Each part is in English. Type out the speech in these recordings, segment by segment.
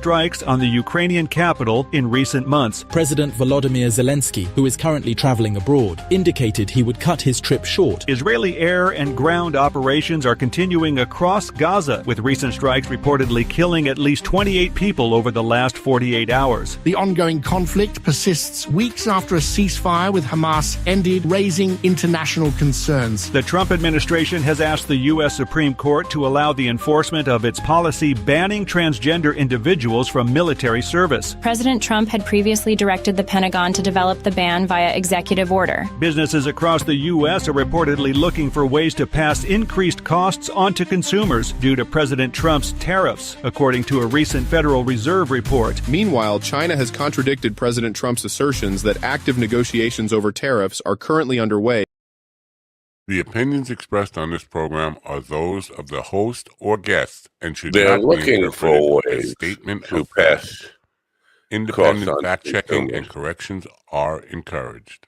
strikes on the Ukrainian capital in recent months. President Volodymyr Zelensky, who is currently traveling abroad, indicated he would cut his trip short. Israeli air and ground operations are continuing across Gaza, with recent strikes reportedly killing at least 28 people over the last 48 hours. The ongoing conflict persists weeks after a ceasefire with Hamas ended, raising international concerns. The Trump administration has asked the U.S. Supreme Court to allow the enforcement of its policy banning transgender individuals from military service. President Trump had previously directed the Pentagon to develop the ban via executive order. Businesses across the U.S. are reportedly looking for ways to pass increased costs onto consumers due to President Trump's tariffs, according to a recent Federal Reserve report. Meanwhile, China has contradicted President Trump's assertions that active negotiations over tariffs are currently underway. The opinions expressed on this program are those of the host or guest and should They're not be looking for interpreted as ways a statement to of pass fact. Independent costs on fact-checking consumers. and corrections are encouraged.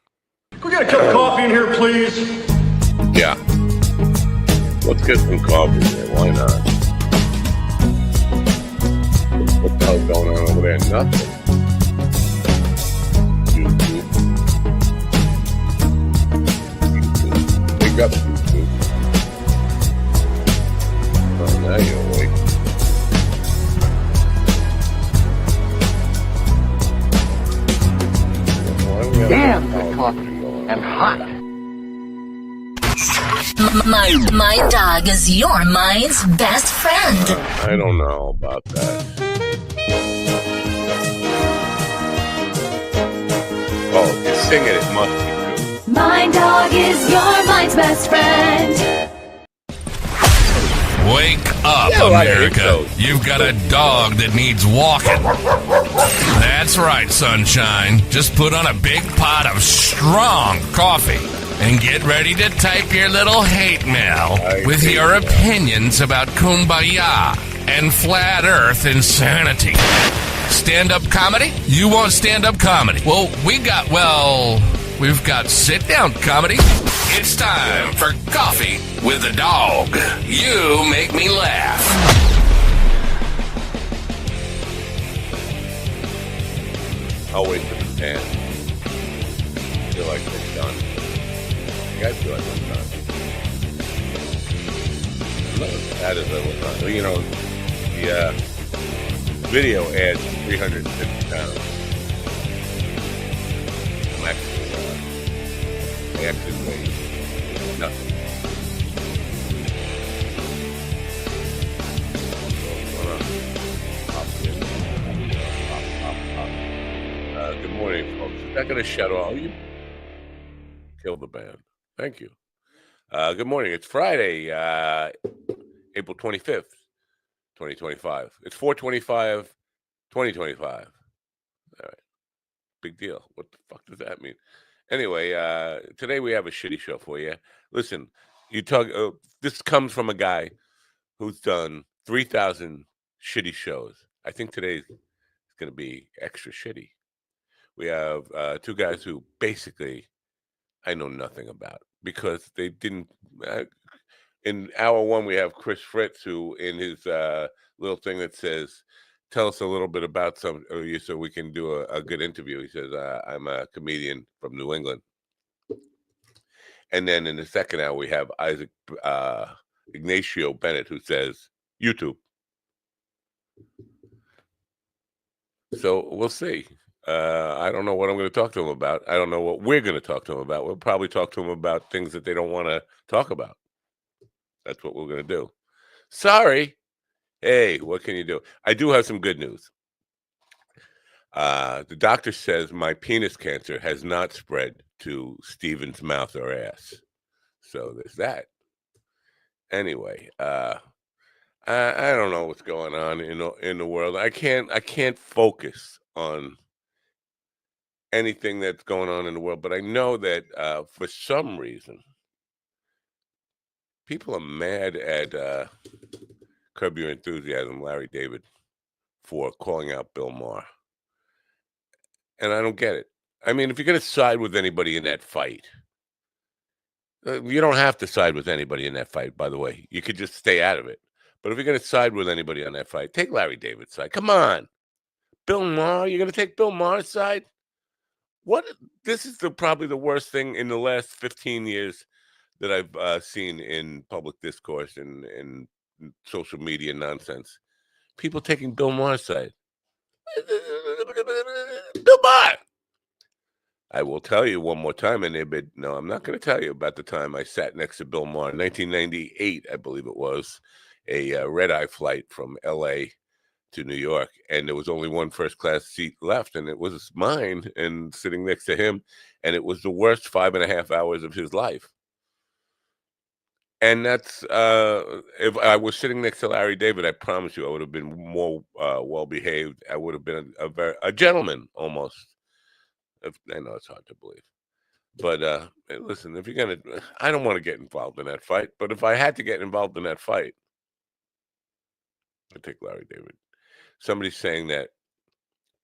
Can we get a cup of coffee in here, please? Yeah. Let's get some coffee there. Why not? What the hell's going on over there? Nothing. YouTube. Wake up, YouTube. Oh, now you're awake. Damn, the coffee and hot. My dog is your mind's best friend. I don't know about that. Oh, if you sing it, it must be true. My dog is your mind's best friend. Wake up, Yeah, well, I hate America. those. You've got a dog that needs walking. That's right, sunshine. Just put on a big pot of strong coffee and get ready to type your little hate mail with your opinions about kumbaya and flat earth insanity. Stand-up comedy? You want stand-up comedy? Well, we've got sit-down comedy. It's time for Coffee with the Dog. You make me laugh. I'll wait for the pan. I feel like they're done. I feel like I'm done. I'm not as bad as I was on. You know, the video adds 350 pounds. I'm actually weighing nothing. Good morning, folks. Is that going to shut off? You kill the band. Thank you. Good morning. It's Friday, April 25th, 2025. It's 4/25, 2025. All right. Big deal. What the fuck does that mean? Anyway, today we have a shitty show for you. Listen, this comes from a guy who's done 3,000 shitty shows. I think today's going to be extra shitty. We have two guys who basically I know nothing about because they didn't. In hour one, we have Chris Fritz, who in his little thing that says, tell us a little bit about some of you so we can do a good interview. He says, I'm a comedian from New England. And then in the second hour, we have Ignacio Bennett, who says, YouTube. So we'll see. I don't know what I'm going to talk to him about. I don't know what we're going to talk to him about. We'll probably talk to him about things that they don't want to talk about. That's what we're going to do. Sorry. Hey, what can you do? I do have some good news. The doctor says my penis cancer has not spread to Steven's mouth or ass. So there's that. Anyway, I don't know what's going on in the world. I can't focus on anything that's going on in the world, but I know that for some reason people are mad at Curb Your Enthusiasm, Larry David, for calling out Bill Maher. And I don't get it. I mean, if you're going to side with anybody in that fight, you don't have to side with anybody in that fight, by the way. You could just stay out of it. But if you're going to side with anybody on that fight, take Larry David's side. Come on. Bill Maher, you're going to take Bill Maher's side? What? This is probably the worst thing in the last 15 years that I've seen in public discourse and social media nonsense. People taking Bill Maher's side. Bill Maher. I will tell you one more time, and no, I'm not going to tell you about the time I sat next to Bill Maher in 1998, I believe it was, a red-eye flight from L.A. to New York, and there was only one first-class seat left, and it was mine, and sitting next to him, and it was the worst 5.5 hours of his life. And that's if I was sitting next to Larry David, I promise you I would have been more well-behaved. I would have been a gentleman almost. I know it's hard to believe. But listen, if you're going to, I don't want to get involved in that fight, but if I had to get involved in that fight, I'd take Larry David. Somebody's saying that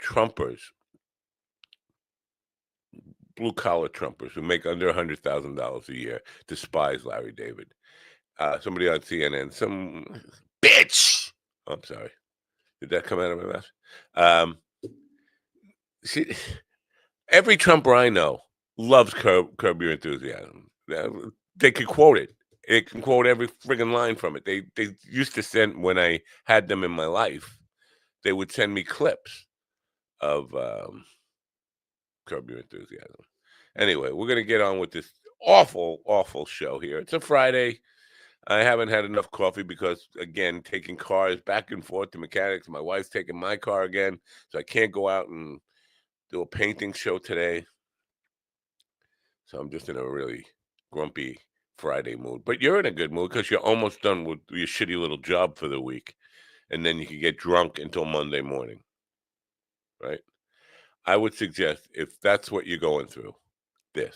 Trumpers, blue-collar Trumpers who make under $100,000 a year despise Larry David. Somebody on CNN, some bitch. Oh, I'm sorry. Did that come out of my mouth? Every Trumper I know loves Curb Your Enthusiasm. They could quote it. It can quote every friggin' line from it. They used to send, when I had them in my life, they would send me clips of Curb Your Enthusiasm. Anyway, we're going to get on with this awful, awful show here. It's a Friday. I haven't had enough coffee because, again, taking cars back and forth to mechanics. My wife's taking my car again, so I can't go out and do a painting show today. So I'm just in a really grumpy Friday mood. But you're in a good mood because you're almost done with your shitty little job for the week. And then you can get drunk until Monday morning, right? I would suggest, if that's what you're going through, this.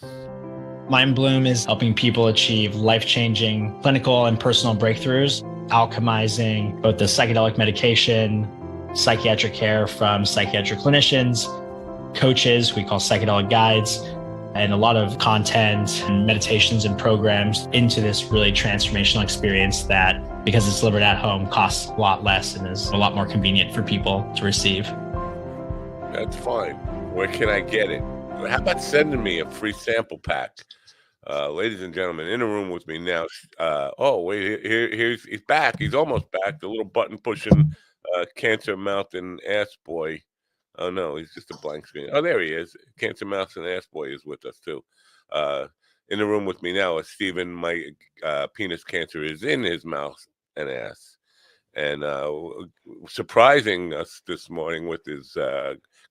Mind Bloom is helping people achieve life-changing clinical and personal breakthroughs, alchemizing both the psychedelic medication, psychiatric care from psychiatric clinicians, coaches, we call psychedelic guides, and a lot of content and meditations and programs into this really transformational experience that, because it's delivered at home, costs a lot less and is a lot more convenient for people to receive. That's fine. Where can I get it? How about sending me a free sample pack? Ladies and gentlemen, in the room with me now. He's back. He's almost back. The little button pushing, cancer mouth and ass boy. Oh no, he's just a blank screen. Oh, there he is. Cancer mouth and ass boy is with us too. In the room with me now is Stephen. My penis cancer is in his mouth and ass. And surprising us this morning with his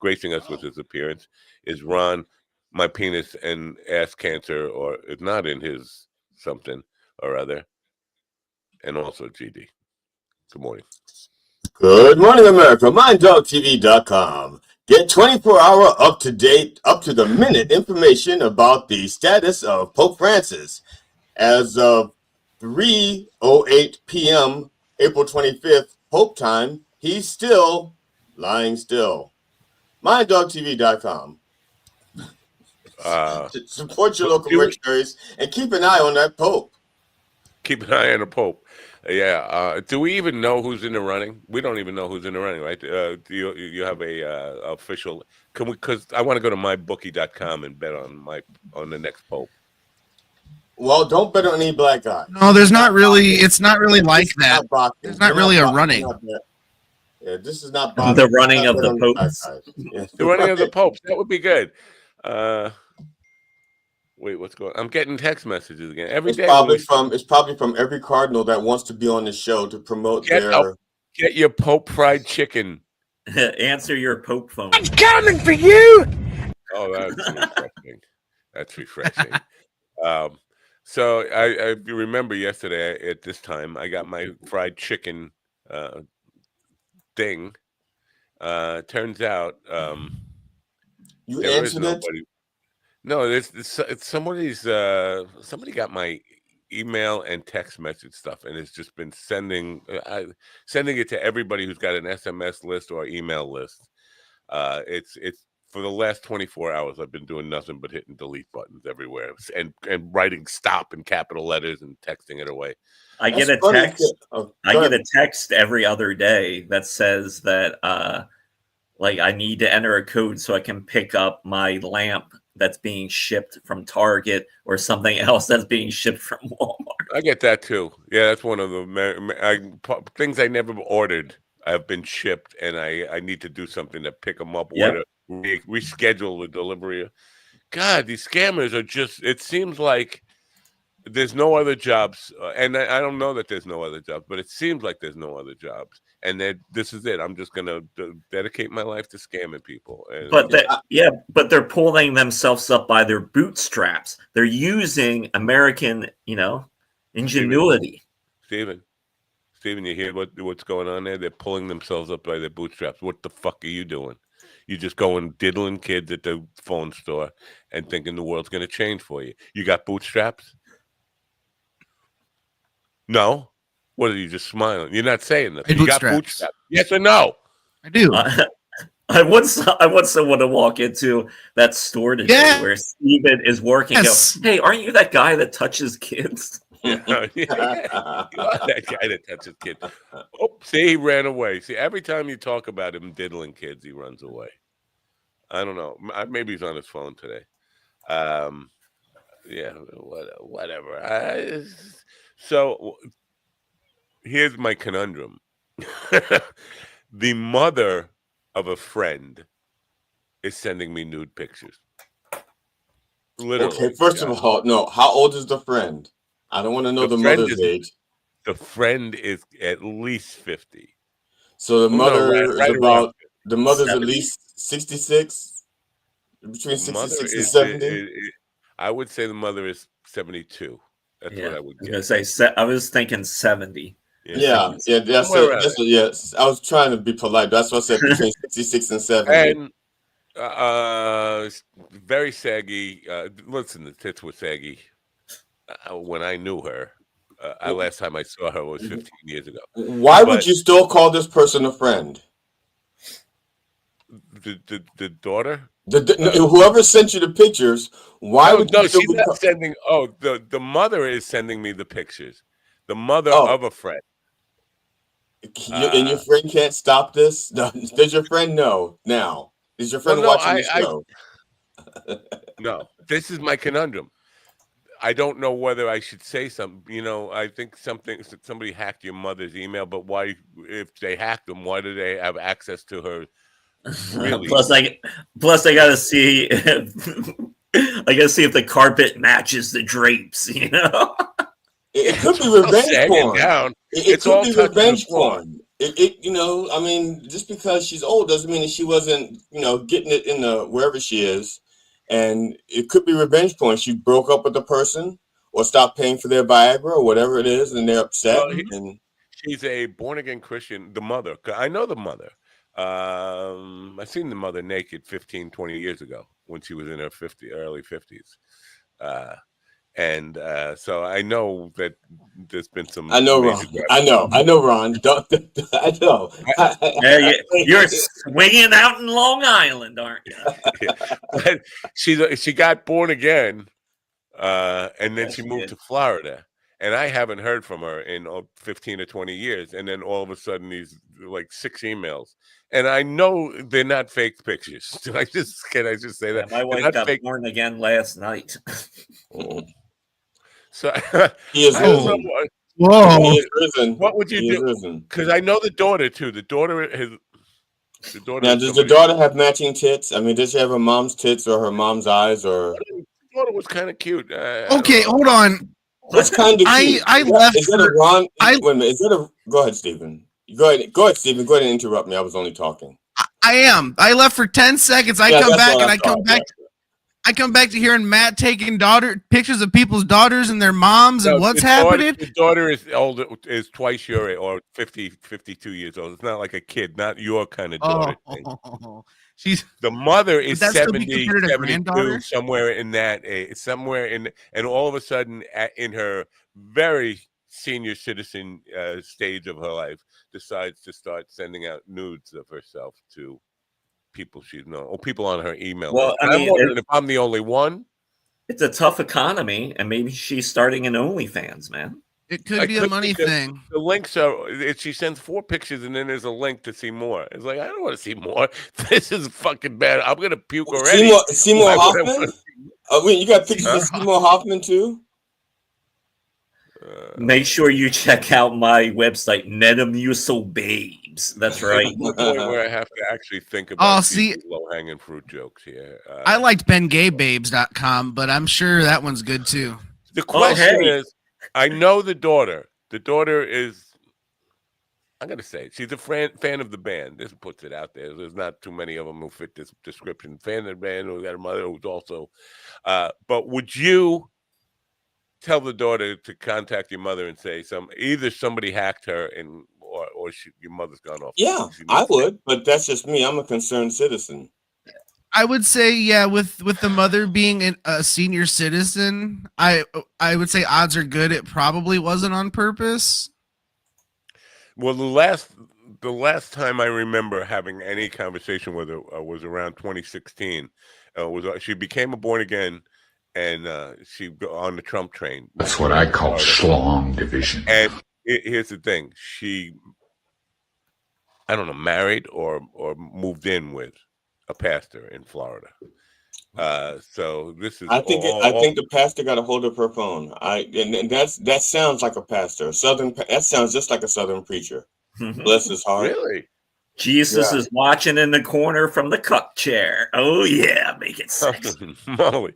gracing us with his appearance is Ron. My penis and ass cancer, or if not in his something or other, and also GD. Good morning. Good morning, America. MindDogTV.com. Get 24-hour up-to-date, up-to-the-minute information about the status of Pope Francis. As of 3:08 p.m., April 25th, Pope time, he's still lying still. MindDogTV.com. Support your local missionaries and keep an eye on that Pope. Keep an eye on the Pope. Yeah. Do we even know who's in the running? We don't even know who's in the running, right? Do you have a official? Can we? Because I want to go to mybookie.com and bet on the next Pope. Well, don't bet on any black guy. No, there's not really. It's not really like that. There's not really a running. Yeah, this is not the running of the popes. Yeah. The running of the popes. That would be good. Wait, what's going on? I'm getting text messages again every day. It's probably from every cardinal that wants to be on the show to promote get your Pope fried chicken. Answer your Pope phone. I'm coming for you. Oh, that's refreshing. That's refreshing. So I remember yesterday at this time I got my fried chicken thing. Turns out you answered it. No, it's somebody got my email and text message stuff, and it's just been sending it to everybody who's got an SMS list or email list. It's for the last 24 hours, I've been doing nothing but hitting delete buttons everywhere and writing stop in capital letters and texting it away. I get a text. I get a text every other day that says that like I need to enter a code so I can pick up my lamp that's being shipped from Target or something else that's being shipped from Walmart. I get that too. Yeah, that's one of the things I never ordered. Have been shipped, and I need to do something to pick them up or to reschedule the delivery. God, these scammers are just. It seems like there's no other jobs, and I don't know that there's no other jobs, but it seems like there's no other jobs. And this is it. I'm just gonna dedicate my life to scamming people. And, but they're pulling themselves up by their bootstraps. They're using American, ingenuity. Steven, you hear what's going on there? They're pulling themselves up by their bootstraps. What the fuck are you doing? You just going diddling kids at the phone store and thinking the world's gonna change for you. You got bootstraps? No. What are you just smiling? You're not saying that. You got bootstraps. Yes or no? I do. I want someone to walk into that store today where Steven is working. Yes. Go, hey, aren't you that guy that touches kids? Yeah. You are that guy that touches kids. Oh, see, he ran away. See, every time you talk about him diddling kids, he runs away. I don't know. Maybe he's on his phone today. Yeah, whatever. So here's my conundrum. The mother of a friend is sending me nude pictures. Literally. Okay, first of all, no. How old is the friend? I don't want to know the mother's age. The friend is at least 50. So the mother is about the mother's 70. at least 66, between 66 and 70. I would say the mother is 72. That's what I would guess. I was thinking 70. Yeah, that's it. Yes, I was trying to be polite. That's what I said, between 66 and 70. And very saggy. Listen, the tits were saggy when I knew her. Last time I saw her was 15 years ago. Why would you still call this person a friend? The daughter? Whoever sent you the pictures, why would you she's not sending. Oh, the mother is sending me the pictures. The mother of a friend. And your friend can't stop this? Does your friend know now? Is your friend watching the show? No, this is my conundrum. I don't know whether I should say something. I think somebody hacked your mother's email, but why, if they hacked them, why do they have access to her? Really? Plus, I gotta see. I gotta see if the carpet matches the drapes. It could be revenge porn. Down. It could be revenge porn. I mean, just because she's old doesn't mean that she wasn't, getting it in wherever she is. And it could be revenge porn. She broke up with the person or stopped paying for their Viagra or whatever it is, and they're upset. She's a born-again Christian, the mother. I know the mother. I seen the mother naked 15, 20 years ago when she was in her early 50s. So I know that there's been some. I know, Ron. I know, Ron. I know. You're swinging out in Long Island, aren't you? But she got born again, and then she moved to Florida. And I haven't heard from her in 15 or 20 years. And then all of a sudden, these like 6 emails. And I know they're not fake pictures. Can I just say that? My wife got born again last night. So he is risen. Whoa! He is risen. What would you do? Because I know the daughter too. The daughter has. Now, does the daughter have matching tits? I mean, does she have her mom's tits or her mom's eyes? Or the daughter was kind of cute. Okay, hold on. What's kind of cute? I left. Is that a Ron? Wait a minute. Is that a? Go ahead, Stephen. Go ahead, Stephen. Go ahead and interrupt me. I was only talking. I am. I left for 10 seconds. I come back and I come back. I come back to hearing Matt taking pictures of people's daughters and their moms and what's happening. The daughter is older, is twice your age, or 52 years old. It's not like a kid, not your kind of daughter thing. The mother is 70, 72, somewhere in that age, and all of a sudden, in her very senior citizen stage of her life, decides to start sending out nudes of herself to people she's known or people on her email. Well, I mean, I'm wondering if I'm the only one. It's a tough economy, and maybe she's starting an OnlyFans, man. It could be a money thing. The links are. She sends 4 pictures, and then there's a link to see more. It's like I don't want to see more. This is fucking bad. I'm gonna puke already. Seymour Hoffman. Wait, you got pictures of Seymour Hoffman too? Make sure you check out my website, Metamucil Babes. That's right. The point where I have to actually think about low-hanging fruit jokes here. I liked BenGayBabes.com, but I'm sure that one's good too. The question is, I know the daughter. The daughter is, I'm going to say, she's a fan of the band. This puts it out there. There's not too many of them who fit this description. Fan of the band, who got a mother who's also. But would you tell the daughter to contact your mother and say either somebody hacked her or your mother's gone off? Yeah, I would, but that's just me. I'm a concerned citizen. I would say, yeah, with the mother being a senior citizen, I would say odds are good it probably wasn't on purpose. Well, the last time I remember having any conversation with her was around 2016. She became a born again, and she on the Trump train. That's what I call schlong division. And here's the thing: she, I don't know, married or moved in with a pastor in Florida. So this is. I think the pastor got a hold of her phone. And that sounds like a pastor. That sounds just like a Southern preacher. Bless his heart. Really? Jesus is watching in the corner from the cup chair. Oh yeah, make it sexy. Molly.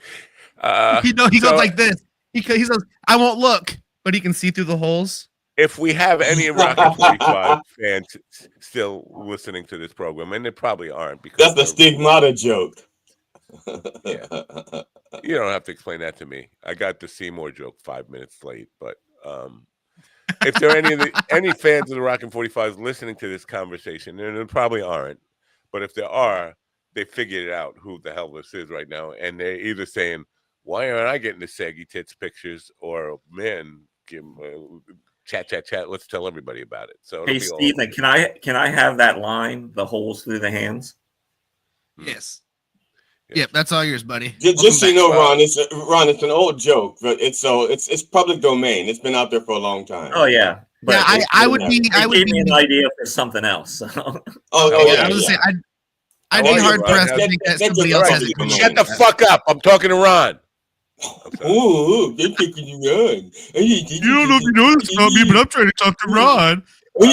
He goes like this. He says, "I won't look," but he can see through the holes. If we have any Rocket 45 fans still listening to this program, and they probably aren't, because that's the stigmata joke. Yeah. You don't have to explain that to me. I got the Seymour joke 5 minutes late, but if there are any fans of the Rockin' 45s listening to this conversation, and there probably aren't, but if there are, they figured out who the hell this is right now, and they're either saying, "Why aren't I getting the saggy tits pictures?" or "Man, chat. Let's tell everybody about it." So, hey, Stephen, can I have that line? The holes through the hands. Yes. Yep, that's all yours, buddy. Just so you know, Ron, it's an old joke, but it's public domain. It's been out there for a long time. Oh yeah, but yeah, I would be an idea for something else. So. I was saying, I'd be hard pressed to think that somebody else has it. Shut the fuck up! I'm talking to Ron. Ooh, they're picking you on. You don't know if you know this about me, but I'm trying to talk to Ron. I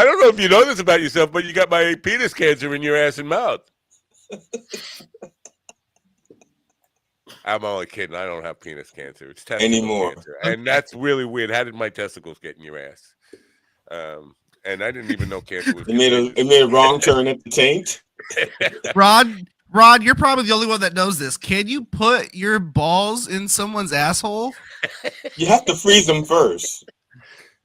don't know if you know this about yourself, but you got my penis cancer in your ass and mouth. I'm only kidding. I don't have penis cancer. It's testicle cancer, and that's really weird. How did my testicles get in your ass? And I didn't even know cancer was. It made a wrong turn at the taint. Rod, you're probably the only one that knows this. Can you put your balls in someone's asshole? You have to freeze them first.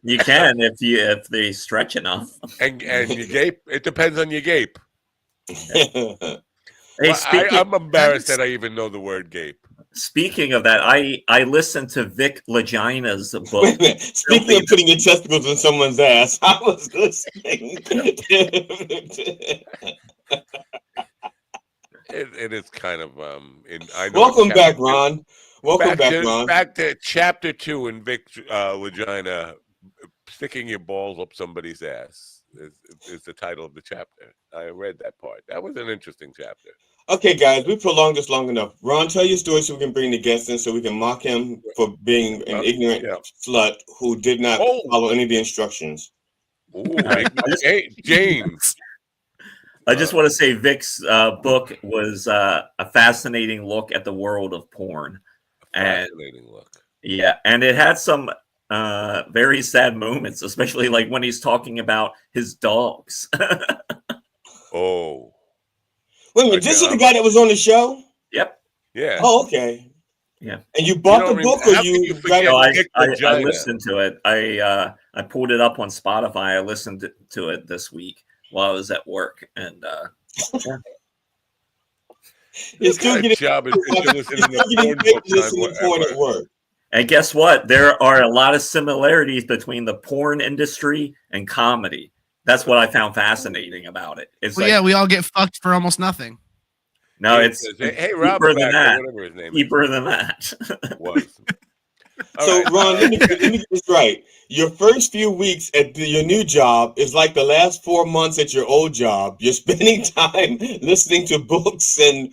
You can if they stretch enough. And you gape. It depends on your gape. Hey, I'm embarrassed that I even know the word gape. Speaking of that, I listened to Vic Legina's book. Wait a minute. Speaking of putting your testicles in someone's ass, I was listening. It is kind of Welcome back, Ron. Welcome back, Ron. Back to chapter 2 in Vic Legina, sticking your balls up somebody's ass is the title of the chapter. I read that part. That was an interesting chapter. Okay, guys, we prolonged this long enough. Ron, tell your story so we can bring the guest in, so we can mock him for being an ignorant slut who did not follow any of the instructions. Ooh, James. I just want to say Vic's book was a fascinating look at the world of porn. Fascinating look. Yeah, and it had some very sad moments, especially like when he's talking about his dogs. Oh. Wait a minute, this is the guy that was on the show? Yep. Yeah. Oh, okay. Yeah. And you bought the book, or you I listened to it. I pulled it up on Spotify. I listened to it this week while I was at work, and it's still getting job is listening to porn at work. And guess what? There are a lot of similarities between the porn industry and comedy. That's what I found fascinating about it. It's we all get fucked for almost nothing. No, it's hey, Rob, deeper than that. Whatever his name deeper than that. Was. So, right. Ron, let me get this right. Your first few weeks at your new job is like the last 4 months at your old job. You're spending time listening to books and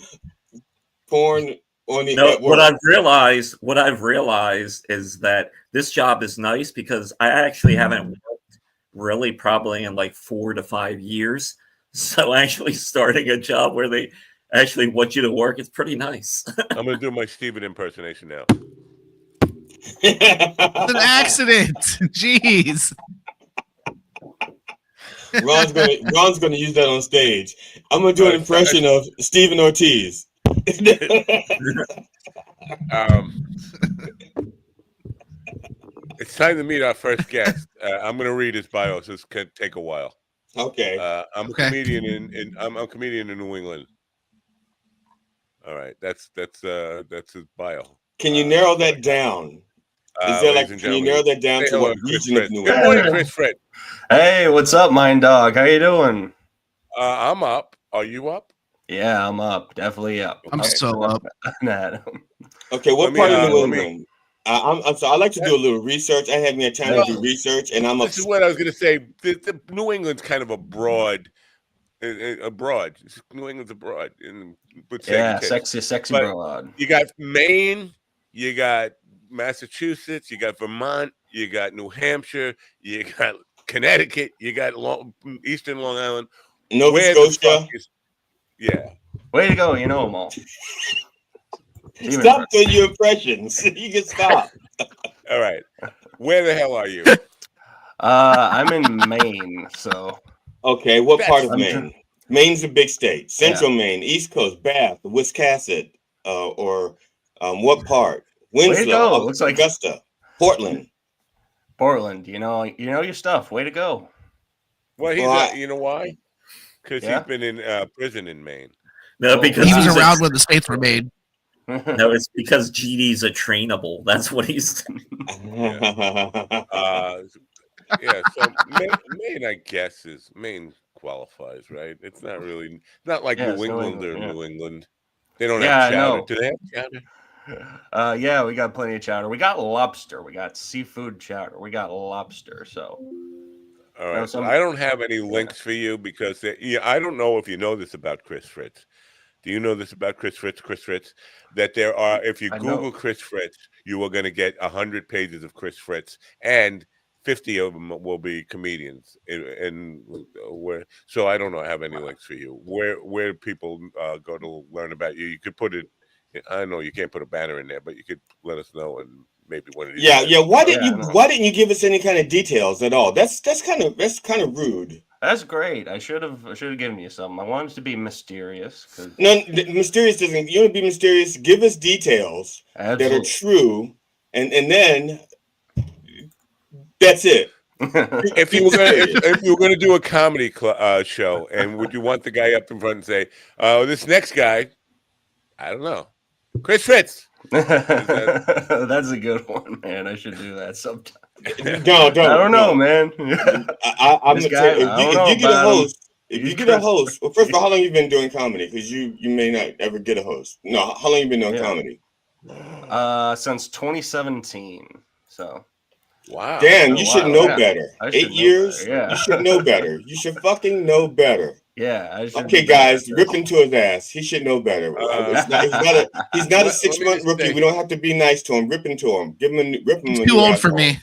porn at What work. I've realized is that this job is nice because I actually haven't worked really probably in like 4 to 5 years. So actually starting a job where they actually want you to work is pretty nice. I'm going to do my Steven impersonation now. It's an accident. Jeez. Ron's gonna use that on stage. I'm gonna do an impression of Stephen Ortiz. It's time to meet our first guest. I'm going to read his bio, so this could take a while. Okay. I'm a comedian I'm a comedian in New England. All right, that's his bio. Can you narrow that down? Is there like, can you narrow that down to what region of New England? Good morning, Chris Fritz. Hey, what's up, Mind Dog? How you doing? I'm up. Are you up? Yeah, I'm up. Definitely up. I'm so up. Okay, what part of New England? I'm sorry. I like to do a little research. I haven't had time to do research, and I'm. This is what I was going to say. The New England's kind of abroad. New England's abroad. Yeah, sexy but broad. You got Maine. You got Massachusetts. You got Vermont. You got New Hampshire. You got Connecticut. You got Eastern Long Island. Nova Scotia. Yeah. Way to go. You know them all. Stop doing your impressions. You can stop. All right. Where the hell are you? I'm in Maine, so. Okay, what part of Maine? Maine's a big state. Central Maine, East Coast, Bath, Wiscasset, or what part? Winslow, looks like Augusta, Portland. Portland, you know your stuff. Way to go. Well, you know why? Because he's been in prison in Maine. No, because he was around when the states were made. No, it's because GD's a trainable. That's what he's. Yeah, so Maine, I guess, Maine qualifies, right? It's not really not like New England or New England. They don't have chowder. Do they have chowder? Yeah, we got plenty of chowder. We got lobster. We got seafood chowder. We got lobster. So, all right. So I don't have any links for you because I don't know if you know this about Chris Fritz. Do you know this about Chris Fritz? That there are, if you Google Chris Fritz, you are going to get 100 pages of Chris Fritz, and 50 of them will be comedians. So I don't know. I have any links for you. Where people go to learn about you? You could put it. I know you can't put a banner in there, but you could let us know, and maybe one of these. Yeah. Why didn't you give us any kind of details at all? That's kind of rude. That's great. I should have given you something. I wanted to be mysterious. No, mysterious doesn't. You want to be mysterious? Give us details that are true, and then that's it. If you were gonna do a comedy show, and would you want the guy up in front and say, "Oh, this next guy, I don't know, Chris Fritz." That's a good one, man. I should do that sometime. Don't. I don't know, man. I'm gonna tell you, if you get a host, well, first of all, how long have you been doing comedy? Because you may not ever get a host. No, how long have you been doing comedy? Since 2017. So. Wow. Damn, you should know better. 8 years? Better, yeah. You should know better. You should fucking know better. Yeah. Okay, guys, rip into his ass. He should know better. He's not a 6-month rookie. We don't have to be nice to him. Rip into him. Rip him. He's too old for me.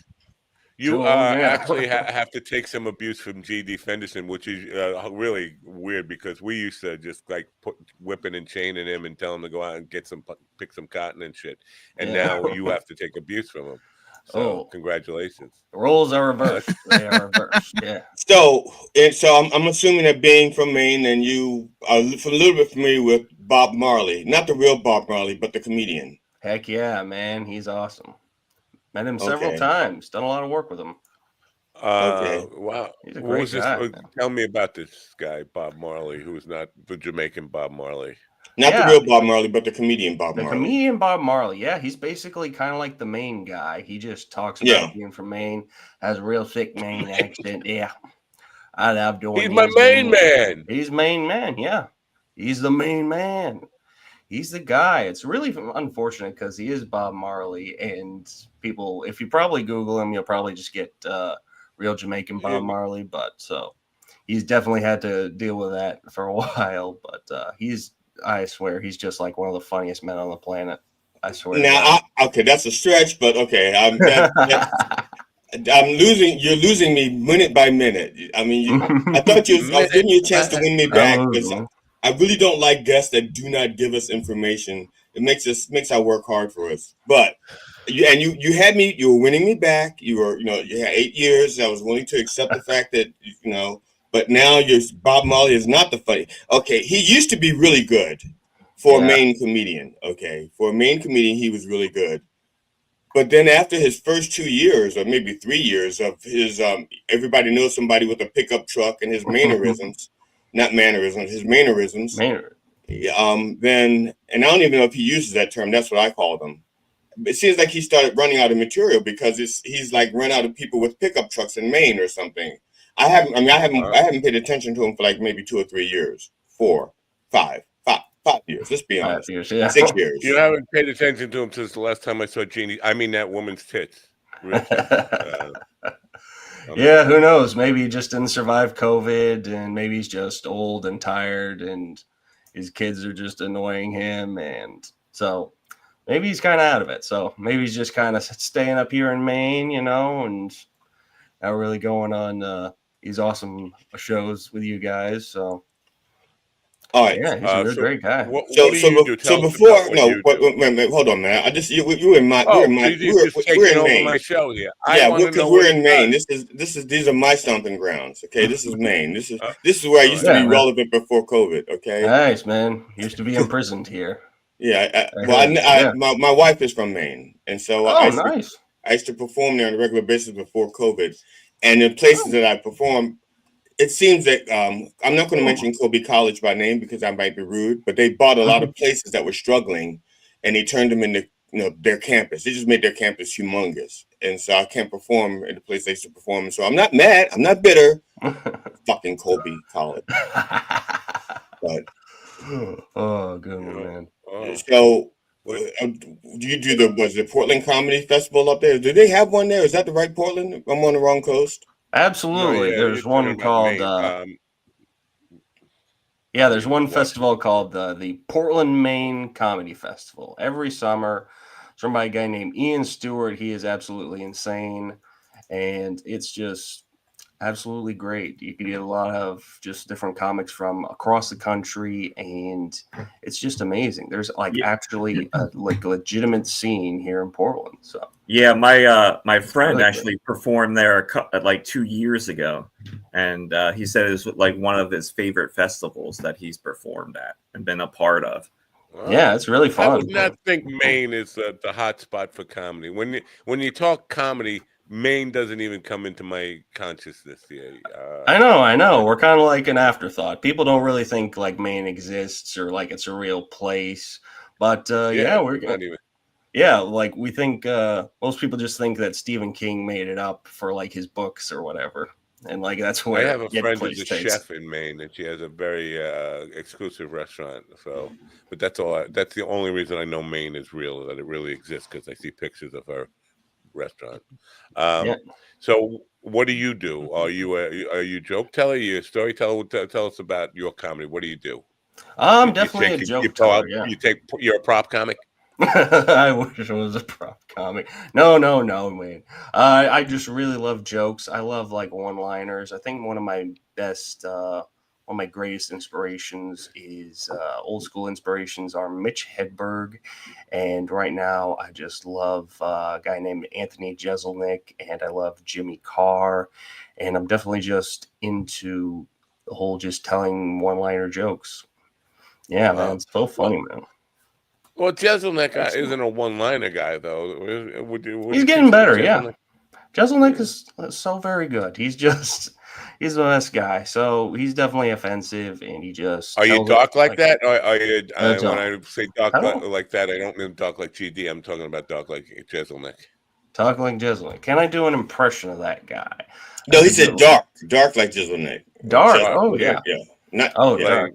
You actually have to take some abuse from G.D. Fenderson, which is really weird because we used to just like put whipping and chaining him and tell him to go out and pick some cotton and shit. And now you have to take abuse from him. So congratulations. The roles are reversed. They are reversed. Yeah. So I'm assuming that being from Maine and you are a little bit familiar with Bob Marley, not the real Bob Marley, but the comedian. Heck yeah, man. He's awesome. Met him several times. Done a lot of work with him. Wow. He's a great guy. Tell me about this guy, Bob Marley, who's not the Jamaican Bob Marley. Not the real Bob Marley, but the comedian Bob Marley. The comedian Bob Marley, yeah. He's basically kind of like the Maine guy. He just talks about being from Maine, has a real thick Maine accent. Yeah. I love doing He's my main man. He's main man, yeah. He's the main man. he's the guy. It's really unfortunate because he is Bob Marley, and people, if you probably Google him, you'll probably just get real Jamaican Bob Marley. But so he's definitely had to deal with that for a while. But I swear, he's just like one of the funniest men on the planet. I swear. Now, okay, that's a stretch, but okay, you're losing me minute by minute. I mean, I thought I was giving you a chance to win me back because I really don't like guests that do not give us information. It makes our work hard for us. But you had me. You were winning me back. You had 8 years. I was willing to accept the fact that But now Bob Marley is not the funny. Okay, he used to be really good for a Maine comedian. Okay, for a Maine comedian, he was really good. But then after his first 2 years, or maybe 3 years of his, everybody knows somebody with a pickup truck and his mannerisms, his mannerisms. Then, and I don't even know if he uses that term. That's what I call them. It seems like he started running out of material because he's like run out of people with pickup trucks in Maine or something. I haven't paid attention to him for like maybe 2 or 3 years, 4, 5 years. Let's be honest. 6 years. You haven't paid attention to him since the last time I saw Jeannie. I mean, that woman's tits. Yeah, who knows? Maybe he just didn't survive COVID, and maybe he's just old and tired, and his kids are just annoying him, and so maybe he's kind of out of it. So maybe he's just kind of staying up here in Maine, and not really going on these awesome shows with you guys. So. All right. Yeah, he's a real great guy. So before, wait, hold on, man. You were in my, we're in Maine. My show here. Because we're in Maine. These are my stomping grounds. Okay, this is Maine. This is where I used to be relevant before COVID. Okay. Nice, man. Used to be imprisoned here. Yeah. My wife is from Maine, and so I used to perform there on a regular basis before COVID, and the places that I perform. It seems that I'm not going to mention Kobe College by name because I might be rude, but they bought a lot of places that were struggling, and they turned them into their campus. They just made their campus humongous, and so I can't perform in the place they used to perform. And so I'm not mad. I'm not bitter. Fucking Kobe College. But good man. So do you do the Portland Comedy Festival up there? Do they have one there? Is that the right Portland? I'm on the wrong coast. Absolutely. There's one called there's one festival called the Portland, Maine Comedy Festival. Every summer, it's run by a guy named Ian Stewart. He is absolutely insane, and it's just absolutely great. You can get a lot of just different comics from across the country, and it's just amazing. There's actually a legitimate scene here in Portland. So yeah, my friend actually performed there like 2 years ago, and he said it was like one of his favorite festivals that he's performed at and been a part of. Yeah, it's really fun. I would not think Maine is the hot spot for comedy. When you talk comedy, Maine doesn't even come into my consciousness here. I know. We're kind of like an afterthought. People don't really think like Maine exists or like it's a real place. But like we think most people just think that Stephen King made it up for like his books or whatever. And like that's where I have a friend who's a chef in Maine, and she has a very exclusive restaurant. So, but that's all. That's the only reason I know Maine is real, that it really exists, because I see pictures of her restaurant. So what do you do? Are you a joke teller? Are you a storyteller? Tell us about your comedy. What do you do? I'm definitely a joke teller. You're a prop comic? I wish I was a prop comic. No, man. I just really love jokes. I love like one-liners. I think one of my greatest inspirations is old school inspirations are Mitch Hedberg, and right now I just love a guy named Anthony Jeselnik, and I love Jimmy Carr, and I'm definitely just into the whole just telling one-liner jokes. Yeah, man, it's so funny, man. Well, Jeselnik isn't a one-liner guy, though. He's getting better, yeah. Jeselnik is so very good. He's the best guy. So he's definitely offensive, and he just. Are you dark like that? Or are you? When I say dark like that, I don't mean dark like GD. I'm talking about dark like Jeselnik. Talk like Jeselnik. Can I do an impression of that guy? No, he said dark like Jeselnik. Dark. Oh yeah. Not. Oh, dark.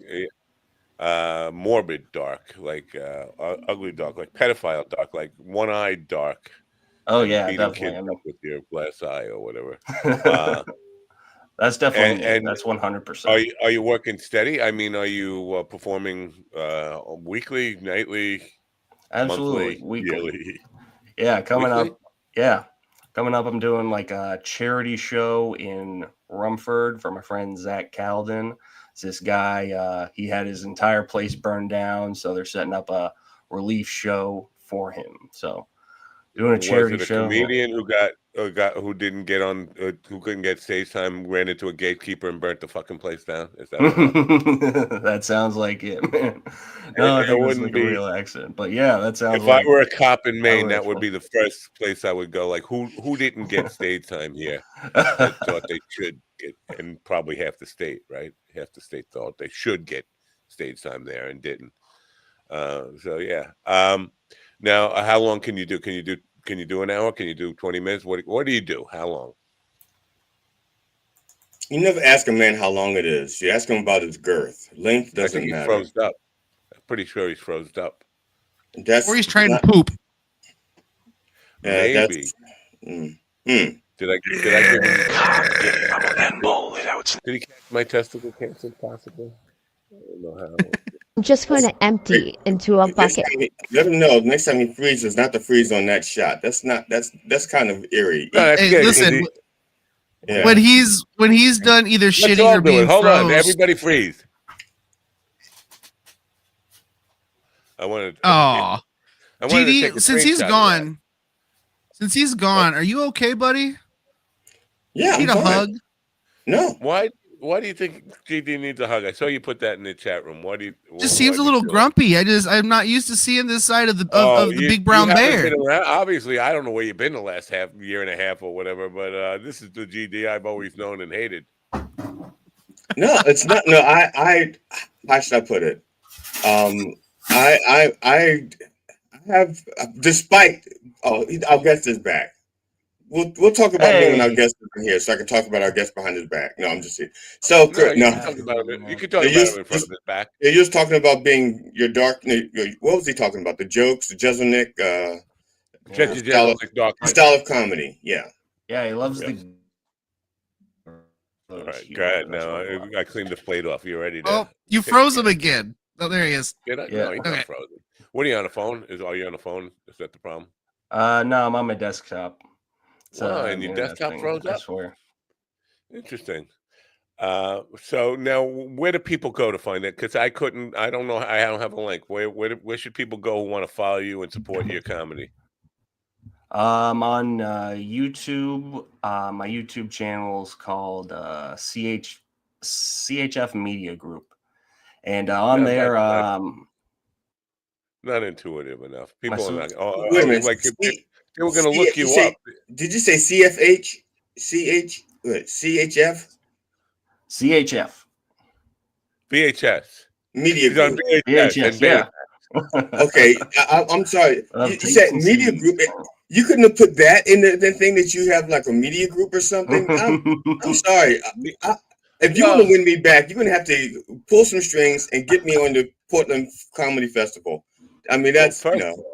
morbid dark, like ugly dark, like pedophile dark, like one-eyed dark. Oh and yeah, beating definitely. kids up with your glass eye or whatever. That's definitely me. And That's 100%. are you working steady? I mean, are you performing weekly, nightly, Absolutely, monthly, weekly. yearly? Yeah, coming Weekly? up. Yeah, coming up. I'm doing like a charity show in Rumford for my friend Zach Calden. It's this guy. He had his entire place burned down, so they're setting up a relief show for him. So doing a charity Was it a show. comedian who didn't get on, who couldn't get stage time, ran into a gatekeeper and burnt the fucking place down? Is that what happened? That sounds like it, man. No, I think it was like a real accident. But yeah, that sounds If like. I were a cop in Maine, wish that would one. be the first place I would go. Like, who didn't get stage time here that thought they should get, and probably half the state, right? Half the state thought they should get stage time there and didn't. So yeah. Now, how long can you do? Can you do an hour? Can you do 20 minutes? What do you do? How long? You never ask a man how long it is. You ask him about his girth. Length I doesn't think he's matter. froze up. I'm pretty sure he's froze up. Or he's trying to poop. Maybe. Did I give him? Did he catch my testicle cancer? Possibly. I don't know how. I'm just going to empty into a bucket. Let him know next time he freezes, not to freeze on that shot. That's kind of eerie. No, that's Hey, good. listen, Yeah. when he's done either Let's shitting all or do being it. Hold froze. on, everybody freeze. I wanted. Oh, I wanted to take GD, a since he's screenshot of gone, are you okay, buddy? Yeah, Need I'm a fine. hug? No. Why do you think GD needs a hug? I saw you put that in the chat room. Just seems a little grumpy. I'm not used to seeing this side of the big brown haven't bear. been around. Obviously, I don't know where you've been the last year and a half or whatever, but this is the GD I've always known and hated. No, it's not. No, I how should I put it? I have, despite. Oh, our guest is back. We'll talk about him when our guest is here, so I can talk about our guest behind his back. No, I'm just kidding. So, You no. can talk about him. You can talk about him in front of his back. You're just talking about being your dark. What was he talking about? The jokes, the Jeselnik, style of comedy. Yeah. Yeah, he loves the. All right, go ahead. Now I cleaned the plate off. You ready to? Oh, you froze him again. Oh, there he is. Did I? Yeah. No, he's not frozen. What are you on the phone? Are you on the phone? Is that the problem? No, I'm on my desktop. Wow, and your desktop froze up? I swear. Interesting. So now, where do people go to find it? Because I don't know. I don't have a link. Where should people go who want to follow you and support your comedy? On YouTube. My YouTube channel is called CHF Media Group, and on there, not intuitive enough. People are not. Wait a minute. Like they were going to look you up. Did you say CFH? CHF? CHF. VHS. Media He's on Group. VHS. Yeah. Okay, I'm sorry. You said media group. You couldn't have put that in the thing that you have like a media group or something. I'm sorry. If you want to win me back, you're going to have to pull some strings and get me on the Portland Comedy Festival. I mean, that's,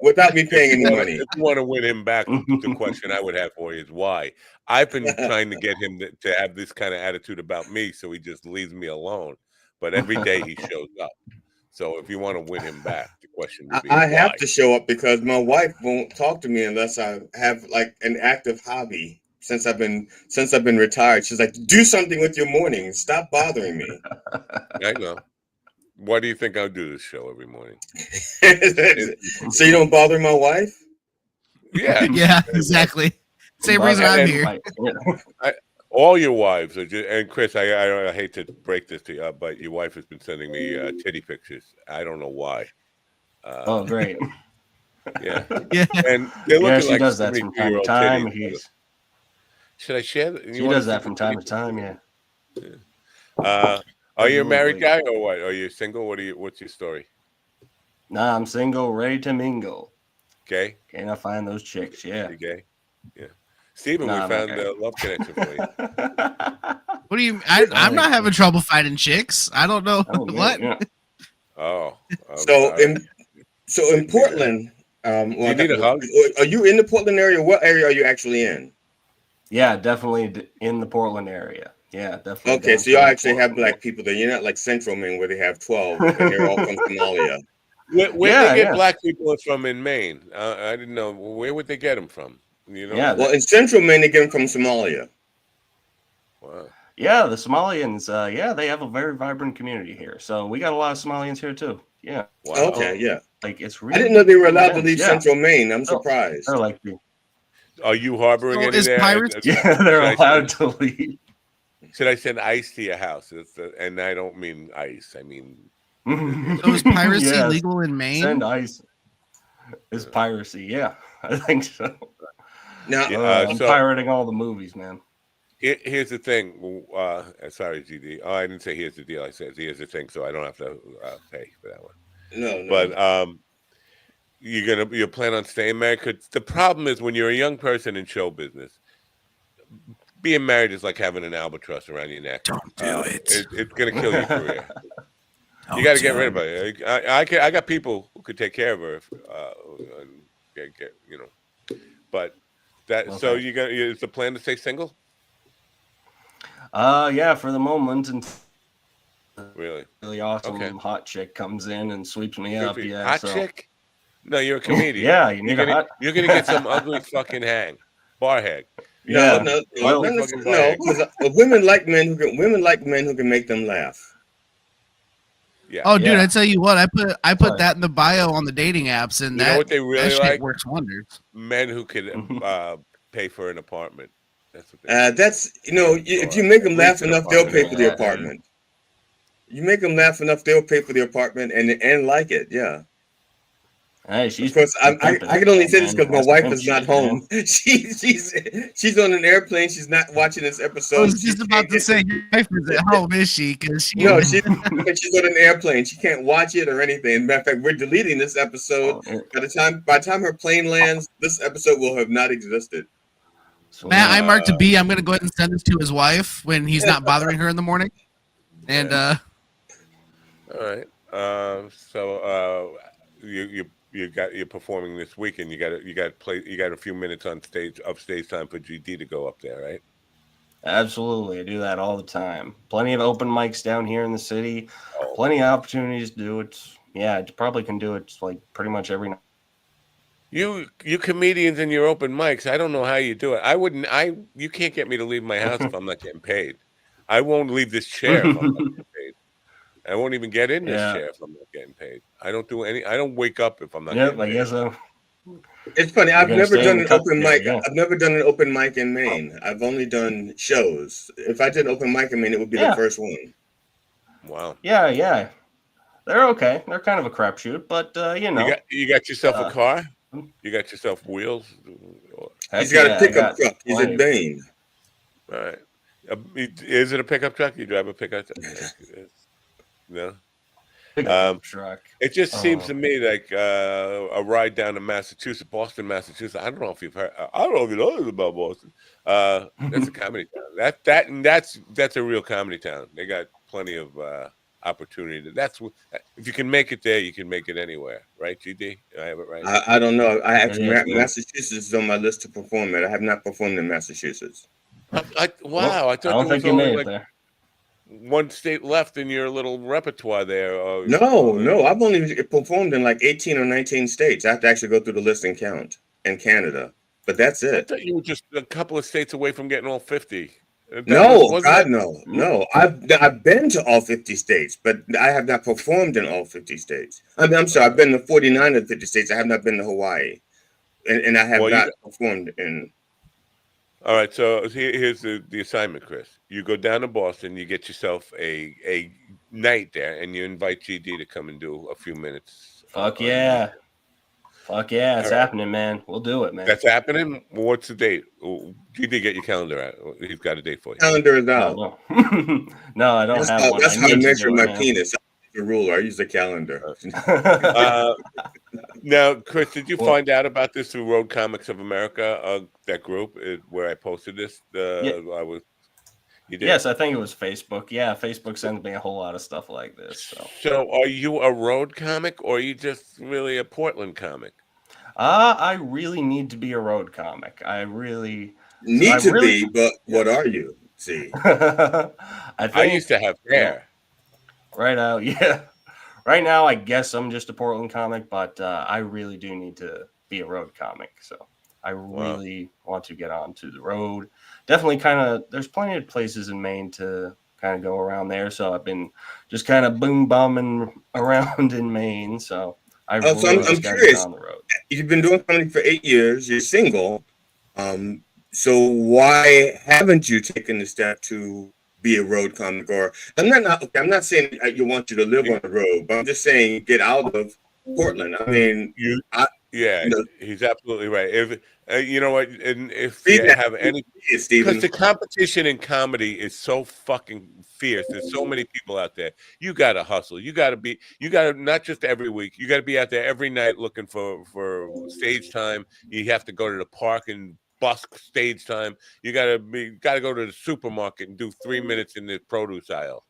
without me paying any money. If you want to win him back, the question I would have for you is why. I've been trying to get him to have this kind of attitude about me, so he just leaves me alone. But every day he shows up. So if you want to win him back, the question would be I why? have to show up because my wife won't talk to me unless I have like an active hobby. Since I've been retired, she's like, do something with your mornings. Stop bothering me. I know. Why do you think I do this show every morning? So you don't bother my wife? Yeah. Yeah, exactly. Same reason I'm here. All your wives are just, and Chris, I hate to break this to you, but your wife has been sending me titty pictures. I don't know why. Oh, great. Yeah. Yeah. And they're looking she like does that from time to time. Should I share that? She does that from time to time, yeah. Are you a married guy or what? Are you single? What's your story? Nah, I'm single, ready to mingle. Gay? Can I find those chicks? Yeah. You gay? Yeah. Steven, we found the love connection for you. What do you? I'm not having trouble finding chicks. I don't know what. Yeah. Oh, So sorry. in Portland, Do you need a hug? Are you in the Portland area? What area are you actually in? Yeah, definitely in the Portland area. Yeah, definitely. Okay, so you downtown actually have Portland. black people there. You're not like Central Maine where they have 12 and they're all from Somalia. Where they get black people from in Maine? I didn't know. Where would they get them from? You know? Yeah, well, in Central Maine, they get them from Somalia. Wow. Yeah, the Somalians, they have a very vibrant community here. So we got a lot of Somalians here too. Yeah. Wow. Okay, yeah. Like it's I really didn't know they were allowed to intense. leave Yeah. Central Maine. I'm surprised. They're like, Are you harboring any is there? pirates? Yeah, they're allowed to leave. Should I send ice to your house? And I don't mean ice. I mean. So is piracy Yes. legal in Maine? Send ice. Is piracy? Yeah, I think so. Now, I'm pirating all the movies, man. Here's the thing. Sorry, GD. Oh, I didn't say here's the deal. I said here's the thing, so I don't have to pay for that one. No. But you plan on staying married? 'Cause the problem is when you're a young person in show business, being married is like having an albatross around your neck. Don't do it. It's gonna kill your career. You got to get rid of it. I got people who could take care of her. And get but that. Okay. So is the plan to stay single? Yeah, for the moment, and really awesome hot chick comes in and sweeps me up. Yeah, hot chick. No, you're a comedian. Yeah, you're gonna get some ugly fucking bar hag. No. Because women like men who can make them laugh. Yeah. Oh, dude, I tell you what, I put that in the bio on the dating apps, and you know what they really that like? shit works wonders. Men who can pay for an apartment. That's what if you make them laugh enough, they'll pay for the apartment. You make them laugh enough, they'll pay for the apartment and like it. Yeah. Hey, of course, I can only say this because my wife is not home. She's on an airplane. She's not watching this episode. I was just about to say your wife is at home, is she? No, she's on an airplane. She can't watch it or anything. Matter of fact, we're deleting this episode. By the time her plane lands, this episode will have not existed. Matt, I marked a B. I'm going to go ahead and send this to his wife when he's not bothering her in the morning. And all right. You're performing this weekend. You got a few minutes on stage, upstage time for GD to go up there, right? Absolutely. I do that all the time. Plenty of open mics down here in the city. Plenty of opportunities to do it. Yeah, you probably can do it like pretty much every night. You comedians and your open mics, I don't know how you do it. You can't get me to leave my house if I'm not getting paid. I won't leave this chair if I'm not getting paid. I won't even get in this chair if I'm not getting paid. I don't wake up if I'm not getting paid. I guess so. It's funny. I've never done an open mic. I've never done an open mic in Maine. I've only done shows. If I did an open mic in Maine, it would be the first one. Wow. Yeah. They're okay. They're kind of a crapshoot, but You got yourself a car? You got yourself wheels? He's got a pickup truck. He's in Maine. All right. Is it a pickup truck? You drive a pickup truck? No. Truck. It just seems to me like a ride down to Massachusetts, Boston, Massachusetts. I don't know if you've heard. I don't know if you know this about Boston. That's a comedy town. That's a real comedy town. They got plenty of opportunity. If you can make it there, you can make it anywhere, right, GD? I have it right. I don't know. Massachusetts is on my list to perform at. I have not performed in Massachusetts. I thought I don't think you made it there. One state left in your little repertoire there. No. I've only performed in like 18 or 19 states. I have to actually go through the list and count. And Canada, but that's it. I thought you were just a couple of states away from getting all 50. No. I've been to all 50 states, but I have not performed in all 50 states. I'm sorry. I've been to 49 of the 50 states. I have not been to Hawaii, and I have not performed in. All right, so here's the assignment, Chris. You go down to Boston, you get yourself a night there, and you invite GD to come and do a few minutes. Fuck yeah. It's happening, man. We'll do it, man. That's happening? What's the date? GD, get your calendar out. He's got a date for you. Calendar is out. No, I don't have one. That's how I measure my penis. The ruler. I use the calendar. Now, Chris, did you find out about this through Road Comics of America? That group where I posted this. You did? Yes, I think it was Facebook. Yeah, Facebook sends me a whole lot of stuff like this. So are you a road comic, or are you just really a Portland comic? I really need to be a road comic. I really be, but what are you? See, I used to have hair. Right now, yeah. Right now, I guess I'm just a Portland comic, but I really do need to be a road comic. So I really want to get onto the road. Definitely there's plenty of places in Maine to kind of go around there. So I've been just kind of boom bombing around in Maine. So I'm curious. On the road. You've been doing comedy for 8 years. You're single. So why haven't you taken the step to be a road comic? Or I'm not saying I want you to live on the road, but I'm just saying get out of Portland. I mean, he's absolutely right. If you know what, and if you have any, because the competition in comedy is so fucking fierce. There's so many people out there. You got to hustle. You got to not just every week. You got to be out there every night looking for stage time. You have to go to the park and busk stage time. You got to go to the supermarket and do 3 minutes in the produce aisle,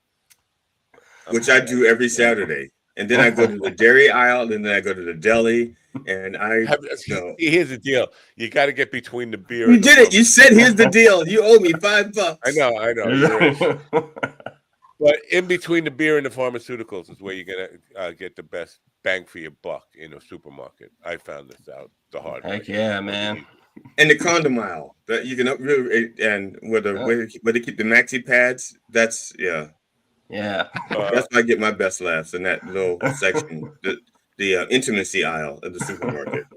which I do every Saturday. And then I go to the dairy aisle, and then I go to the deli, and here's the deal: you got to get between the beer. You did it. You said, "Here's the deal. You owe me $5." I know. But in between the beer and the pharmaceuticals is where you're gonna get the best bang for your buck in a supermarket. I found this out the hard way. Heck yeah, man! And the condom aisle that you can and where they keep the maxi pads. That's Yeah. That's where I get my best laughs in that little section, the intimacy aisle of the supermarket.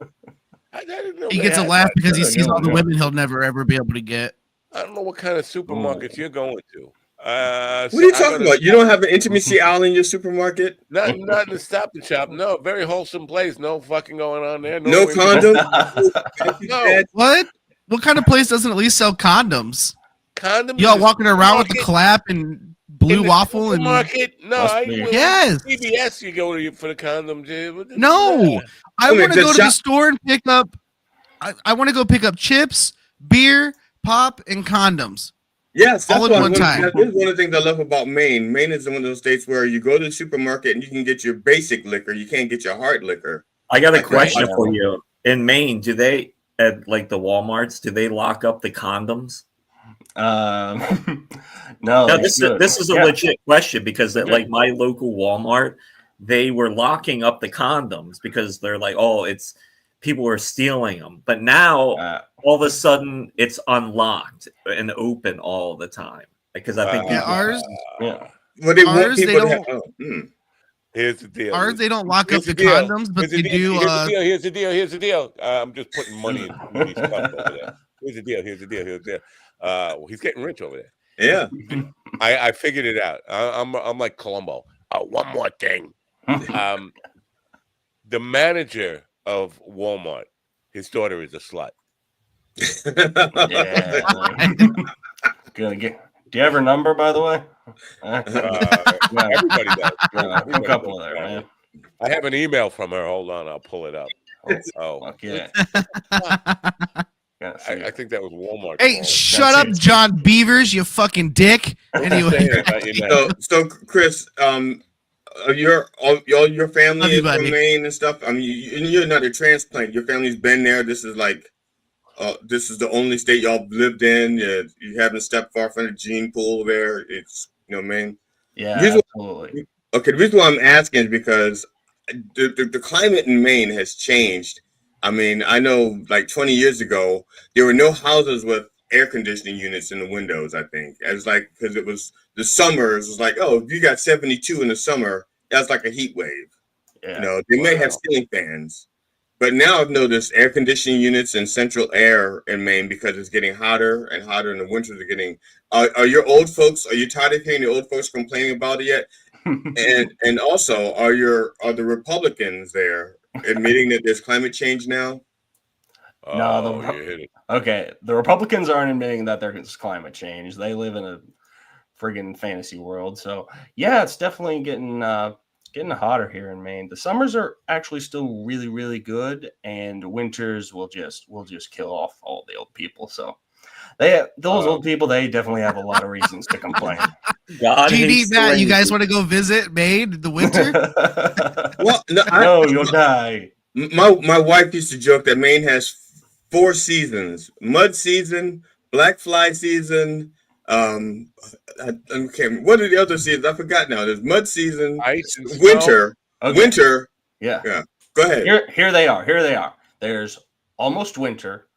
He gets a laugh because he sees all the women he'll never ever be able to get. I don't know what kind of supermarkets you're going to. What are you talking about? You don't have an intimacy aisle in your supermarket? Not in the Stop and Shop. No, very wholesome place. No fucking going on there. No condom. No. What? What kind of place doesn't at least sell condoms? Condoms. Y'all walking around with the clap and blue waffle and market? No, yes. CVS, you go to for the condoms. No, I want to go to the store and pick up. I want to go pick up chips, beer, pop, and condoms. Yes, that's all at one time. That's one of the things I love about Maine. Maine is one of those states where you go to the supermarket and you can get your basic liquor. You can't get your hard liquor. I got a question for you. In Maine, do they at like the Walmarts? Do they lock up the condoms? No. This is a legit question because at like my local Walmart, they were locking up the condoms because they're like, it's people are stealing them. But now all of a sudden it's unlocked and open all the time because I think ours. But they want people to have. Here's the deal. Ours, they don't lock up the condoms, but they do. Here's the deal. I'm just putting money in these cups over there. Here's the deal. He's getting rich over there. Yeah. I figured it out. I'm like Columbo. One more thing. The manager of Walmart, his daughter is a slut. Gonna get. Do you have her number, by the way? Everybody does. A couple there, man. I have an email from her. Hold on, I'll pull it up. Okay. I think that was Walmart. Hey, shut up, John Beavers, you fucking dick. Anyway, so Chris, all your family is from Maine and stuff. I mean, you're not a transplant. Your family's been there. This is the only state y'all lived in. You haven't stepped far from the gene pool there. It's Maine. Yeah, absolutely. The reason why I'm asking is because the climate in Maine has changed. I mean, I know like 20 years ago, there were no houses with air conditioning units in the windows, I think. It was like, because it was the summers, it was like, if you got 72 in the summer, that's like a heat wave. Yeah. They may have ceiling fans. But now I've noticed air conditioning units and central air in Maine because it's getting hotter and hotter and the winters are getting... Are you tired of hearing the old folks complaining about it yet? and also, are the Republicans there admitting that there's climate change now? Okay, the Republicans aren't admitting that there's climate change. They live in a friggin' fantasy world. So yeah, it's definitely getting hotter here in Maine. The summers are actually still really, really good, and winters will just kill off all the old people. So Those old people, they definitely have a lot of reasons to complain. God GD, hates the Matt, you guys lazy. want to go visit Maine in the winter? Well, No, you'll die. My wife used to joke that Maine has 4 seasons: mud season, black fly season. I can't remember. What are the other seasons? I forgot now. There's mud season, Ice and winter, snow. Okay. winter. Yeah. Yeah. Go ahead. Here they are. Here they are. There's almost winter,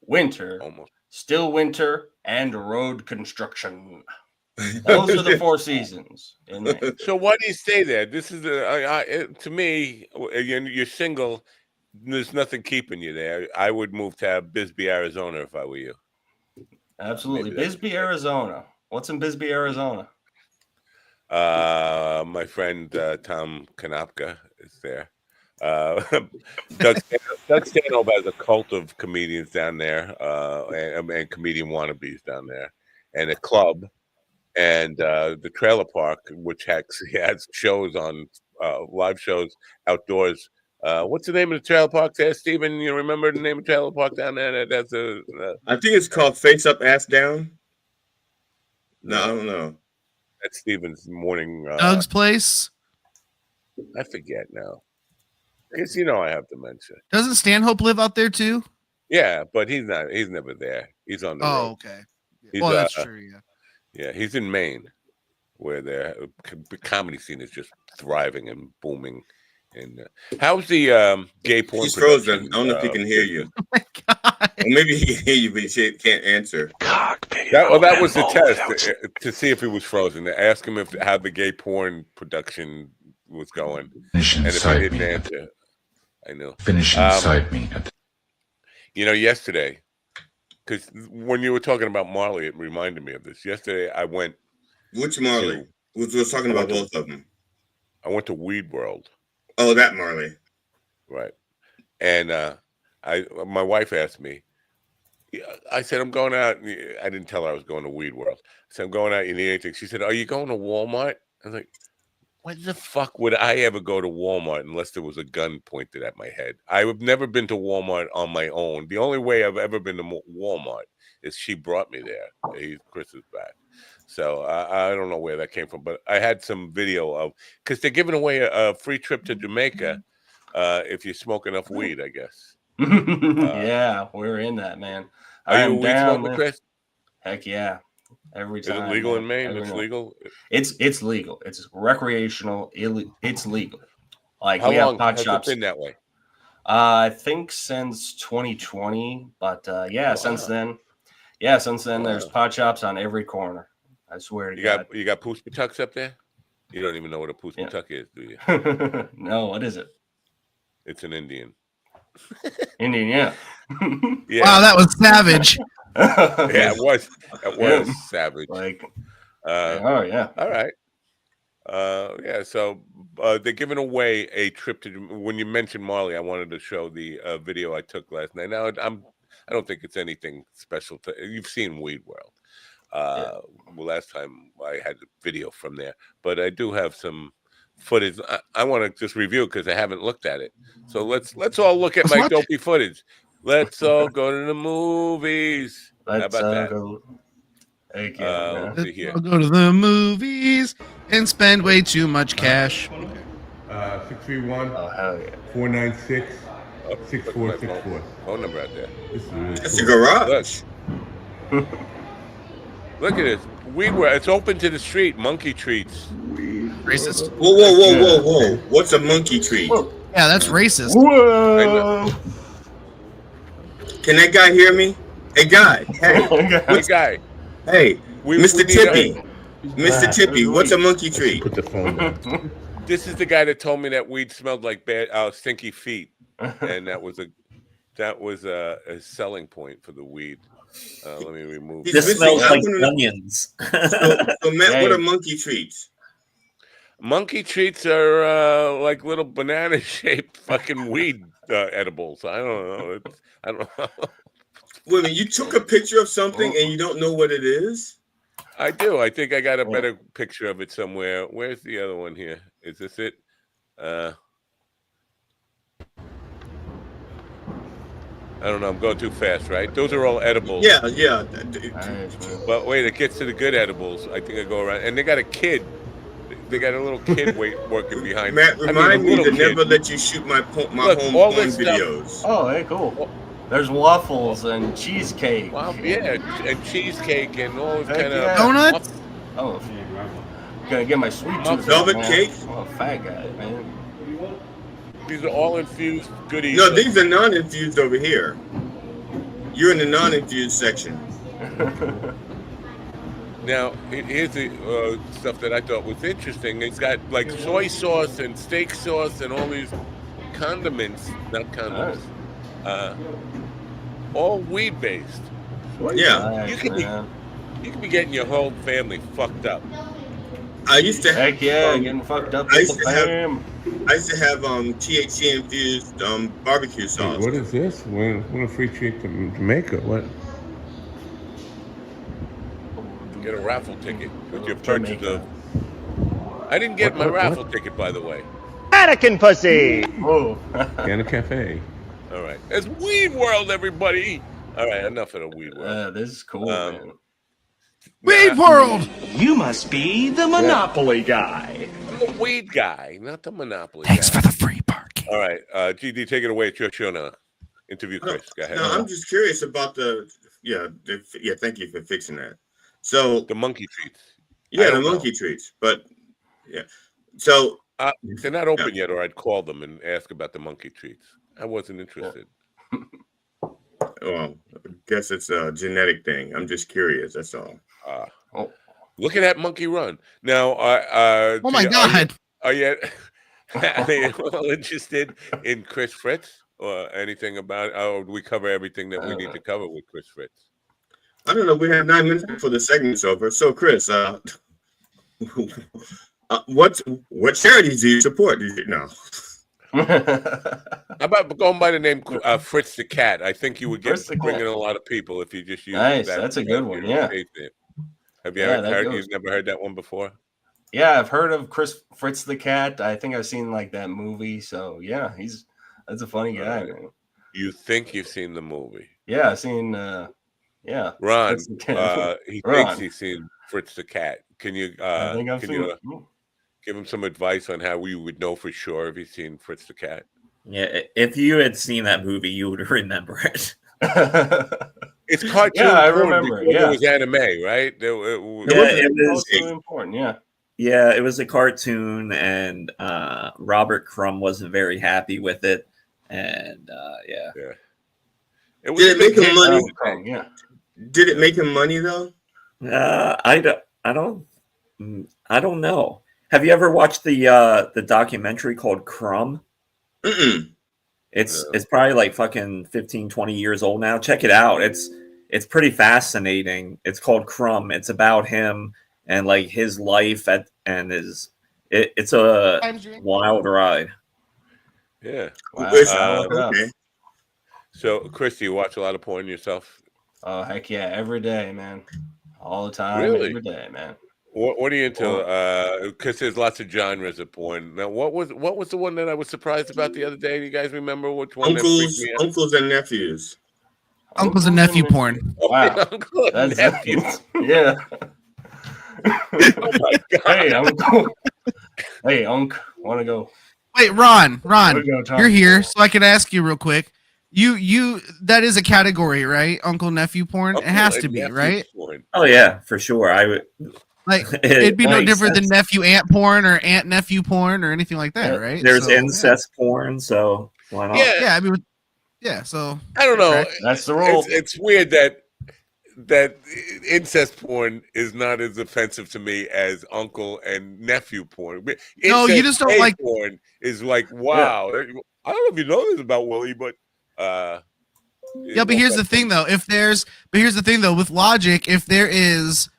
Almost. still winter, and road construction. Those are the 4 seasons in Maine. So why do you stay there? This is to me. You're single. There's nothing keeping you there. I would move to Bisbee, Arizona, if I were you. Absolutely. Bisbee, Arizona. What's in Bisbee, Arizona? My friend Tom Kanopka is there. Doug Stanhope has a cult of comedians down there, and comedian wannabes down there, and a club, and the trailer park, which has shows on live shows outdoors. What's the name of the trailer park there, Stephen? You remember the name of the trailer park down there? That's I think it's called Face Up, Ass Down. No, I don't know. That's Stephen's morning. Doug's place. I forget now. I guess I have dementia. Doesn't Stanhope live out there too? Yeah, but he's not. He's never there. He's on the road. Okay. He's, Well, that's true. Yeah. Yeah, he's in Maine, where the comedy scene is just thriving and booming. And how's the gay porn? He's frozen. I don't know if he can hear you. Oh my God. Or maybe he can hear you, but he can't answer. That was the test to see if he was frozen. To ask him how the gay porn production was going, and if he didn't answer, I know. Finish inside me. Yesterday, because when you were talking about Marley, it reminded me of this. Yesterday, I went. Which Marley? We were talking about both of them. I went to Weed World. Oh, that Marley. Right. And my wife asked me, I said, I'm going out. I didn't tell her I was going to Weed World. I said, I'm going out. You need anything? She said, are you going to Walmart? I was like, why the fuck would I ever go to Walmart unless there was a gun pointed at my head? I've never been to Walmart on my own. The only way I've ever been to Walmart is she brought me there. Chris is back. So I don't know where that came from, but I had some video of, because they're giving away a free trip to Jamaica if you smoke enough weed, I guess. Yeah, we're in that, man. Are you a weed smoker, Chris? Heck yeah. Every time. Is it legal in Maine? It's legal? It's legal. It's recreational. It's legal. Like, how we long have pot has shops. it been that way? I think since 2020, but since then, there's pot shops on every corner. I swear to God. You got Poospatucks up there? You don't even know what a Poospatuck is, do you? No, what is it? It's an Indian. Indian, yeah. Yeah. Wow, that was savage. Yeah, it was. It was savage. Like, oh yeah. All right. Yeah. So they're giving away a trip to. When you mentioned Marley, I wanted to show the video I took last night. Now I don't think it's anything special. You've seen Weed World. Well, last time I had a video from there, but I do have some footage. I want to just review it because I haven't looked at it. So let's all look at my dopey footage. Let's all go to the movies. How about that? Let's all go to the movies and spend way too much cash. 631 496 6464. Phone number out there. It's a garage. Look at this. It's open to the street. Monkey treats. Racist. Whoa. What's a monkey treat? Yeah, that's racist. Whoa. Can that guy hear me? Hey, guy. Hey, what guy? Hey, Mr. Tippy. Mr. Tippy, what's a monkey treat? Put the phone down. This is the guy that told me that weed smelled like bad, stinky feet, and that was a selling point for the weed. Let me remove. This smells like onions. So Matt, what are monkey treats? Monkey treats are like little banana-shaped fucking weed edibles. I don't know. Wait a minute, you took a picture of something and you don't know what it is? I do. I think I got a better picture of it somewhere. Where's the other one here? Is this it? I don't know. I'm going too fast, right? Those are all edibles. Yeah. But wait, it gets to the good edibles. I think I go around, and they got a kid. They got a little kid working behind. Matt, remind me to never let you shoot my Look, home all porn this stuff. videos. Oh, hey, cool. There's waffles and cheesecake. Yeah, and cheesecake and all this kind of donuts. Oh, gonna get my sweet tooth. Velvet cake. I'm a fat guy, man. These are all infused goodies. No, these are non-infused over here. You're in the non-infused section. Now, here's the stuff that I thought was interesting. It's got like soy sauce and steak sauce and all these condiments, not condiments, all weed-based. Yeah. You could be getting your whole family fucked up. I used to heck yeah, getting fucked up with the fam. I used to have THC infused barbecue sauce. What is this? Want a free treat to Jamaica? What? Get a raffle ticket with your purchase of. I didn't get my raffle ticket, by the way. Mannequin pussy. Oh. Canna Cafe. All right, it's Weed World, everybody. All right, enough of the Weed World. This is cool, man. Weed World. You must be the Monopoly guy. I'm the weed guy, not the Monopoly Thanks guy. for the free parking. All right, GD, take it away. It's your show now. Interview Chris. Go ahead. No, I'm just curious about thank you for fixing that. So the monkey treats. Yeah, the monkey treats. But yeah, so they're not open yet, or I'd call them and ask about the monkey treats. I wasn't interested. Well, I guess it's a genetic thing. I'm just curious. That's all. Look at that monkey run. Now, oh my God. Are you well interested in Chris Fritz or anything about it? Oh, we cover everything that we need to cover with Chris Fritz. I don't know. We have 9 minutes before the segment's over. So, Chris, what charities do you support? No. How about going by the name Fritz the Cat? I think you would bring in a lot of people if you just use nice. that. That's a good one. Yeah. Have you heard? You've never heard that one before? Yeah, I've heard of Fritz the Cat. I think I've seen like that movie. So yeah, that's a funny guy. Man. You think you've seen the movie? Yeah, I've seen. Yeah, Ron. He thinks he's seen Fritz the Cat. Can you? Give him some advice on how we would know for sure if he's seen Fritz the Cat. Yeah, if you had seen that movie, you would remember it. It's cartoon. Yeah, I remember. Yeah, it was anime, right? It was important. Yeah, yeah, it was a cartoon, and Robert Crumb wasn't very happy with it, and yeah. Did it make him money? Yeah. Did it make him money though? I don't know. Have you ever watched the documentary called Crumb? It's probably like fucking 15, 20 years old now. Check it out. It's pretty fascinating. It's called Crumb. It's about him and like his life it's a wild ride. Yeah. Wow. Okay. So, Chris, do you watch a lot of porn yourself? Oh heck yeah, every day, man. All the time, Really? every day, man. What are you into? Because there's lots of genres of porn. Now, what was the one that I was surprised about the other day? Do you guys remember which one? Uncles and nephews. Uncles and nephew porn. Wow, Uncle and nephews. Yeah. Oh my God. Hey, Uncle. Hey, Unc. Want to go? Wait, Ron, Wanna go, Tom? you're here, so I can ask you real quick. You that is a category, right? Uncle nephew porn. It has to be, right? Porn. Oh yeah, for sure. I would. Like it'd be no different than nephew aunt porn or aunt nephew porn or anything like that, right? There's incest porn, so why not? Yeah, I mean, so I don't know. That's the rule. It's weird that incest porn is not as offensive to me as uncle and nephew porn. No, you just don't like porn. Is like wow. Yeah. I don't know if you know this about Willie, but yeah. But here's the thing, though. With logic, if there is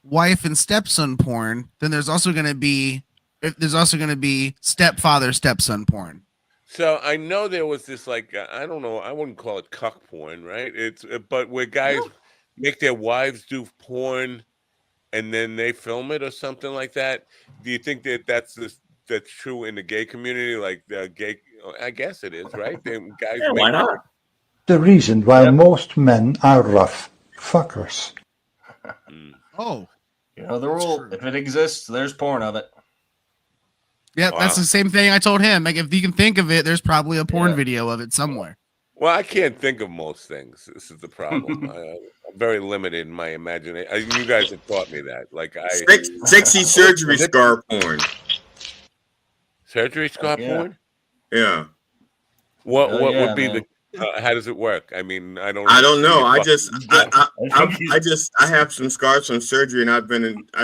wife and stepson porn, then there's also going to be stepfather stepson porn. So I know there was this like I don't know, I wouldn't call it cuck porn, right? But where guys make their wives do porn and then they film it or something like that. Do you think that's true in the gay community? Like the gay, I guess it is, right? Guys why not? the reason why most men are rough fuckers. Oh. You know the rule. If it exists, there's porn of it. Yeah, that's the same thing I told him. Like, if you can think of it, there's probably a porn video of it somewhere. Well, I can't think of most things. This is the problem. I'm very limited in my imagination. You guys have taught me that. Like sexy surgery scar porn. Surgery scar porn? Yeah. What would be the? How does it work? I mean, I don't know. I have some scars from surgery, and I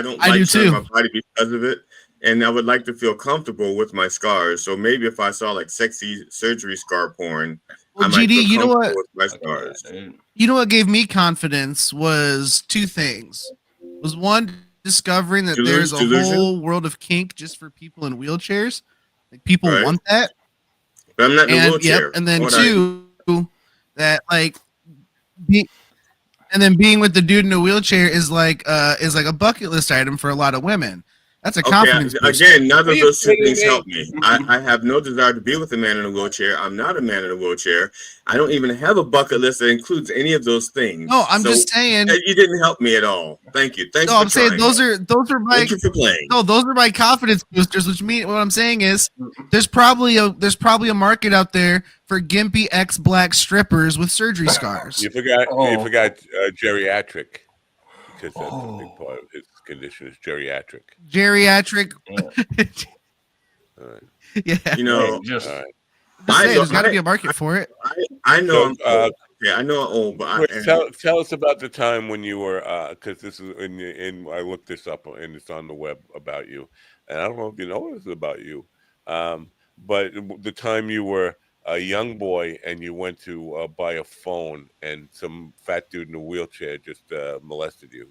don't like showing my body because of it. And I would like to feel comfortable with my scars. So maybe if I saw like sexy surgery scar porn, I might GD, feel comfortable with my scars. You know what gave me confidence was two things. Was one, discovering that there's a whole world of kink just for people in wheelchairs. Like people want that. But I'm not in a wheelchair. Yep, and then two, that like being with the dude in a wheelchair is like a bucket list item for a lot of women. That's a confidence booster. Again, none of those two things help me. I have no desire to be with a man in a wheelchair. I'm not a man in a wheelchair. I don't even have a bucket list that includes any of those things. No, I'm just saying you didn't help me at all. Thank you. Thanks. No, I'm saying those are my. Thank you for playing. No, those are my confidence boosters. Which means what I'm saying is there's probably a market out there for gimpy ex-black strippers with surgery scars. You forgot geriatric, because that's a big part of his condition is geriatric. All right. Yeah. You know, there's got to be a market for it. I know. I know I'm old, but tell us about the time when you were, because this is in I looked this up and it's on the web about you, and I don't know if you know this about you, but the time you were a young boy and you went to buy a phone and some fat dude in a wheelchair just molested you.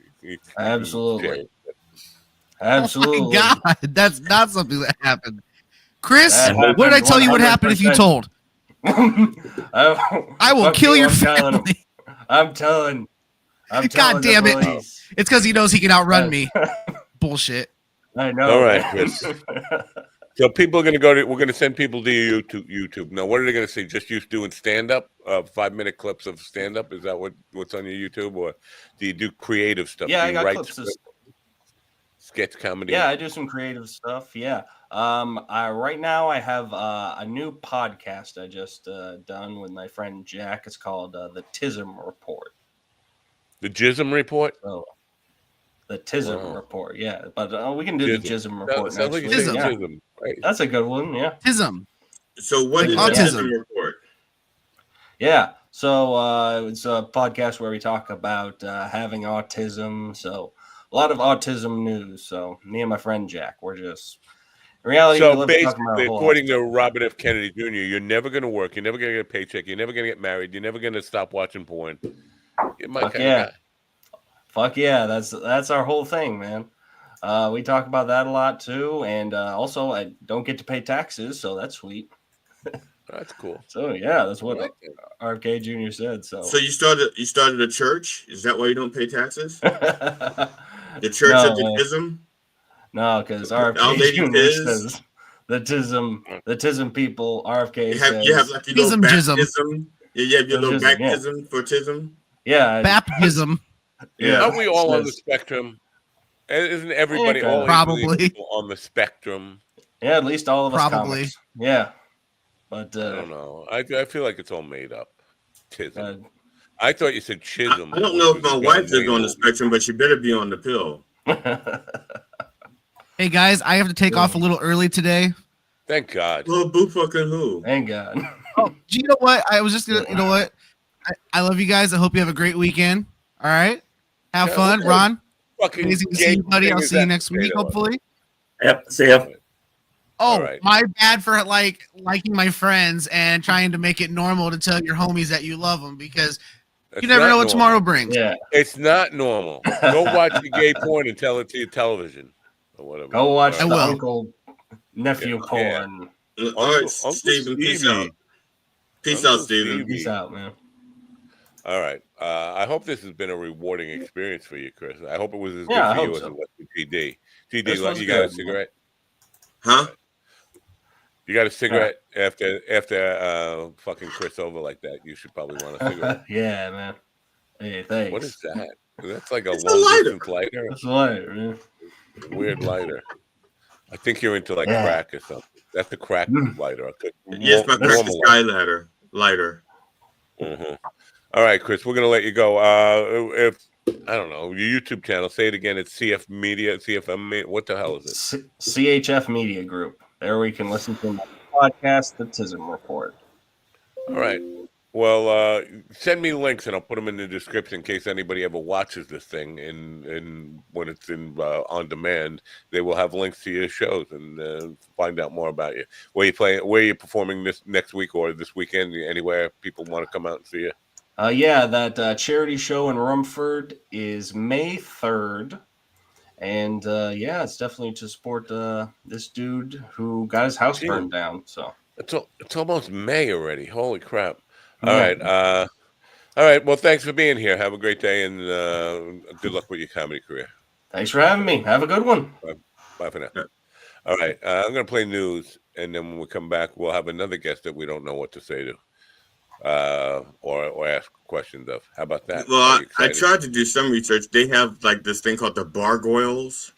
Absolutely. Oh my God, that's not something that happened. Chris, what did I tell you would happen if you told? I will kill your family. I'm telling. God damn it. It's because he knows he can outrun me. Bullshit. I know. All right, Chris. So people are going to we're going to send people to YouTube. Now, what are they going to see? Just you doing stand-up, 5-minute clips of stand-up? Is that what's on your YouTube? Or do you do creative stuff? Yeah, do you I got write clips of sketch comedy? Yeah, I do some creative stuff. Yeah. Right now I have a new podcast I just done with my friend Jack. It's called The Tism Report. The Jism Report? Oh, the Tism Report. Yeah, but we can do the Jism Report next week. Tism. Right. That's a good one. Yeah. Tism. So what is the Tism Report? Yeah. So it's a podcast where we talk about having autism. So a lot of autism news. So me and my friend Jack, we're just in reality. So basically, according to Robert F. Kennedy Jr., you're never going to work. You're never going to get a paycheck. You're never going to get married. You're never going to stop watching porn. You're my kind of guy. Fuck yeah. That's our whole thing, man. We talk about that a lot too, and also I don't get to pay taxes, so that's sweet. That's cool. So yeah, that's what RFK Jr. said. So you started a church? Is that why you don't pay taxes? The Church of the Tism? No, because RFK Jr. says the Tism people. RFK says you have like your little baptism. Yeah, you have your little baptism for Tism. Yeah, baptism. Yeah, aren't we all on the spectrum? Isn't everybody all probably on the spectrum? Yeah, at least all of us. Probably. Comics. Yeah, but I don't know. I feel like it's all made up. Tism. I thought you said chism. I don't know if my wife is on the spectrum, but she better be on the pill. Hey guys, I have to take off a little early today. Thank God. Well, boo fucking who? Thank God. Oh, you know what? I was just gonna. You know what? I love you guys. I hope you have a great weekend. All right. Have fun, Ron. Amazing to see you, buddy. I'll see you next week, hopefully. Yep. See ya. Oh, my bad for liking my friends and trying to make it normal to tell your homies that you love them, because you never know what tomorrow brings. Yeah, it's not normal. Go watch the gay porn and tell it to your television or whatever. Go watch the uncle nephew porn. All right, Steven. Peace out. Peace out, Steven. Peace out, man. All right. I hope this has been a rewarding experience for you, Chris. I hope it was as good for you as it was for TD. TD, you got a cigarette? Huh? You got a cigarette after fucking Chris over like that? You should probably want a cigarette. Yeah, man. Hey, thanks. What is that? That's like a It's long a lighter. distance lighter. It's a lighter, man. Weird lighter. I think you're into like Yeah. crack or something. That's a crack lighter. Yes, my crack is sky lighter. Mm-hmm. All right, Chris, we're gonna let you go. If I don't know your YouTube channel, say it again. It's CF Media, CFM Media. What the hell is it? CHF Media Group. There we can listen to my podcast, The Tism Report. All right. Well, send me links and I'll put them in the description in case anybody ever watches this thing. And when it's in on demand, they will have links to your shows and find out more about you. Where you playing? Where you performing this next week or this weekend? Anywhere people want to come out and see you? Yeah, that charity show in Rumford is May 3rd. And yeah, it's definitely to support this dude who got his house burned down. So it's almost May already. Holy crap! All right. All right. Well, thanks for being here. Have a great day and good luck with your comedy career. Thanks for having me. Have a good one. Bye for now. All right. I'm going to play news, and then when we come back, we'll have another guest that we don't know what to say to or ask questions of. How about that? Well, I tried to do some research. They have like this thing called the bargoyles.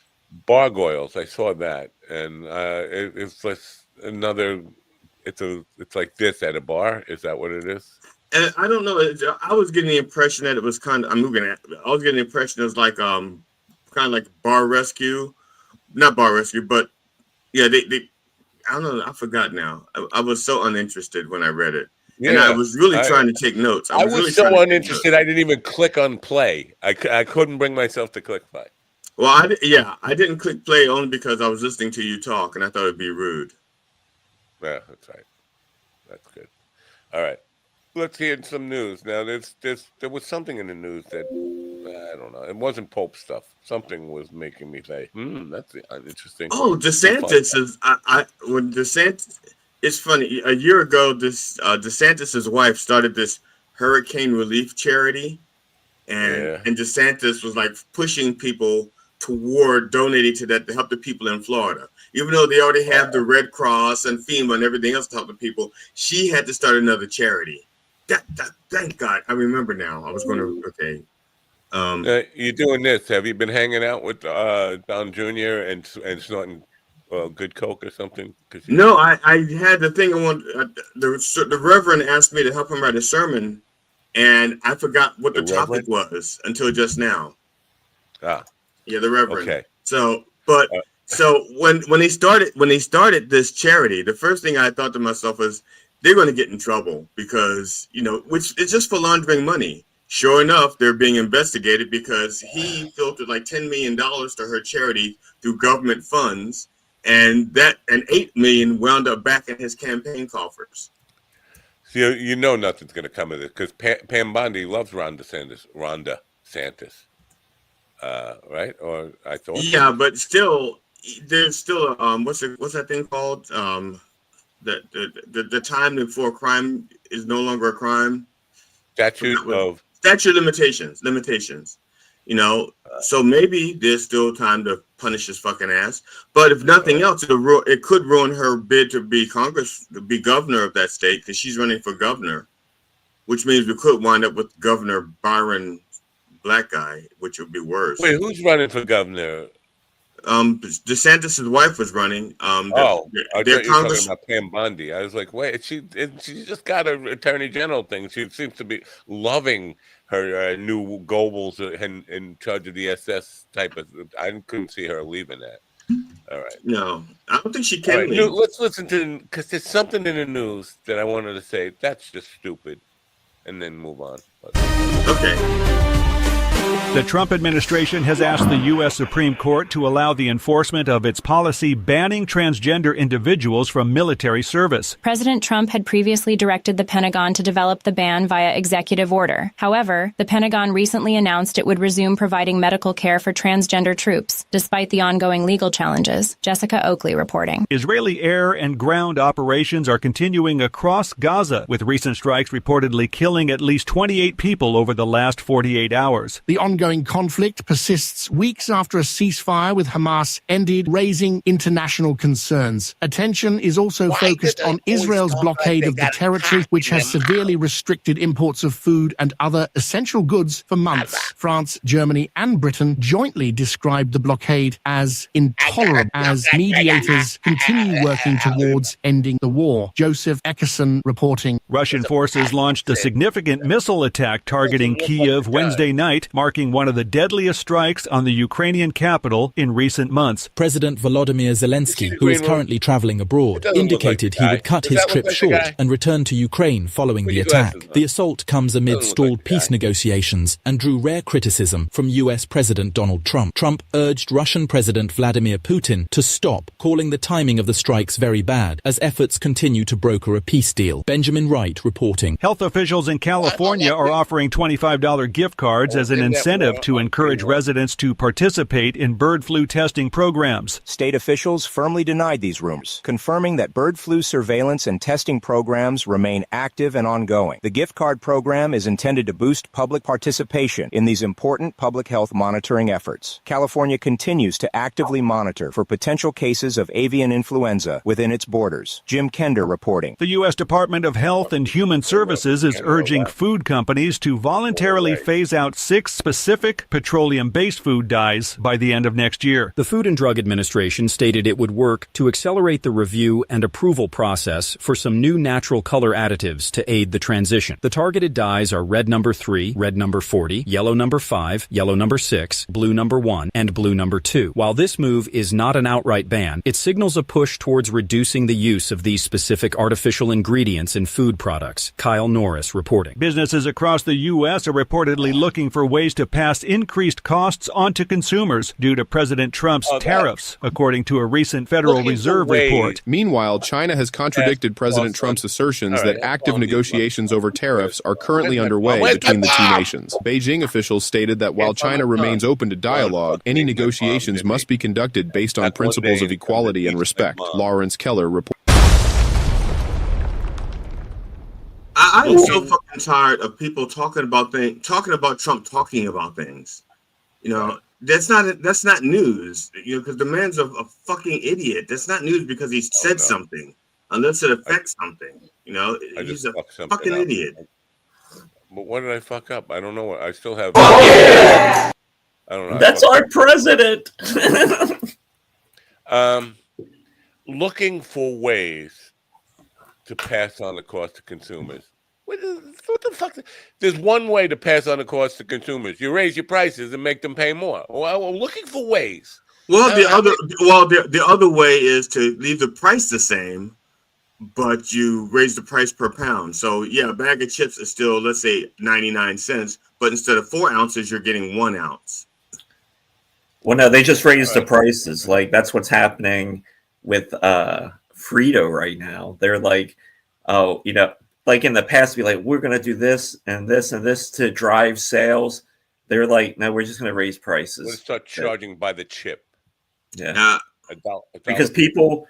Bargoyles. I saw that, and it's like another. It's like this at a bar. Is that what it is? And I don't know. I was getting the impression that it was kind of. I was getting the impression it was like kind of like bar rescue, not bar rescue, but yeah, they. I don't know. I forgot now. I was so uninterested when I read it, and I was really trying to take notes. I was so uninterested. I didn't even click on play. I couldn't bring myself to click play. Well, I didn't click play only because I was listening to you talk, and I thought it'd be rude. Yeah, that's right. That's good. All right. Let's hear some news. Now, there was something in the news that, I don't know. It wasn't Pope stuff. Something was making me say, that's interesting. Oh, DeSantis is, when DeSantis, it's funny. A year ago, DeSantis's wife started this hurricane relief charity. And DeSantis was like pushing people toward donating to that to help the people in Florida. Even though they already have the Red Cross and FEMA and everything else to help the people, she had to start another charity. Thank God. I remember now. I was going to, okay. You're doing this. Have you been hanging out with Don Jr. and snorting good coke or something? No, I had the thing. The Reverend asked me to help him write a sermon, and I forgot what the topic was until just now. Yeah, the Reverend. Okay. So when he started this charity, the first thing I thought to myself was they're going to get in trouble because which is just for laundering money. Sure enough, they're being investigated because he filtered like $10 million to her charity through government funds, and $8 million wound up back in his campaign coffers. So nothing's going to come of this because Pam Bondi loves Ron DeSantis. Right? Or I thought. Yeah, but still, there's still what's that thing called? The time before crime is no longer a crime. Statute of limitations. So maybe there's still time to punish his fucking ass. But if nothing else, it could ruin her bid to be governor of that state because she's running for governor, which means we could wind up with Governor Byron Black guy, which would be worse. Wait, who's running for governor? DeSantis' wife was running. I thought you were talking about Pam Bondi. I was like, wait, she just got an attorney general thing. She seems to be loving her new Goebbels in charge of the SS type of. I couldn't see her leaving that. All right. No, I don't think she can leave. Let's listen to because there's something in the news that I wanted to say. That's just stupid, and then move on. Okay. The Trump administration has asked the U.S. Supreme Court to allow the enforcement of its policy banning transgender individuals from military service. President Trump had previously directed the Pentagon to develop the ban via executive order. However, the Pentagon recently announced it would resume providing medical care for transgender troops, despite the ongoing legal challenges. Jessica Oakley reporting. Israeli air and ground operations are continuing across Gaza, with recent strikes reportedly killing at least 28 people over the last 48 hours. The ongoing conflict persists weeks after a ceasefire with Hamas ended, raising international concerns. Attention is also focused on Israel's blockade of the territory, which has severely restricted imports of food and other essential goods for months. France, Germany, and Britain jointly described the blockade as intolerable as mediators continue working towards ending the war. Joseph Eckerson reporting. Russian forces launched a significant missile attack targeting Kyiv Wednesday night, marking one of the deadliest strikes on the Ukrainian capital in recent months. President Volodymyr Zelensky, who is currently traveling abroad, indicated he would cut his trip short and return to Ukraine following the attack. The assault comes amid stalled peace negotiations and drew rare criticism from US President Donald Trump. Trump urged Russian President Vladimir Putin to stop, calling the timing of the strikes very bad as efforts continue to broker a peace deal. Benjamin Wright reporting. Health officials in California are offering $25 gift cards as an incentive to encourage residents to participate in bird flu testing programs. State officials firmly denied these rumors, confirming that bird flu surveillance and testing programs remain active and ongoing. The gift card program is intended to boost public participation in these important public health monitoring efforts. California continues to actively monitor for potential cases of avian influenza within its borders. Jim Kender reporting. The U.S. Department of Health and Human Services is urging food companies to voluntarily phase out 6 specific petroleum-based food dyes by the end of next year. The Food and Drug Administration stated it would work to accelerate the review and approval process for some new natural color additives to aid the transition. The targeted dyes are red number 3, red number 40, yellow number 5, yellow number 6, blue number 1, and blue number 2. While this move is not an outright ban, it signals a push towards reducing the use of these specific artificial ingredients in food products. Kyle Norris reporting. Businesses across the U.S. are reportedly looking for ways to pass increased costs onto consumers due to President Trump's tariffs, according to a recent Federal Reserve report. Meanwhile, China has contradicted President Trump's assertions that active negotiations over tariffs are currently underway between the two nations. Beijing officials stated that while China remains open to dialogue, any negotiations must be conducted based on principles of equality and respect. Lawrence Keller reports. I'm so fucking tired of people talking about Trump talking about things. You know, that's not news. You know, because the man's a fucking idiot. That's not news because he said something, unless it affects something. You know, he's a fucking idiot. But what did I fuck up? I don't know. I still have. I don't know. That's our president. Looking for ways to pass on the cost to consumers. What the fuck? There's one way to pass on the cost to consumers. You raise your prices and make them pay more. Well, we're looking for ways. Well, the other way is to leave the price the same, but you raise the price per pound. So yeah, a bag of chips is still, let's say, 99 cents, but instead of 4 ounces, you're getting 1 ounce. Well, no, they just raised the prices. Like that's what's happening with Frito right now. They're like, oh, you know, like in the past, be like, we're going to do this and this and this to drive sales. They're like, no, we're just going to raise prices. We're going to start charging by the chip. Yeah, because people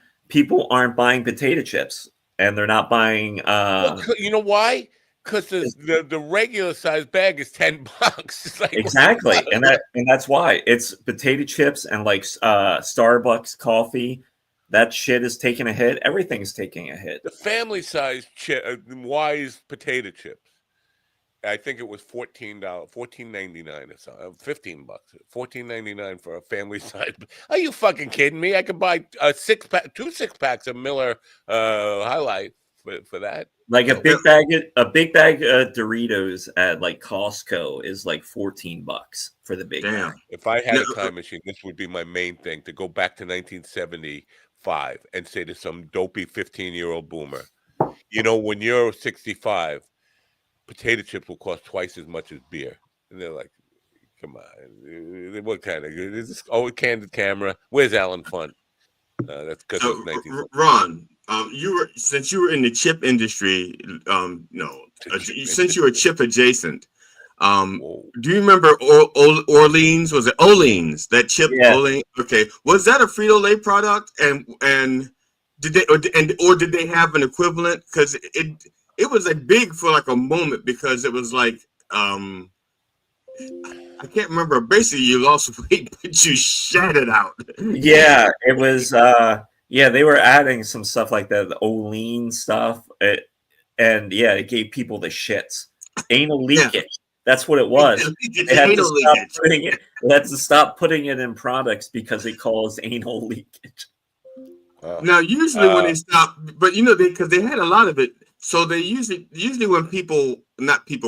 aren't buying potato chips and they're not buying. Well, you know why? Because the regular size bag is $10. It's like, exactly, and that's why it's potato chips and like Starbucks coffee. That shit is taking a hit. Everything's taking a hit. The family size Wise potato chips. I think it was $14, $14.99 or something. $15, $14.99 for a family size. Are you fucking kidding me? I could buy two 6-packs of Miller Highlight for that. Like a big bag of Doritos at like Costco is like $14 for the big bag. If I had a time machine, this would be my main thing, to go back to 1975 and say to some dopey 15-year-old boomer, you know, when you're 65, potato chips will cost twice as much as beer. And they're like, come on, what kind of, is this, candid camera? Where's Alan Funt? That's because of 19. Ron, since you were in the chip industry, since you were chip adjacent, do you remember Orleans? Was it Oleans? That chip? Yeah. Olean? Okay, was that a Frito-Lay product? And did they have an equivalent? Because it was like big for like a moment, because it was like I can't remember. Basically, you lost weight, but you shat it out. Yeah, it was. Yeah, they were adding some stuff like the Olean stuff, and yeah, it gave people the shits. Anal leakage. That's what it was. They had to stop putting it. They had to stop putting it in products because it caused anal leakage. Now, usually when they stop, but because they had a lot of it, so they usually when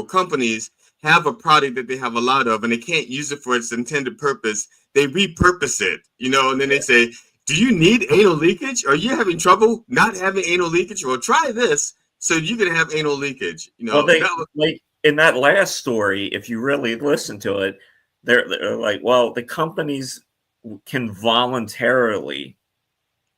companies have a product that they have a lot of, and they can't use it for its intended purpose, they repurpose it, and then they say, "Do you need anal leakage? Are you having trouble not having anal leakage? Well, try this, so you're gonna have anal leakage." Well, like in that last story, if you really listen to it, they're like, well, the companies can voluntarily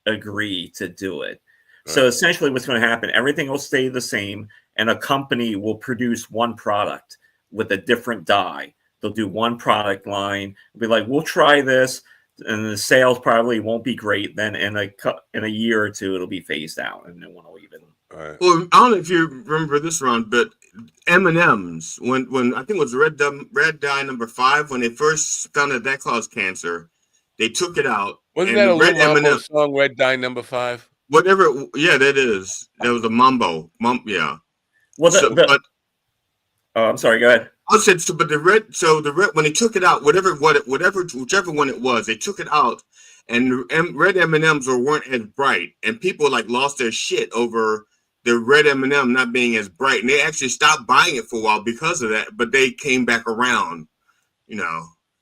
agree to do it. So essentially what's going to happen, everything will stay the same, and a company will produce one product with a different dye. They'll do one product line, be like, we'll try this, and the sales probably won't be great. Then in a year or two, it'll be phased out, and no one will even. Well, I don't know if you remember this, Ron, but M&Ms, when I think it was red dye number 5, when they first found that caused cancer, they took it out. Wasn't that a Lou Mambo song, Red Dye Number 5? Whatever, yeah, that is. That was a Mambo. Yeah. Well, I'm sorry, go ahead. I said, but the red, when they took it out, whichever one it was, they took it out, and red M&Ms weren't as bright, and people lost their shit over the red M&M not being as bright, and they actually stopped buying it for a while because of that, but they came back around,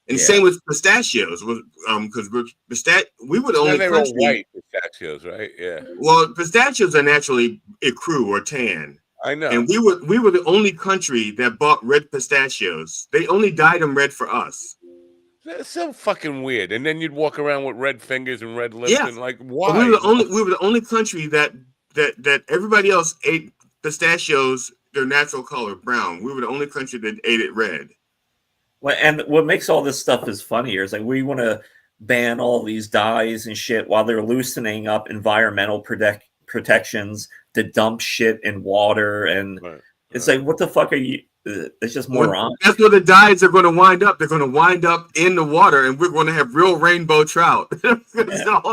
And same with pistachios, because we were the only they country. Were white pistachios, right? Yeah. Well, pistachios are naturally ecru or tan. I know. And we were the only country that bought red pistachios. They only dyed them red for us. That's so fucking weird. And then you'd walk around with red fingers and red lips, and why? We were the only country that everybody else ate pistachios their natural color, brown. We were the only country that ate it red. Well, and what makes all this stuff is funnier is we want to ban all these dyes and shit while they're loosening up environmental protections to dump shit in water, and it's like, what the fuck are you? It's just moron. That's where the dyes are going to wind up. They're going to wind up in the water, and we're going to have real rainbow trout. All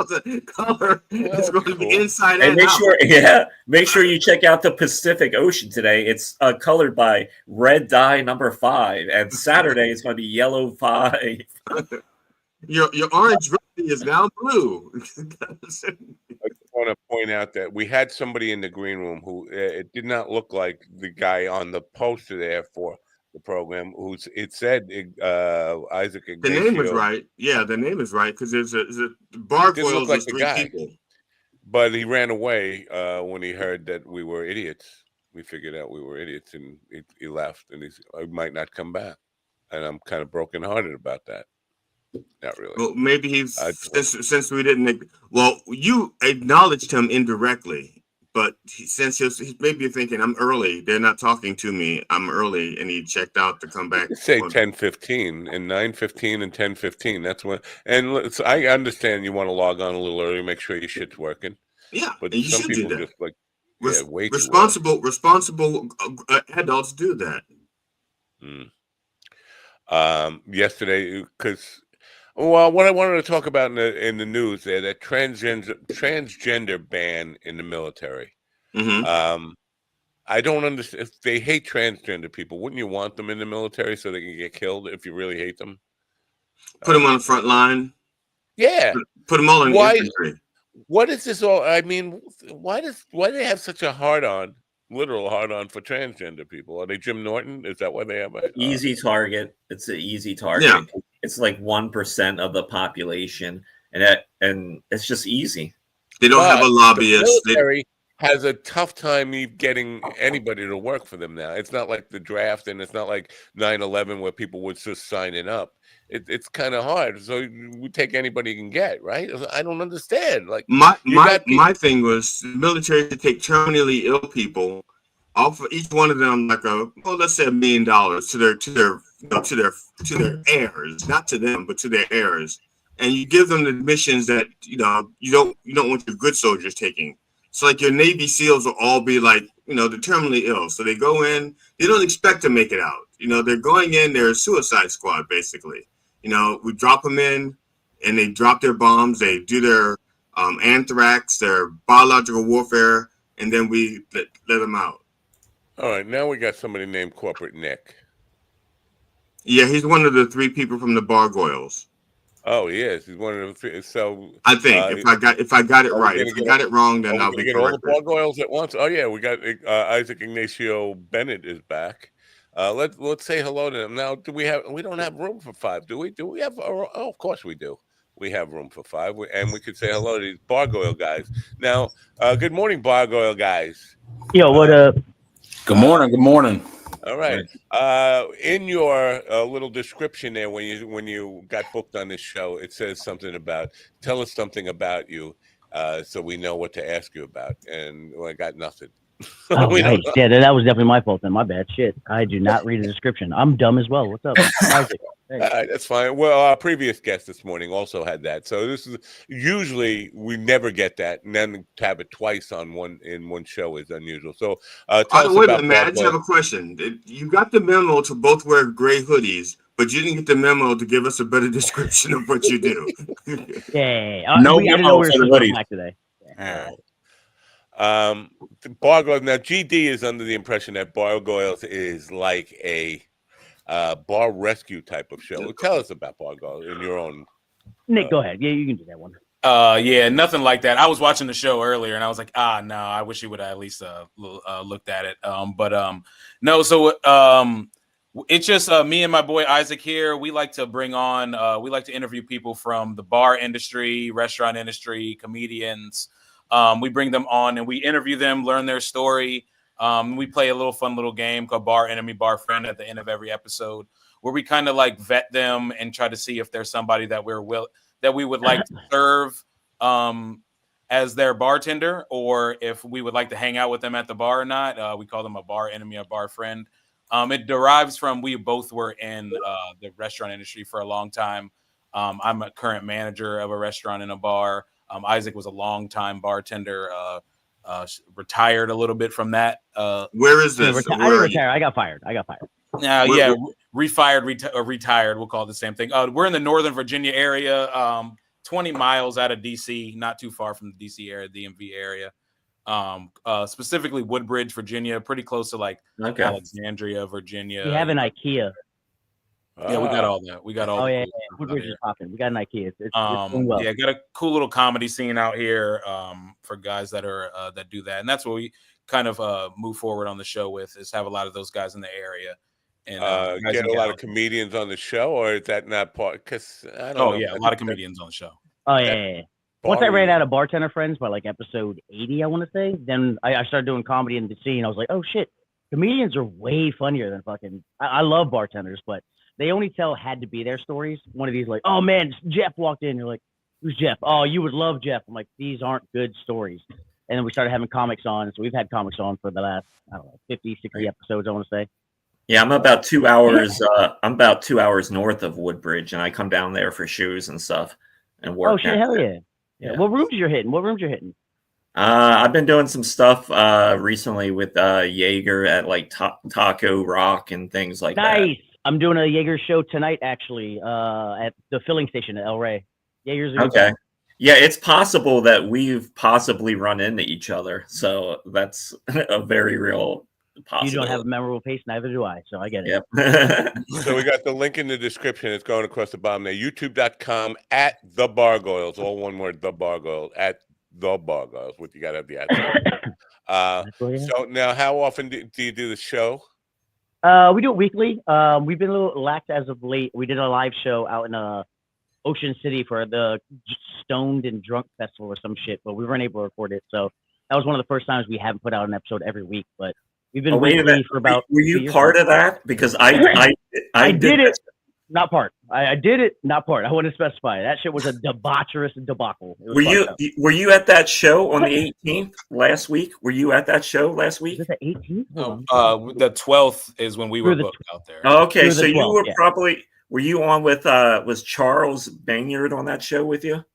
the color is going to be inside and out. Make sure you check out the Pacific Ocean today. It's colored by red dye number 5, and Saturday it's going to be yellow 5. Your orange is now blue. I just want to point out that we had somebody in the green room who it did not look like the guy on the poster there for the program. It said Isaac Ignacio. The name was right. Yeah, the name is right because there's a bargoyles like 3 people. But he ran away when he heard that we were idiots. We figured out we were idiots, and he left, and he might not come back. And I'm kind of brokenhearted about that. Not really. Well, maybe he's since we didn't. Well, you acknowledged him indirectly, but since he's maybe thinking I'm early, they're not talking to me. I'm early, and he checked out to come back. Say 10:15 and 9:15 and 10:15. That's when. And I understand you want to log on a little early, make sure your shit's working. Yeah, but and you some should people do that. just way responsible adults do that. Yesterday, because. Well, what I wanted to talk about in the news there, that transgender ban in the military. Mm-hmm. I don't understand. If they hate transgender people, wouldn't you want them in the military so they can get killed if you really hate them? Put them on the front line. Yeah. Put them all in infantry. What is this all? I mean, why do they have such a literal hard-on for transgender people? Are they Jim Norton? Is that why they have easy target? It's an easy target. Yeah. It's like 1% of the population, and it's just easy. They don't have a lobbyist. The military has a tough time getting anybody to work for them now. It's not like the draft, and it's not like 9/11 where people would just sign it up. It's kind of hard. So we take anybody you can get, right? I don't understand. Like my thing was the military to take terminally ill people, offer each one of them let's say $1 million to their heirs, not to them, but to their heirs, and you give them the missions that you don't want your good soldiers taking. So like your Navy SEALs will all be the terminally ill. So they go in, they don't expect to make it out. they're going in. They're a suicide squad, basically. We drop them in, and they drop their bombs. They do their anthrax, their biological warfare, and then we let them out. All right, now we got somebody named Corporate Nick. Yeah, he's one of the 3 people from the Bargoyles. Oh, he is. He's one of the 3. So I think if I got it right, if I got it wrong, then I'll be get all the Bargoyles at once. Oh yeah, we got Isaac Ignacio Bennett is back. Let's say hello to him now. We don't have room for 5, do we? Do we have? Oh, of course we do. We have room for 5, and we could say hello to these Bargoyle guys. Now, good morning, Bargoyle guys. Yo, what up? Good morning. Good morning. All right. In your little description there, when you got booked on this show, it says something about tell us something about you, so we know what to ask you about. And I got nothing. Oh, nice. Yeah, that was definitely my fault then. My bad. Shit. I do not read the description. I'm dumb as well. What's up? Isaac? Hey. That's fine. Well, our previous guest this morning also had that. So this is usually we never get that, and then to have it twice in one show is unusual. So tell us wait about a minute, Matt. I just have a question. You got the memo to both wear gray hoodies, but you didn't get the memo to give us a better description of what you do. Yeah. No I didn't memo know we were for the supposed to hoodies. come back today. Bargoyle. Now, GD is under the impression that Bargoyles is like a bar rescue type of show. Tell us about Bargoyle in your own. Nick, go ahead. Yeah, you can do that one. Yeah, nothing like that. I was watching the show earlier, and I was like, no, I wish he would have at least looked at it. No. So it's just me and my boy Isaac here. We like to bring on. We like to interview people from the bar industry, restaurant industry, comedians. We bring them on and we interview them, learn their story. We play a little fun little game called Bar Enemy, Bar Friend at the end of every episode, where we kind of like vet them and try to see if there's somebody that we would like to serve as their bartender, or if we would like to hang out with them at the bar or not. We call them a bar enemy, a bar friend. It derives from we both were in the restaurant industry for a long time. I'm a current manager of a restaurant and a bar. Isaac was a longtime bartender, retired a little bit from that. Where is this? I didn't retire. I got fired. Retired. We'll call it the same thing. We're in the Northern Virginia area, 20 miles out of DC, not too far from the DC area, DMV area. Specifically Woodbridge, Virginia, pretty close to Alexandria, Virginia. We have an IKEA. Yeah, we got all that. We got all. Oh yeah, Woodbridge is popping. We got an IKEA. It's doing well. Yeah, got a cool little comedy scene out here for guys that are that do that, and that's what we kind of move forward on the show with, is have a lot of those guys in the area. And get a lot of comedians on the show, or is that not part? Because I don't know. Yeah, a lot of comedians on the show. Oh yeah. Once I ran out of bartender friends by like episode 80, I want to say, then I started doing comedy in the scene. I was like, oh shit, comedians are way funnier than fucking. I love bartenders, but they only tell had to be their stories. One of these like, oh man, Jeff walked in. You're like, who's Jeff? Oh, you would love Jeff. I'm like, these aren't good stories. And then we started having comics on. So we've had comics on for the last, 50, 60 episodes, I want to say. Yeah, I'm about 2 hours. I'm about 2 hours north of Woodbridge, and I come down there for shoes and stuff and work. Oh shit, hell yeah. Yeah. What rooms you're hitting? I've been doing some stuff recently with Jaeger at like Taco Rock and things like that. Nice. I'm doing a Jaeger show tonight, actually, at the filling station at El Rey. Jaeger's okay. Yeah, it's possible that we've possibly run into each other, so that's a very real possibility. You don't have a memorable face, neither do I, so I get it. Yep. So we got the link in the description. It's going across the bottom there. YouTube.com at The Bargoyles, all one word, The Bargoyles, at The Bargoyles. What you got to have the ad. So now, how often do you do the show? We do it weekly. We've been a little lax as of late. We did a live show out in Ocean City for the Stoned and Drunk Festival or some shit, but we weren't able to record it. So that was one of the first times we haven't put out an episode every week. But we've been weekly for about. Were you part of that? Because I did it. Not part. I did it. Not part. I want to specify. That shit was a debaucherous debacle. Were you at that show on the 18th last week? Were you at that show last week? Was it the 18th? The 12th is when we were booked out there. Oh, okay, so you were probably. Were you on with was Charles Banyard on that show with you?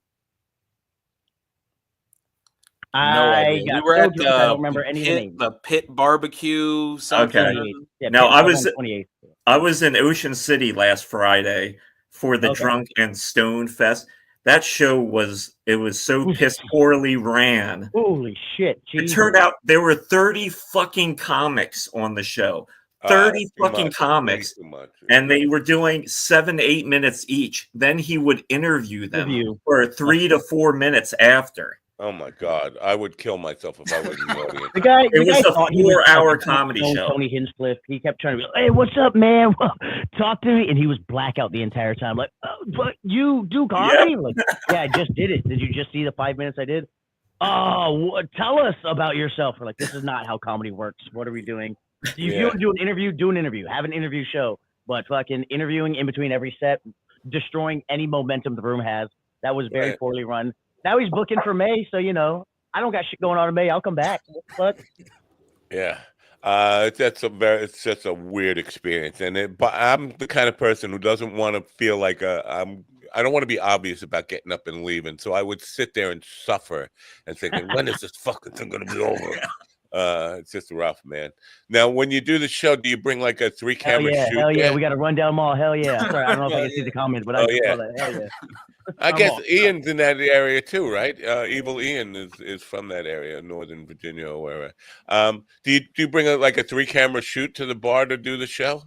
No idea. We were at I don't remember any of the names. The Pit Barbecue. Something. Okay. Yeah, now I was. I was in Ocean City last Friday for the Drunk and Stone Fest. That show was so piss poorly ran. Holy shit. Jesus. It turned out there were 30 fucking comics on the show. 30 fucking comics. And they were doing 7 to 8 minutes each. Then he would interview them for 3 to 4 minutes after. Oh my God. I would kill myself if I was in the audience. It was a 4-hour comedy show. Tony Hinchcliffe. He kept trying to be like, hey, what's up, man? Talk to me. And he was blackout the entire time. Like, oh, but you do comedy? Like, yeah, I just did it. Did you just see the 5 minutes I did? Oh, tell us about yourself. We're like, this is not how comedy works. What are we doing? If you want to do an interview, do an interview. Have an interview show. But fucking interviewing in between every set, destroying any momentum the room has. That was very poorly run. Now he's booking for May, so I don't got shit going on in May. I'll come back. What the fuck? Yeah. It's just a weird experience, but I'm the kind of person who doesn't want to feel like I don't want to be obvious about getting up and leaving, so I would sit there and suffer and thinking, when is this fucking thing going to be over? It's just rough, man. Now, when you do the show, do you bring like a 3-camera shoot? Hell yeah, we got to run down mall. Hell yeah. Sorry, I don't know if I can see the comments, but I just saw that. Hell yeah. I guess Ian's in that area too, right? Evil Ian is from that area, Northern Virginia or wherever. Do you bring a 3-camera shoot to the bar to do the show?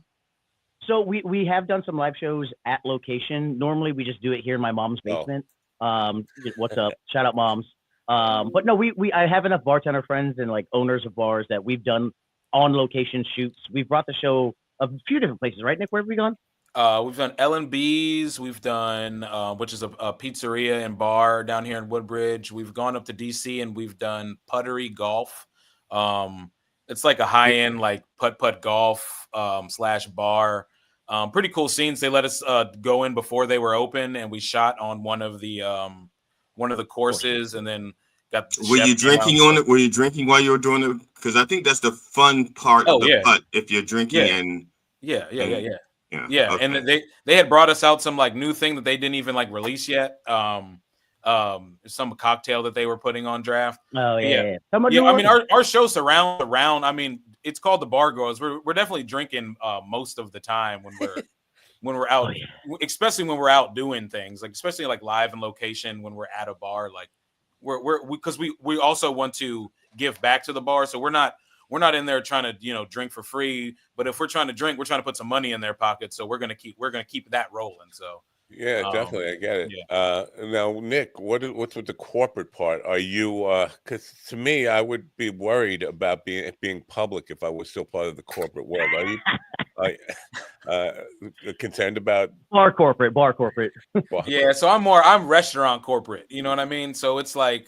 So we have done some live shows at location. Normally we just do it here in my mom's basement. What's up? Shout out moms. But no, I have enough bartender friends and like owners of bars that we've done on location shoots. We've brought the show a few different places, right, Nick? Where have we gone? We've done L&B's. We've done, which is a pizzeria and bar down here in Woodbridge. We've gone up to DC and we've done Puttery Golf. It's like a high-end like putt golf / bar. Pretty cool scenes. They let us go in before they were open, and we shot on one of the courses, and then got. Were you drinking on it? Were you drinking while you were doing it? Because I think that's the fun part of the putt. If you're drinking and yeah. Okay. And they had brought us out some like new thing that they didn't even like release yet. Some cocktail that they were putting on draft. Oh yeah. I mean, our show surround around. I mean, it's called the Bar Girls. We're definitely drinking most of the time when we're out, especially when we're out doing things, like especially like live and location when we're at a bar. Like because we also want to give back to the bar, so we're not in there trying to drink for free. But if we're trying to drink, we're trying to put some money in their pocket. So we're gonna keep that rolling. So. Yeah, definitely. I get it. Yeah. Now, Nick, what's with the corporate part? Are you, because to me, I would be worried about being public if I was still part of the corporate world. Are you concerned about bar corporate? Yeah, so I'm restaurant corporate. You know what I mean? So it's like,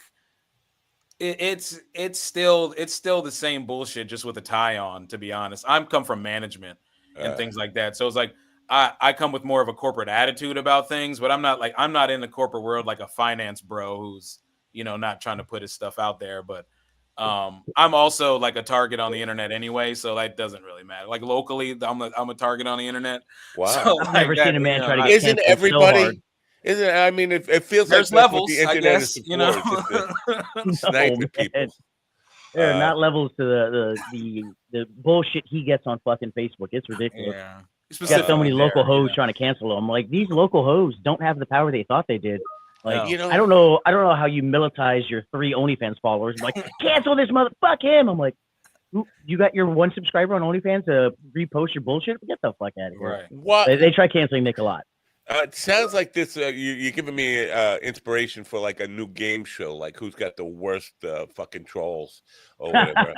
it's still the same bullshit, just with a tie on, to be honest. I'm come from management and things like that. So it's like, I come with more of a corporate attitude about things, but I'm not in the corporate world like a finance bro who's, not trying to put his stuff out there. But I'm also like a target on the internet anyway, so that doesn't really matter. Like locally, I'm a target on the internet. Wow. So I've never seen a man try to get isn't everybody so I mean, it feels there's like levels, the internet I guess, is snipe at people. There are not levels to the bullshit he gets on fucking Facebook. It's ridiculous. Yeah. You got so many local hoes trying to cancel him. Like, these local hoes don't have the power they thought they did. Like, I don't know how you militarize your 3 OnlyFans followers. I'm like, cancel this fuck him. I'm like, you got your 1 subscriber on OnlyFans to repost your bullshit? Get the fuck out of here. Right. What? They try canceling Nick a lot. It sounds like this. You're giving me inspiration for like a new game show, like who's got the worst fucking trolls or whatever.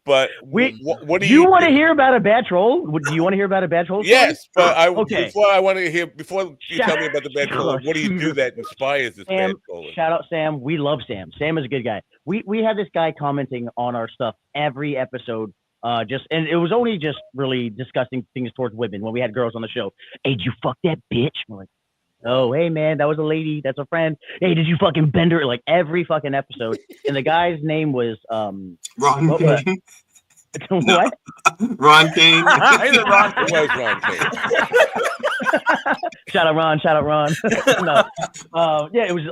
But what do you want to hear about a bad troll? Do you want to hear about a bad troll? Yes, but before you tell me about the bad troll, what do you do that inspires this bad troll? Shout out Sam. We love Sam. Sam is a good guy. We have this guy commenting on our stuff every episode. And it was only just really discussing things towards women when we had girls on the show. Hey, did you fuck that bitch? We're like, oh, hey man, that was a lady. That's a friend. Hey, did you fucking bend her? Like every fucking episode. And the guy's name was Ron Kane. What? Ron Kane. It was Ron Kane. Shout out Ron. No. It was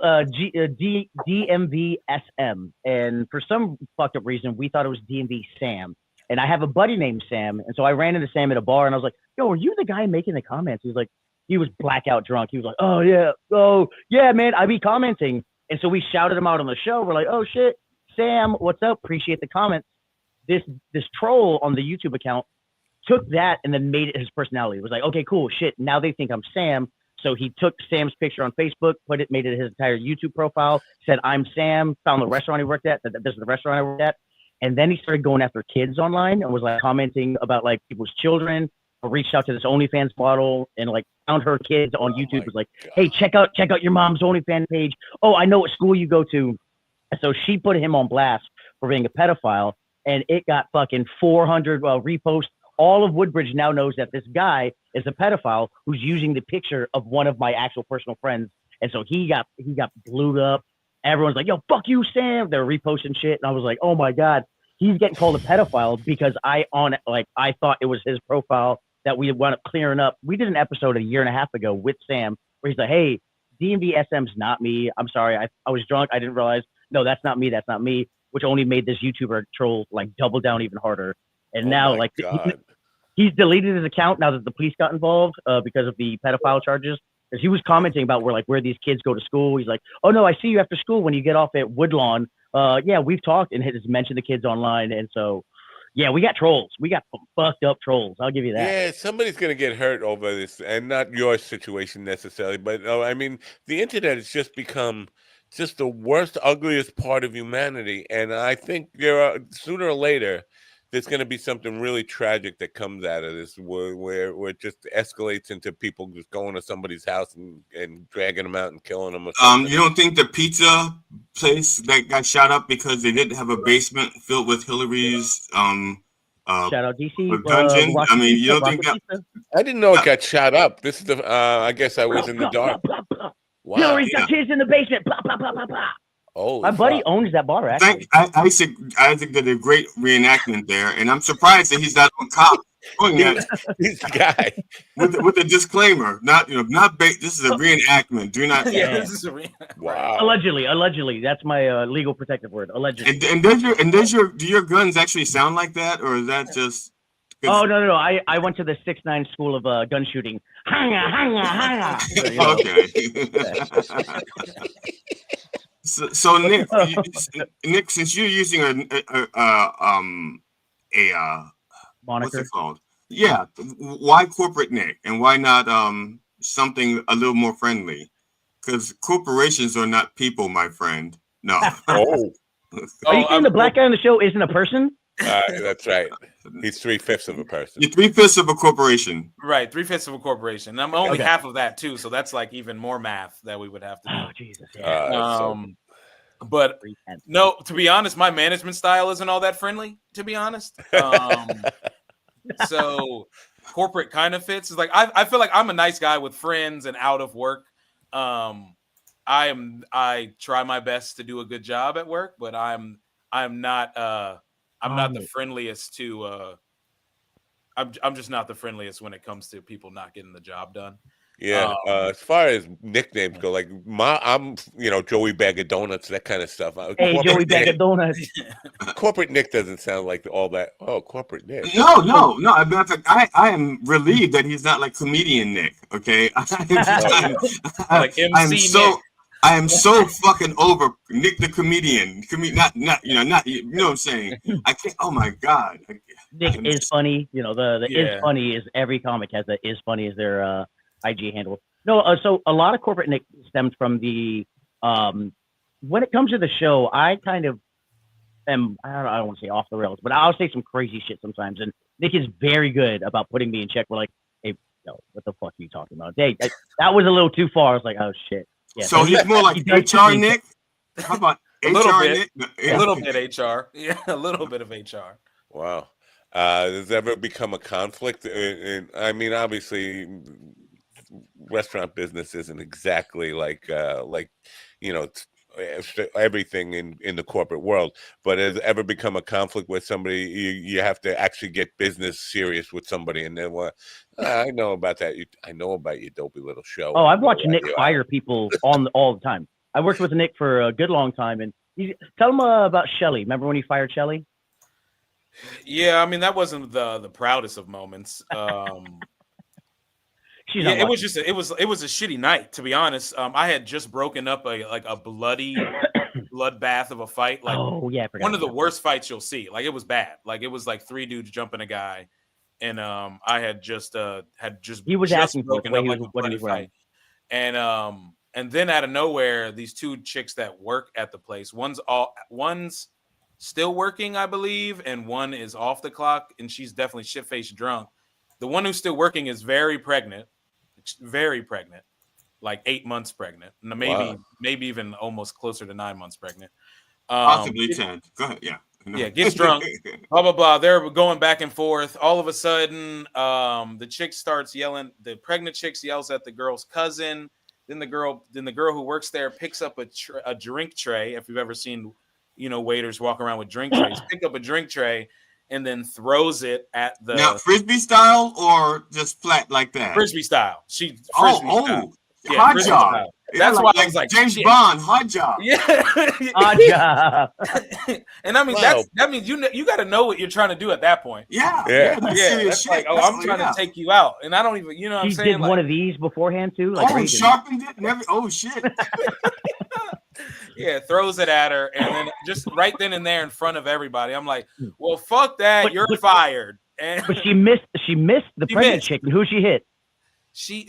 DMV SM, and for some fucked up reason, we thought it was DMV Sam. And I have a buddy named Sam. And so I ran into Sam at a bar and I was like, yo, are you the guy making the comments? He was blackout drunk. He was like, oh yeah, man, I be commenting. And so we shouted him out on the show. We're like, oh shit, Sam, what's up? Appreciate the comments. This troll on the YouTube account took that and then made it his personality. It was like, okay, cool, shit. Now they think I'm Sam. So he took Sam's picture on Facebook, made it his entire YouTube profile, said, I'm Sam, found the restaurant he worked at, this is the restaurant I worked at. And then he started going after kids online and was like commenting about like people's children, or reached out to this OnlyFans model and like found her kids on YouTube, was like, hey, check out your mom's OnlyFans page. Oh, I know what school you go to. And so she put him on blast for being a pedophile, and it got fucking 400 reposts. All of Woodbridge now knows that this guy is a pedophile who's using the picture of one of my actual personal friends. And so he got blew up. Everyone's like, yo, fuck you, Sam. They're reposting shit. And I was like, oh my God, he's getting called a pedophile because I thought it was his profile that we wound up clearing up. We did an episode a year and a half ago with Sam where he's like, hey, DMV SM's not me. I'm sorry. I was drunk. I didn't realize. No, that's not me. That's not me. Which only made this YouTuber troll like double down even harder. And now like he's deleted his account now that the police got involved because of the pedophile charges. Because he was commenting about where these kids go to school. He's like, oh no, I see you after school when you get off at Woodlawn. Yeah, we've talked and has mentioned the kids online. And so, yeah, we got trolls. We got fucked up trolls. I'll give you that. Yeah, somebody's going to get hurt over this, and not your situation necessarily. But I mean, the internet has just become just the worst, ugliest part of humanity. And I think sooner or later, there's going to be something really tragic that comes out of this, where it just escalates into people just going to somebody's house and dragging them out and killing them. You don't think the pizza place that got shot up because they didn't have a basement filled with Hillary's shout out DC dungeon? I mean, you don't think that? I didn't know it got shot up. This is the. I guess I was in the dark. Wow. Hillary's got kids in the basement. Blah, blah, blah, blah, blah. Oh, my buddy owns that bar. Actually, Isaac did a great reenactment there, and I'm surprised that he's not on cop doing that. He's the guy with a disclaimer, not this is a reenactment. Do not. Yeah, this is a reenactment. Wow. Allegedly, that's my legal protective word. Allegedly. Do your guns actually sound like that, or is that just? Oh no! I went to the 6'9" school of gun shooting. Hanga. Okay. So Nick, since you're using a moniker, what's it called? Yeah, why corporate Nick, and why not something a little more friendly? Because corporations are not people, my friend. No. Are you saying the black guy on the show isn't a person? That's right. He's 3/5 of a person. You're 3/5 of a corporation. Right, 3/5 of a corporation. And I'm only half of that too, so that's like even more math that we would have to do. Oh Jesus! Yeah. But no, to be honest, my management style isn't all that friendly. To be honest, so corporate kind of fits. It's like I feel like I'm a nice guy with friends and out of work. I try my best to do a good job at work, but I'm not the friendliest to I'm just not the friendliest when it comes to people not getting the job done. Yeah, as far as nicknames go, like I'm Joey Bag of Donuts, that kind of stuff. Hey, Joey Bag of Donuts. Corporate Nick doesn't sound like all that. Oh, corporate Nick. No. I am relieved that he's not like comedian Nick. Okay, like MC Nick. I am so fucking over Nick the comedian. Not you know what I'm saying. I can't. Oh my God. Nick is funny. The is funny is every comic has a is funny as their IG handle. No, so a lot of corporate Nick stems from the when it comes to the show, I kind of am I don't want to say off the rails, but I'll say some crazy shit sometimes. And Nick is very good about putting me in check. We're like, hey, what the fuck are you talking about? Hey, that was a little too far. I was like, oh shit. Yeah, so he's more like HR Nick. How about HR Nick? A little bit HR. Yeah, a little bit of HR. Wow. Does it ever become a conflict? I mean, obviously, restaurant business isn't exactly like everything in the corporate world. But has it ever become a conflict with somebody? You have to actually get business serious with somebody, and then I know about that. I know about your dopey little show. Oh, I've watched Nick fire people all the time. I worked with Nick for a good long time, and tell him about Shelly. Remember when he fired Shelly? Yeah, I mean that wasn't the proudest of moments. Yeah, it was just it was a shitty night, to be honest. I had just broken up a bloody bloodbath of a fight. Like, oh yeah, I forgot one of the about worst fights you'll see. Like, it was bad. Like, it was like 3 dudes jumping a guy, and I had just He was asking for it, broken the way up he like was- a what he bloody was wearing. fight. And then out of nowhere, these 2 chicks that work at the place, one's still working, I believe, and one is off the clock, and she's definitely shit-faced drunk. The one who's still working is very pregnant, like 8 months pregnant, maybe even almost closer to 9 months pregnant. Possibly 10. Go ahead. Yeah. Yeah, gets drunk, blah blah blah. They're going back and forth. All of a sudden, the chick starts yelling. The pregnant chick yells at the girl's cousin. Then the girl who works there picks up a drink tray. If you've ever seen, waiters walk around with drink trays, pick up a drink tray and then throws it at the Now, frisbee style or just flat like that? frisbee style. Frisbee style. Yeah, hot frisbee job. style. Yeah, That's why I was like, James shit. Bond, hot job. Yeah, hot job. And I mean, that means you got to know what you're trying to do at that point. Yeah. That's like, I'm trying to take you out, and I don't even, what I'm He saying. did one of these beforehand too. Like Reagan. Sharpened it. Oh shit. Yeah, throws it at her, and then just right then and there in front of everybody, I'm like, well, fuck that, you're fired. And but she missed the pregnant chick. And who she hit?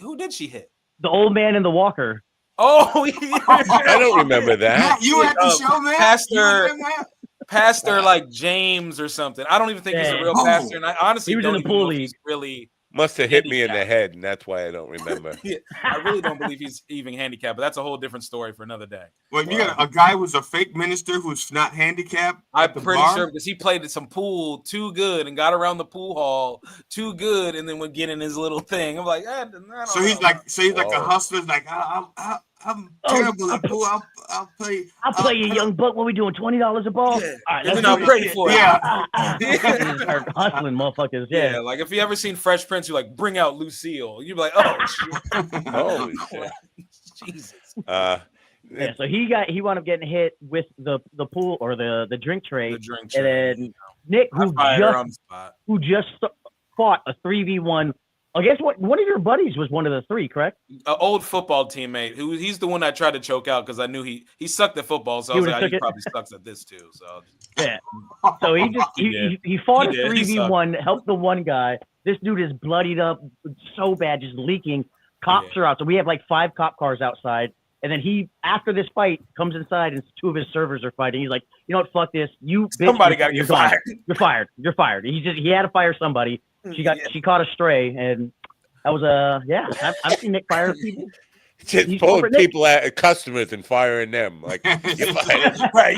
Who did she hit? The old man in the walker. Oh, yeah. I don't remember that. Matt, you at the show, man? Pastor like James or something. I don't even think he's a real pastor, and I honestly he was don't in the even pool know if league. he's really must have hit me in the head, and that's why I don't remember. Yeah, I really don't believe he's even handicapped, but that's a whole different story for another day. Well, you got a guy who's a fake minister who's not handicapped. I'm pretty sure because he played some pool too good and got around the pool hall too good, and then would get in his little thing. I'm like, I don't know. He's like a hustler. Like I'm terrible at pool. I'll play. I'll play you, young buck. What we doing? $20 a ball. Yeah. All right, And then I'll pray for it. Yeah. Start hustling, motherfuckers. Yeah, like if you ever seen Fresh Prince, you like bring out Lucille. You'd be like, oh shit. Holy shit. Jesus. Yeah, so he wound up getting hit with the pool or the drink tray. The drink and tray. then Nick, who just fought a 3v1. I guess one of your buddies was one of the 3, correct? An old football teammate he's the one I tried to choke out because I knew he sucked at football, so I was like, he probably sucks at this too. So yeah, so he fought a 3v1, helped the one guy. This dude is bloodied up so bad, just leaking. Cops are out, so we have like 5 cop cars outside. And then he, after this fight, comes inside and 2 of his servers are fighting. He's like, you know what? Fuck this. You bitch. Somebody got to get fired. You're fired. You're fired. He had to fire somebody. She caught a stray, and that was I've seen Nick fire people. Just pulling people at customers and firing them. Like you're fired. Right,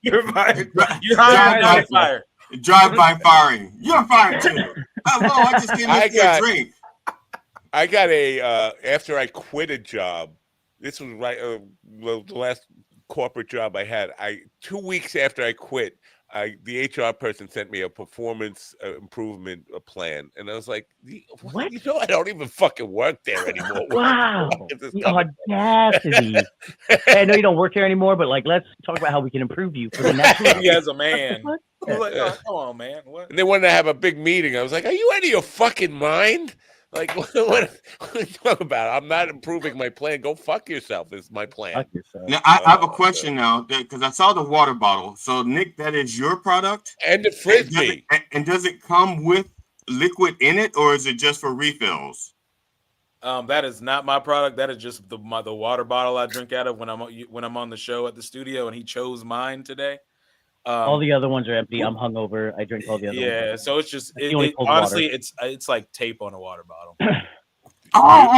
you're fired. You're hired and fired. Drive-by firing. You're fired too. Hello, I just came in for a drink. I got after I quit a job. This was right the last corporate job I had. 2 weeks after I quit, the HR person sent me a performance improvement plan, and I was like, "What? You know, I don't even fucking work there anymore." Wow, the audacity! Hey, I know you don't work there anymore, but like, let's talk about how we can improve you for the next. As a man. I was like, oh, come on, man. What? And they wanted to have a big meeting. I was like, "Are you out of your fucking mind? Like, what are you talking about? I'm not improving my plan. Go fuck yourself is my plan." Now, I have a question now, because I saw the water bottle. So, Nick, that is your product? And the frisbee. And does it come with liquid in it, or is it just for refills? That is not my product. That is just the water bottle I drink out of when I'm on the show at the studio, and he chose mine today. All the other ones are empty. I'm hungover. I drink all the other ones. Yeah, so it's just honestly, it's like tape on a water bottle.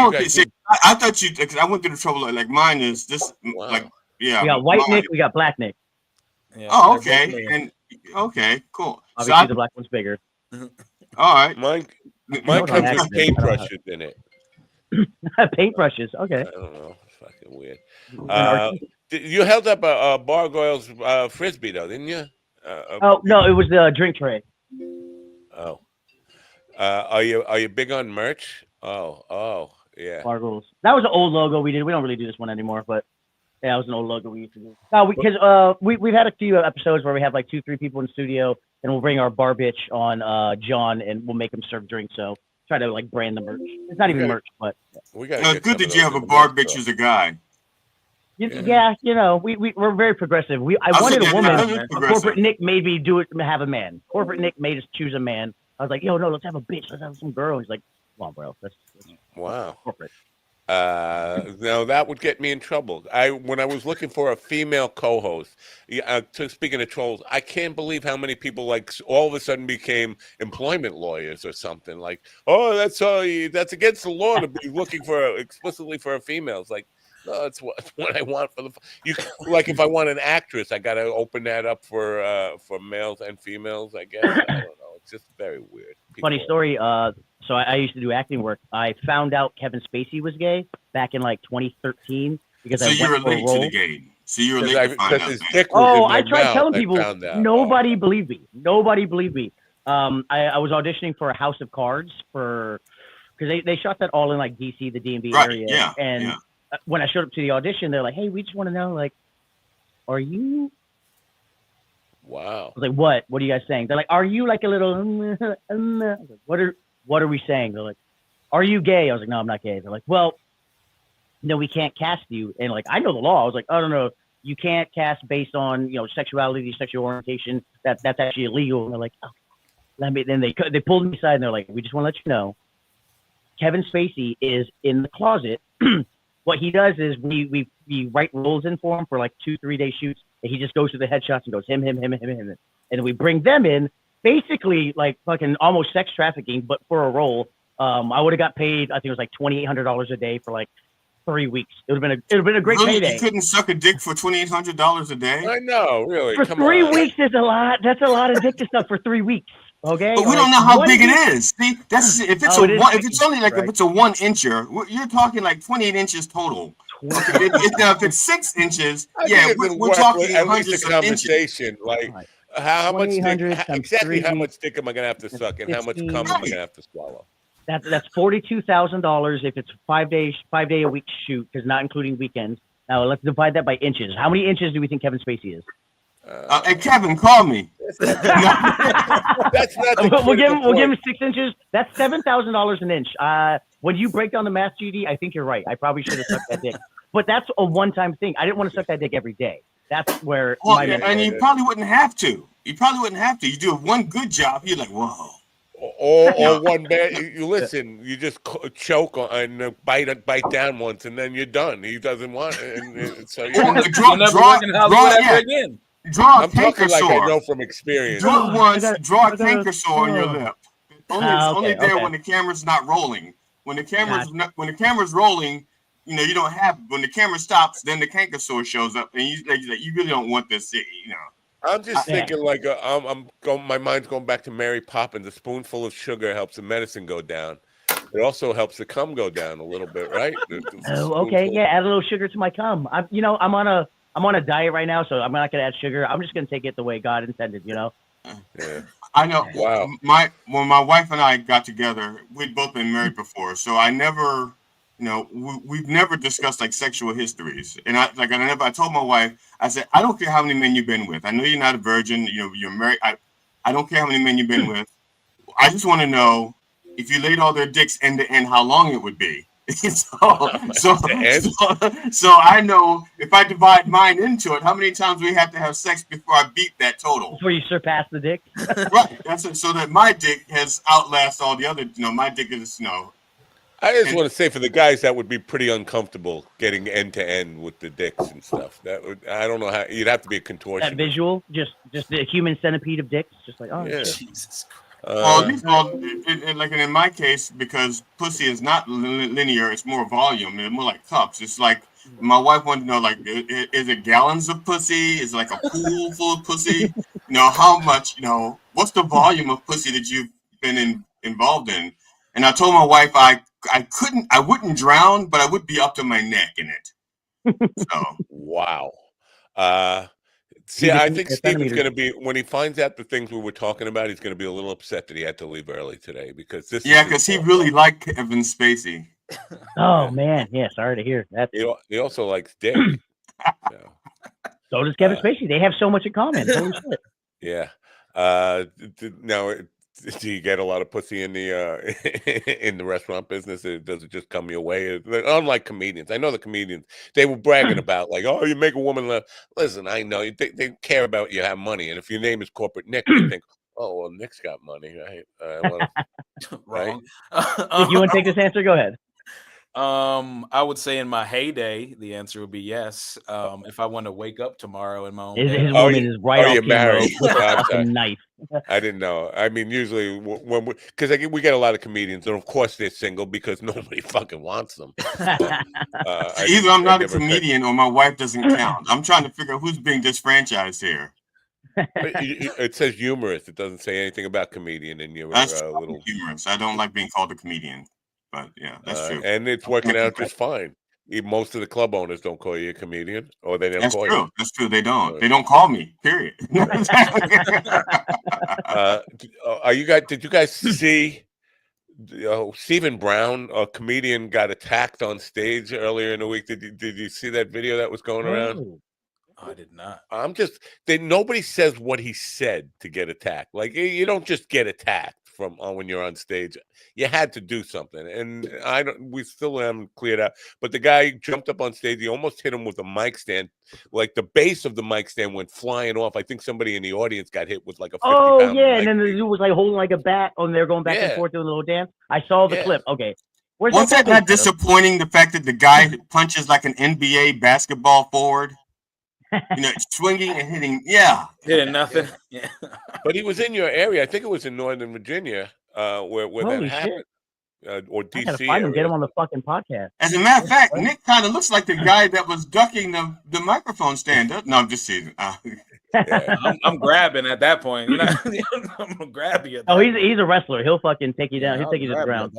Okay. See, I thought because I went through the trouble like mine is just like We got white Nick, we got black Nick. Yeah, okay, and okay, cool. Obviously, the black one's bigger. All right, mine comes with paintbrushes in it. Paintbrushes, okay. I don't know, it's fucking weird. You held up a Bargoyle's frisbee though, didn't you? No, it was the drink tray. Oh, are you big on merch? Oh, yeah. Bargoyle's. That was an old logo we did. We don't really do this one anymore, but yeah, it was an old logo we used to do. No, because we've had a few episodes where we have like 2-3 people in the studio. and we'll bring our bar bitch on John, and we'll make him serve drinks. So try to like brand the merch. It's not even merch, but we got. It's good that you have a bar bitch as a guy. Yeah, you know, we're very progressive. I wanted a woman. Corporate Nick made me have a man. Corporate Nick made us choose a man. I was like, yo, no, let's have a bitch. Let's have some girl. He's like, come on, bro. That's wow. Corporate. No, that would get me in trouble. When I was looking for a female co-host, speaking of trolls, I can't believe how many people like all of a sudden became employment lawyers or something. Like, oh, that's against the law to be looking explicitly for a female. It's like, no, that's what I want for like if I want an actress, I got to open that up for males and females. I guess I don't know. It's just very weird. Funny story. So I used to do acting work. I found out Kevin Spacey was gay back in like 2013 because I went for a role. So you were late to the game. So you were late to find out. Oh, I tried telling people. Nobody believed me. Nobody believed me. I was auditioning for a House of Cards because they shot that all in like DC, the DMV area. Yeah. And when I showed up to the audition, they're like, "Hey, we just want to know, like, are you?" Wow. I was like, "What? What are you guys saying?" They're like, "Are you like a little?" I was like, What are we saying? They're like, "Are you gay?" I was like, "No, I'm not gay." They're like, "Well, no, we can't cast you." And like, I know the law. I was like, "Oh no, you can't cast based on sexuality, sexual orientation. That's actually illegal." And they're like, "Oh, let me." Then they pulled me aside and they're like, "We just want to let you know, Kevin Spacey is in the closet." What he does is we write roles in for him for like 2-3 day shoots, and he just goes through the headshots and goes him, and then we bring them in. Basically, like fucking almost sex trafficking, but for a role. I would have got paid. I think it was like $2,800 a day for like 3 weeks. It would have been a great payday. You couldn't suck a dick for $2,800 a day. I know, really. For 3 weeks is a lot. That's a lot of dick to suck for 3 weeks. Okay, but we don't know how big it is. See, that's if it's if it's only like if it's a 1-incher, you're talking like 28 inches total. If it's 6 inches, we're talking hundreds of inches. Like. How much dick, exactly how much dick am I gonna have to suck, and how much cum am I gonna have to swallow? That's $42,000 if it's 5 day a week shoot, because not including weekends. Now let's divide that by inches. How many inches do we think Kevin Spacey is? Hey Kevin, call me. That's not. We'll give him 6 inches. That's $7,000 an inch. When you break down the math, GD, I think you're right. I probably should have sucked that dick, but that's a one-time thing. I didn't want to suck that dick every day. That's where and you probably wouldn't have to. You do one good job, you're like, whoa. Or one bad. You listen. You just choke and bite down once, and then you're done. He doesn't want it, and so draw a canker sore. Like I know from experience. Draw a canker sore on your lip. Only there when the camera's not rolling. When the camera's rolling. You don't have. When the camera stops, then the canker sore shows up, and you really don't want this. I'm just thinking like my mind's going back to Mary Poppins. A spoonful of sugar helps the medicine go down. It also helps the cum go down a little bit, right? Okay, yeah. Add a little sugar to my cum. I'm on a diet right now, so I'm not gonna add sugar. I'm just gonna take it the way God intended. Yeah. I know. Wow. When my wife and I got together, we'd both been married before, so I never. We've never discussed like sexual histories, and I told my wife, I said, I don't care how many men you've been with. I know you're not a virgin. You're married. I don't care how many men you've been with. I just want to know if you laid all their dicks end to end, how long it would be. So I know if I divide mine into it, how many times we have to have sex before I beat that total. Before you surpass the dick. Right. That's it. So that my dick has outlasted all the other. My dick is I just want to say for the guys that would be pretty uncomfortable getting end to end with the dicks and stuff. I don't know how you'd have to be a contortion. That visual, just the human centipede of dicks, just like Jesus Christ. In my case, because pussy is not linear, it's more volume. It's more like cups. It's like my wife wanted to know, like, is it gallons of pussy? Is it like a pool full of pussy? How much? What's the volume of pussy that you've been involved in? And I told my wife I wouldn't drown, but I would be up to my neck in it. So wow. See, I think Steven's going to be, when he finds out the things we were talking about, he's going to be a little upset that he had to leave early today because because he really liked Kevin Spacey. Oh man, yeah. Sorry to hear that. He also likes dick. So does Kevin Spacey. They have so much in common. Holy shit. Yeah. Now, do you get a lot of pussy in the in the restaurant business? Or does it just come your way? Unlike comedians, I know the comedians, they were bragging about like, oh, you make a woman laugh. Listen, I know they care about you have money, and if your name is Corporate Nick, they think, oh, well, Nick's got money, right? Wrong. If you want to take this answer, go ahead. I would say in my heyday, the answer would be yes. If I want to wake up tomorrow in my own His bed. woman is right off camera married. with a fucking knife. I didn't know. I mean, usually when because we get a lot of comedians, and of course they're single because nobody fucking wants them. Either I'm not a comedian or my wife doesn't count. I'm trying to figure out who's being disfranchised here. It says humorous. It doesn't say anything about comedian in your little humorous. I don't like being called a comedian, but yeah, that's true. And it's working out just fine. Most of the club owners don't call you a comedian, or they don't call you. That's true. They don't. They don't call me. Period. Are you guys? Did you guys see? Stephen Brown, a comedian, got attacked on stage earlier in the week. Did you see that video that was going around? I did not. Nobody says what he said to get attacked. Like, you don't just get attacked when you're on stage. You had to do something, and we still haven't cleared out. But the guy jumped up on stage. He almost hit him with a mic stand. Like the base of the mic stand went flying off. I think somebody in the audience got hit with like a 50-pound yeah, and then the dude was like holding like a bat, and they're going back and forth doing a little dance. I saw the clip. Okay. Wasn't that not disappointing? The fact that the guy punches like an NBA basketball forward. Swinging and hitting, hitting nothing. Yeah, but he was in your area. I think it was in Northern Virginia, where that happened, or DC. I gotta find him, get him on the fucking podcast. As a matter of fact, Nick kind of looks like the guy that was ducking the microphone stand. No, I'm just teasing. I'm grabbing at that point. I'm gonna grab you. Oh, he's a wrestler. He'll fucking take you down. He'll take you to the ground.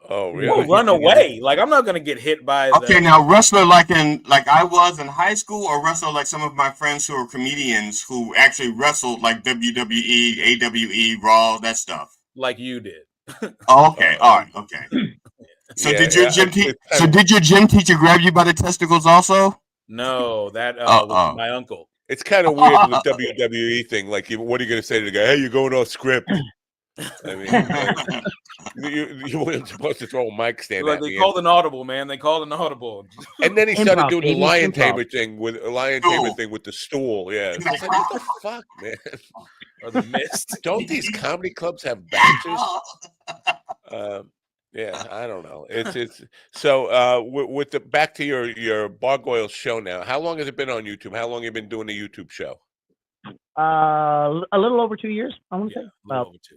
Oh, really? We'll run away. Like, I'm not gonna get hit by. Okay, now wrestler like I was in high school, or wrestler like some of my friends who are comedians who actually wrestled like WWE, AWE, Raw, that stuff. Like you did. Oh, okay, all right, okay. So did your gym teacher grab you by the testicles also? No, that was my uncle. It's kind of weird with the WWE thing. Like, what are you gonna say to the guy? Hey, you're going off script. I mean, you weren't supposed to throw a mic stand at me. They called an audible, man. They called an audible. And then he started doing the lion tamer thing with the stool. Yeah, it's like, what the fuck, man? Or the mist. Don't these comedy clubs have bouncers? Yeah, I don't know. It's so with the back to your Bargoyle show now. How long has it been on YouTube? How long have you been doing the YouTube show? A little over 2 years. I want to say about over 2.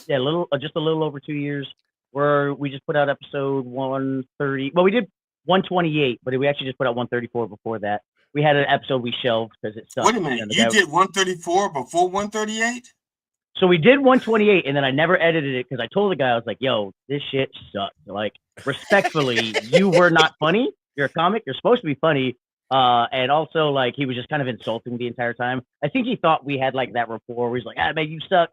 Yeah, just a little over 2 years. We just put out episode 130. Well, we did 128, but we actually just put out 134 before that. We had an episode we shelved because it sucked. Wait a minute, you did 134 before 138? So we did 128, and then I never edited it because I told the guy, I was like, yo, this shit sucked. Like, respectfully, you were not funny. You're a comic. You're supposed to be funny. And also, like, he was just kind of insulting the entire time. I think he thought we had, like, that rapport where he's like, man, you suck.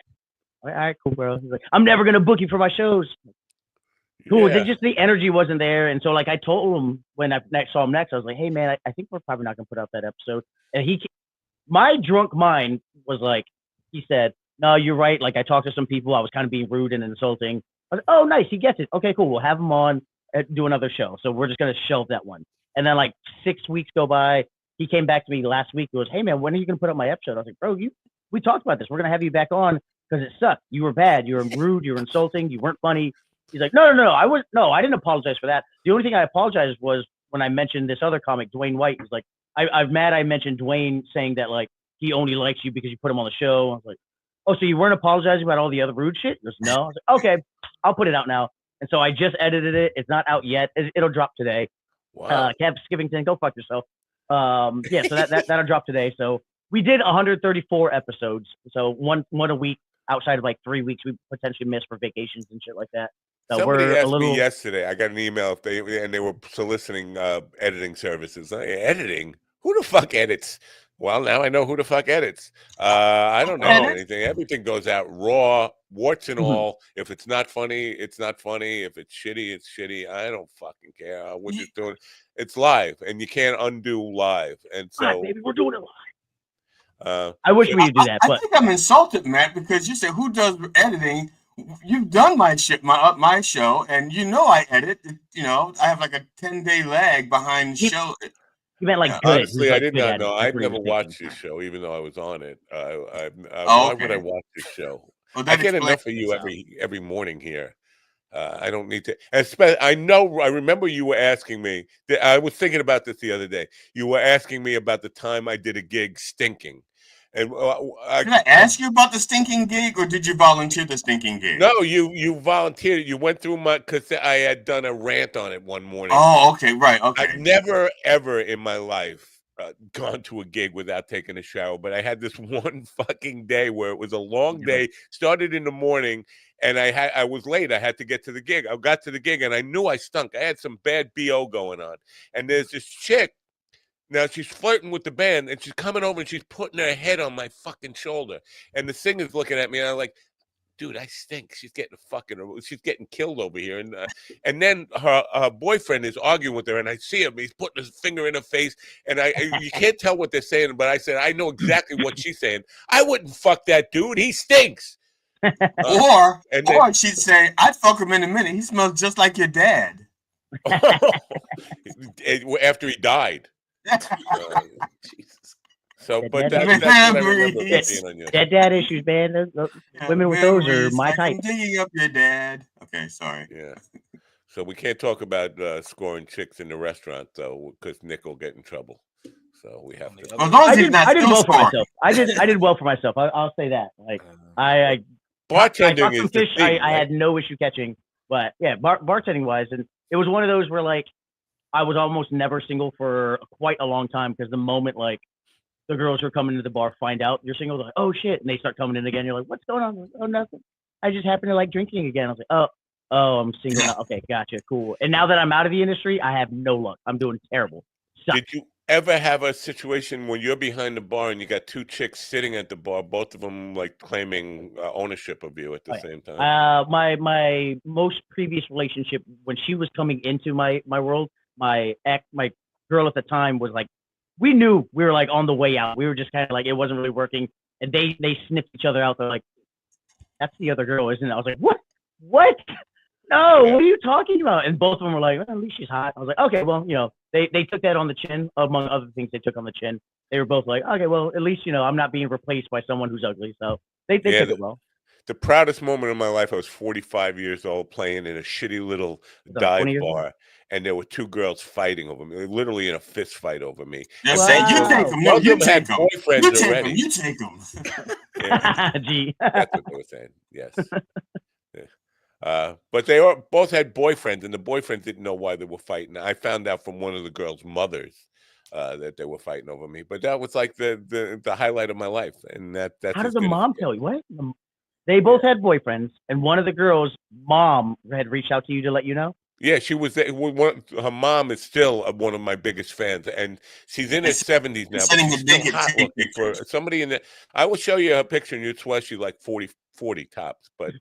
All right, cool, bro. He's like, I'm never going to book you for my shows. Cool. Yeah. The energy wasn't there. And so, like, I told him when I saw him next, I was like, hey, man, I think we're probably not going to put out that episode. And my drunk mind was like, he said, no, you're right. Like, I talked to some people. I was kind of being rude and insulting. I was like, oh, nice. He gets it. Okay, cool. We'll have him on, do another show. So we're just going to shelve that one. And then, like, 6 weeks go by. He came back to me last week. He goes, hey, man, when are you going to put up my episode? I was like, bro, we talked about this. We're going to have you back on because it sucked. You were bad. You were rude. You were insulting. You weren't funny. He's like, no. I didn't apologize for that. The only thing I apologized was when I mentioned this other comic, Dwayne White. He's like, I'm mad I mentioned Dwayne saying that, like, he only likes you because you put him on the show. I was like, oh, so you weren't apologizing about all the other rude shit? He goes, no. I was like, okay, I'll put it out now. And so I just edited it. It's not out yet. It'll drop today. Wow. Cap Skivington, go fuck yourself. Yeah, so that'll drop today. So we did 134 episodes. So one a week outside of like 3 weeks we potentially missed for vacations and shit like that. So somebody asked me yesterday. I got an email they were soliciting editing services. Editing? Who the fuck edits? Well, now I know who the fuck edits. I don't know anything. Everything goes out raw, warts and all. If it's not funny, it's not funny. If it's shitty, it's shitty. I don't fucking care. We're just doing it's live, and you can't undo live. And so, maybe we're doing it I wish we could do that. I think I'm insulted, Matt, because you said who does editing. You've done my show, and I edit. I have like a 10-day lag behind the show. You meant like good. Honestly, I did not know. I've never watched this show, even though I was on it. Why would I watch this show? Well, I get enough of you every morning here. I don't need to. I remember you were asking me. I was thinking about this the other day. You were asking me about the time I did a gig stinking. And did I ask you about the stinking gig, or did you volunteer the stinking gig? No, you volunteered. You went through because I had done a rant on it one morning. Oh, okay, right, okay. I've never ever in my life gone to a gig without taking a shower, but I had this one fucking day where it was a long day. Started in the morning, and I was late. I had to get to the gig. I got to the gig, and I knew I stunk. I had some bad BO going on, and there's this chick. Now she's flirting with the band, and she's coming over and she's putting her head on my fucking shoulder. And the singer's looking at me, and I'm like, "Dude, I stink." She's getting killed over here. And then her boyfriend is arguing with her, and I see him. He's putting his finger in her face, and you can't tell what they're saying. But I said, I know exactly what she's saying. I wouldn't fuck that dude. He stinks. Or she'd say, "I'd fuck him in a minute. He smells just like your dad." After he died. Jesus. So, but that's what I remember being on your show. Dad issues, man. Women with those are my type. I'm digging up your dad. Okay, sorry. Yeah. So we can't talk about scoring chicks in the restaurant though, because Nick will get in trouble. So we have to. I did well for myself. I did well for myself. I'll say that. Like bartending is fish. I had no issue catching, but yeah, bartending wise, and it was one of those where like. I was almost never single for quite a long time because the moment like the girls who are coming to the bar find out you're single, they're like, "Oh shit," and they start coming in again. You're like, "What's going on?" Like, "Oh, nothing. I just happen to like drinking again." I was like, "Oh, I'm single now. Okay, gotcha, cool." And now that I'm out of the industry, I have no luck. I'm doing terrible. Did you ever have a situation when you're behind the bar and you got two chicks sitting at the bar, both of them like claiming ownership of you at the same time? My most previous relationship, when she was coming into my world. My girl at the time was like, we knew we were like on the way out. We were just kind of like, it wasn't really working. And they sniffed each other out. They're like, "That's the other girl, isn't it?" I was like, what? No, what are you talking about? And both of them were like, "Well, at least she's hot." I was like, okay, well, they took that on the chin, among other things they took on the chin. They were both like, okay, well, at least, I'm not being replaced by someone who's ugly. So they took it well. The proudest moment of my life, I was 45 years old playing in a shitty little dive bar. And there were two girls fighting over me, literally in a fist fight over me. They're saying, "You take them. No, you take them. Boyfriends already. You take them." Gee. That's what they were saying. Yes. Yeah. But they both had boyfriends, and the boyfriends didn't know why they were fighting. I found out from one of the girls' mothers that they were fighting over me. But that was like the highlight of my life. And that's how does the mom tell you? What? They both had boyfriends, and one of the girls' mom had reached out to you to let you know. Yeah, she was. Her mom is still one of my biggest fans, and she's in her 70s now. But she's still hot looking for somebody in the. I will show you her picture, and you'd swear she's like 40 tops. But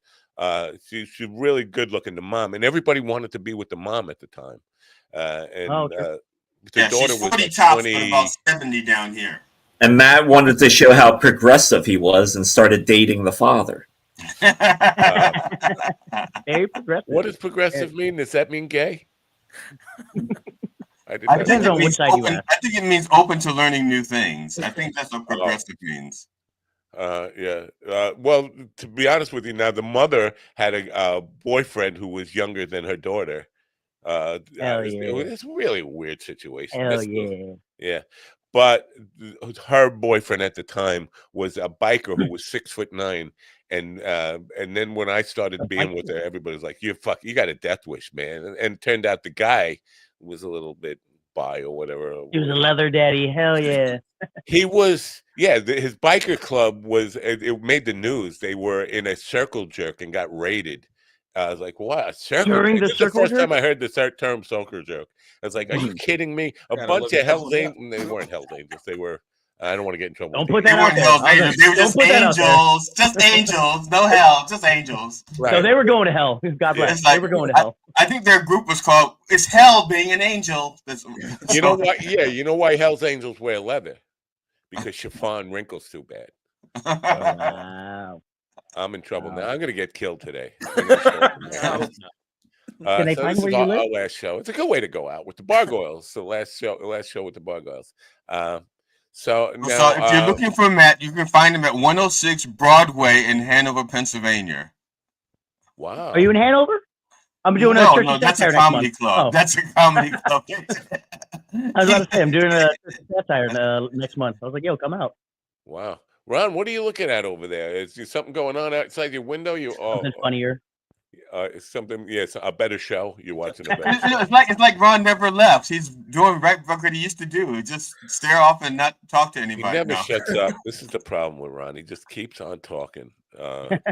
she's really good looking. The mom, and everybody wanted to be with the mom at the time. The daughter was like tops, but about 70 down here. And Matt wanted to show how progressive he was, and started dating the father. Very progressive. What does progressive mean? Does that mean gay? Depends on which side you are. I think it means open to learning new things. I think that's what progressive means. Yeah. Well, to be honest with you, now the mother had a boyfriend who was younger than her daughter. It's really a weird situation. Yeah. But her boyfriend at the time was a biker who was 6'9", and then when I started being with her, everybody was like, "You got a death wish, man." And it turned out the guy was a little bit bi or whatever. He was a leather daddy. Hell yeah. He was. Yeah, his biker club it made the news. They were in a circle jerk and got raided. I was like, "What? A circle During jerk?" the circle first jerk? time I heard the term circle jerk. I was like, "Are you kidding me?" A bunch of Hell's Angels. They weren't Hell's Angels. They were. I don't want to get in trouble. Don't put that out there. They were just angels. Just angels. No hell. Just angels. Right. So they were going to hell. God bless. They were going to hell. I think their group was called "It's Hell Being an Angel." You know why? Yeah, you know why Hell's Angels wear leather? because chiffon wrinkles too bad. Wow. I'm in trouble Wow. now. I'm going to get killed today. I hope not. Can they So find this where is you our live? last show. It's a good way to go out with the Bargoyles. The last show with the Bargoyles. So now, So if you're looking for Matt, you can find him at 106 Broadway in Hanover, Pennsylvania. Wow. Are you in Hanover? I'm doing a Turkey that's a Satire comedy next month. club. Oh. That's a comedy club. I was about to say I'm doing a Turkey Satire next month. I was like, yo, come out. Wow. Ron, what are you looking at over there? Is there something going on outside your window? Something funnier. Something, yes, a better show. You're watching a better show. It's like Ron never left. He's doing right what he used to do. Just stare off and not talk to anybody. He never shuts up. This is the problem with Ron. He just keeps on talking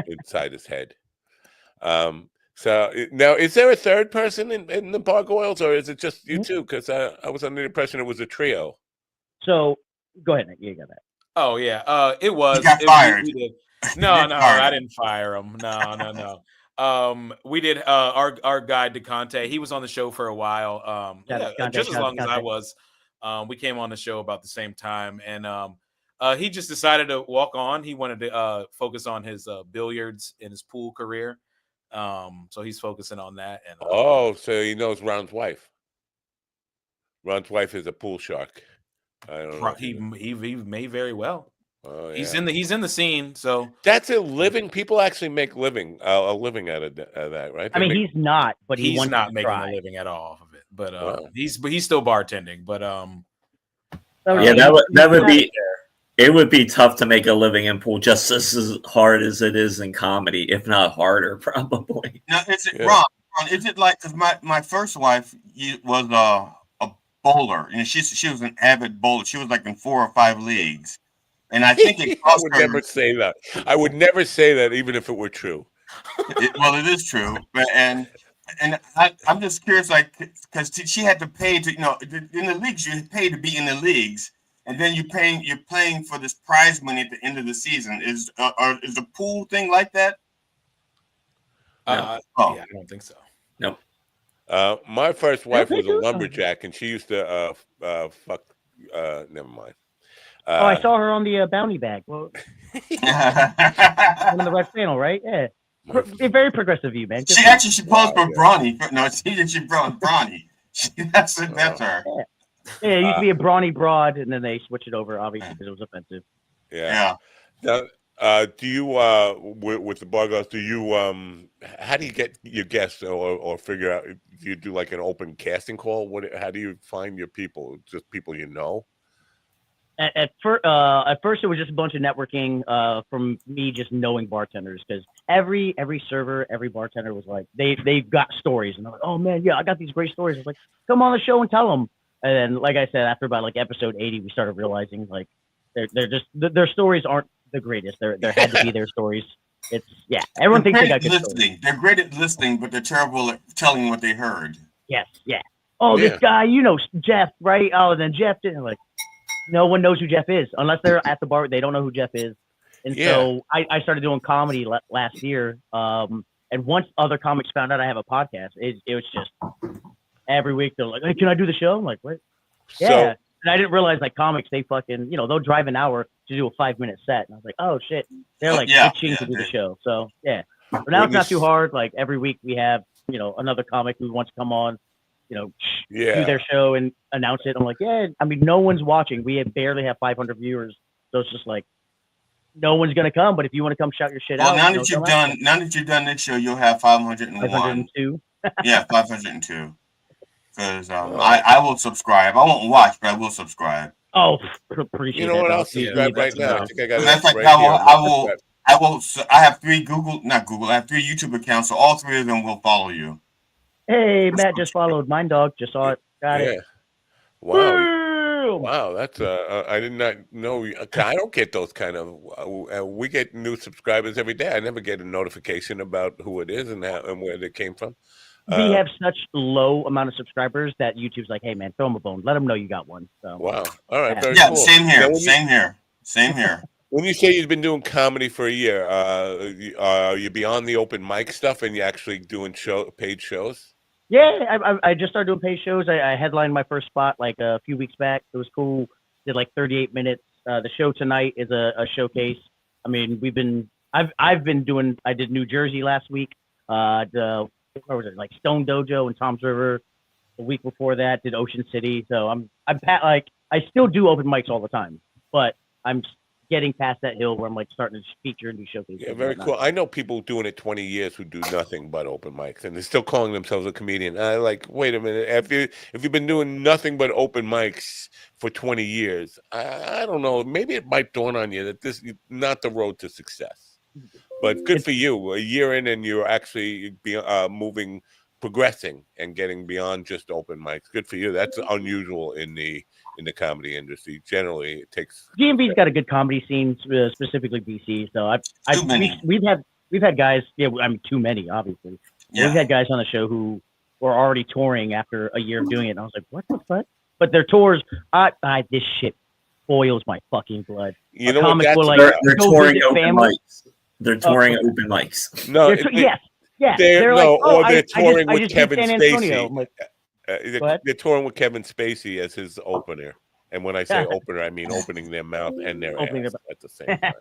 inside his head. So now, is there a third person in the Bargoyles, or is it just you two? Because I was under the impression it was a trio. So go ahead, Nick. You got that. Oh yeah, it was. He got fired. We did. No, I didn't fire him. No. We did our guide to Conte. He was on the show for a while. Just as long as I was. We came on the show about the same time, and he just decided to walk on. He wanted to focus on his billiards and his pool career. So he's focusing on that. And so he knows Ron's wife. Ron's wife is a pool shark. I don't know. He may very well. Oh, yeah. He's in the scene. So that's a living. People actually make a living out of that, right? I mean, he's not, but he's not making a living at all off of it. But he's still bartending. But that would be. It would be tough to make a living in pool just as hard as it is in comedy, if not harder, probably. Now, is it Ron? Is it like, because my first wife was a bowler, and she was an avid bowler. She was like in 4 or 5 leagues, and I think it cost I would never say that. I would never say that, even if it were true. Well, it is true, and I'm just curious, like, because she had to pay to, in the leagues you pay to be in the leagues. And then you're playing for this prize money at the end of the season. Is the pool thing like that? Yeah, I don't think so. No. My first wife was a lumberjack, and she used to fuck. Never mind. I saw her on the bounty bag. Well, on the red panel, right? Yeah. Very progressive of you, man. She posed for Brawny. No, she brought Brawny. That's her. Yeah. Yeah, it used to be a brawny broad, and then they switched it over, obviously, because it was offensive. Yeah. Now, do you, with the Bargoyles, how do you get your guests or figure out, do you do like an open casting call? How do you find your people? Just people you know? At first, it was just a bunch of networking from me just knowing bartenders, because every server, every bartender was like, they've got stories, and they're like, oh man, yeah, I got these great stories. I was like, come on the show and tell them. And then, like I said, after about like episode 80, we started realizing like they're just their stories aren't the greatest. There had to be their stories. It's everyone thinks they got good stories. They're great at listening, but they're terrible at telling what they heard. Yes, yeah. Oh, this guy, Jeff, right? Oh, then Jeff didn't. Like, no one knows who Jeff is unless they're at the bar. They don't know who Jeff is. And so I started doing comedy last year. And once other comics found out I have a podcast, it was just. Every week they're like, hey, can I do the show? I'm like, what? Yeah. And I didn't realize like comics, they fucking, they'll drive an hour to do a 5-minute set. And I was like, oh shit. They're like itching to do the show. So yeah. But now it's not too hard. Like every week we have, another comic who wants to come on, do their show and announce it. I'm like, I mean, no one's watching. We barely have 500 viewers. So it's just like, no one's gonna come. But if you want to come shout your shit out. Now that you've done this show, you'll have 501. 502. Yeah, 502. Because I will subscribe. I won't watch, but I will subscribe. Oh, appreciate it. You know what? I'll subscribe right now. I think I got it. I have 3 I have 3 YouTube accounts, so all 3 of them will follow you. Hey, Matt just followed Mine Dog. Just saw it. Got it. Wow. Wow, that's I did not know. I don't get those kind of. We get new subscribers every day. I never get a notification about who it is and where they came from. We have such low amount of subscribers that YouTube's like, hey man, throw them a bone. Let them know you got one. So, wow. All right. Very cool. Same here. Same here. When you say you've been doing comedy for a year, are you beyond the open mic stuff and you're actually doing paid shows? Yeah, I just started doing paid shows. I headlined my first spot like a few weeks back. It was cool. Did like 38 minutes. The show tonight is a showcase. I mean, I did New Jersey last week. Where was it? Like Stone Dojo and Tom's River. The week before that, did Ocean City. So I still do open mics all the time, but I'm getting past that hill where I'm like starting to feature and do showcases. Yeah, very cool. I know people doing it 20 years who do nothing but open mics, and they're still calling themselves a comedian. I like, wait a minute. If you've been doing nothing but open mics for 20 years, I don't know. Maybe it might dawn on you that this is not the road to success. But good for you. A year in, and you're actually progressing and getting beyond just open mics. Good for you. That's unusual in the comedy industry. Generally, it takes. DMV's got a good comedy scene, specifically BC. So we've had guys. Yeah, I mean, too many, obviously. Yeah. We've had guys on the show who were already touring after a year of doing it, and I was like, what the fuck? But their tours, this shit boils my fucking blood. You know what? They're touring open mics. They're touring open mics. No, yes. They're touring with Kevin Spacey. Like, they're touring with Kevin Spacey as his opener. And when I say opener, I mean opening their mouth and their ass at the same time.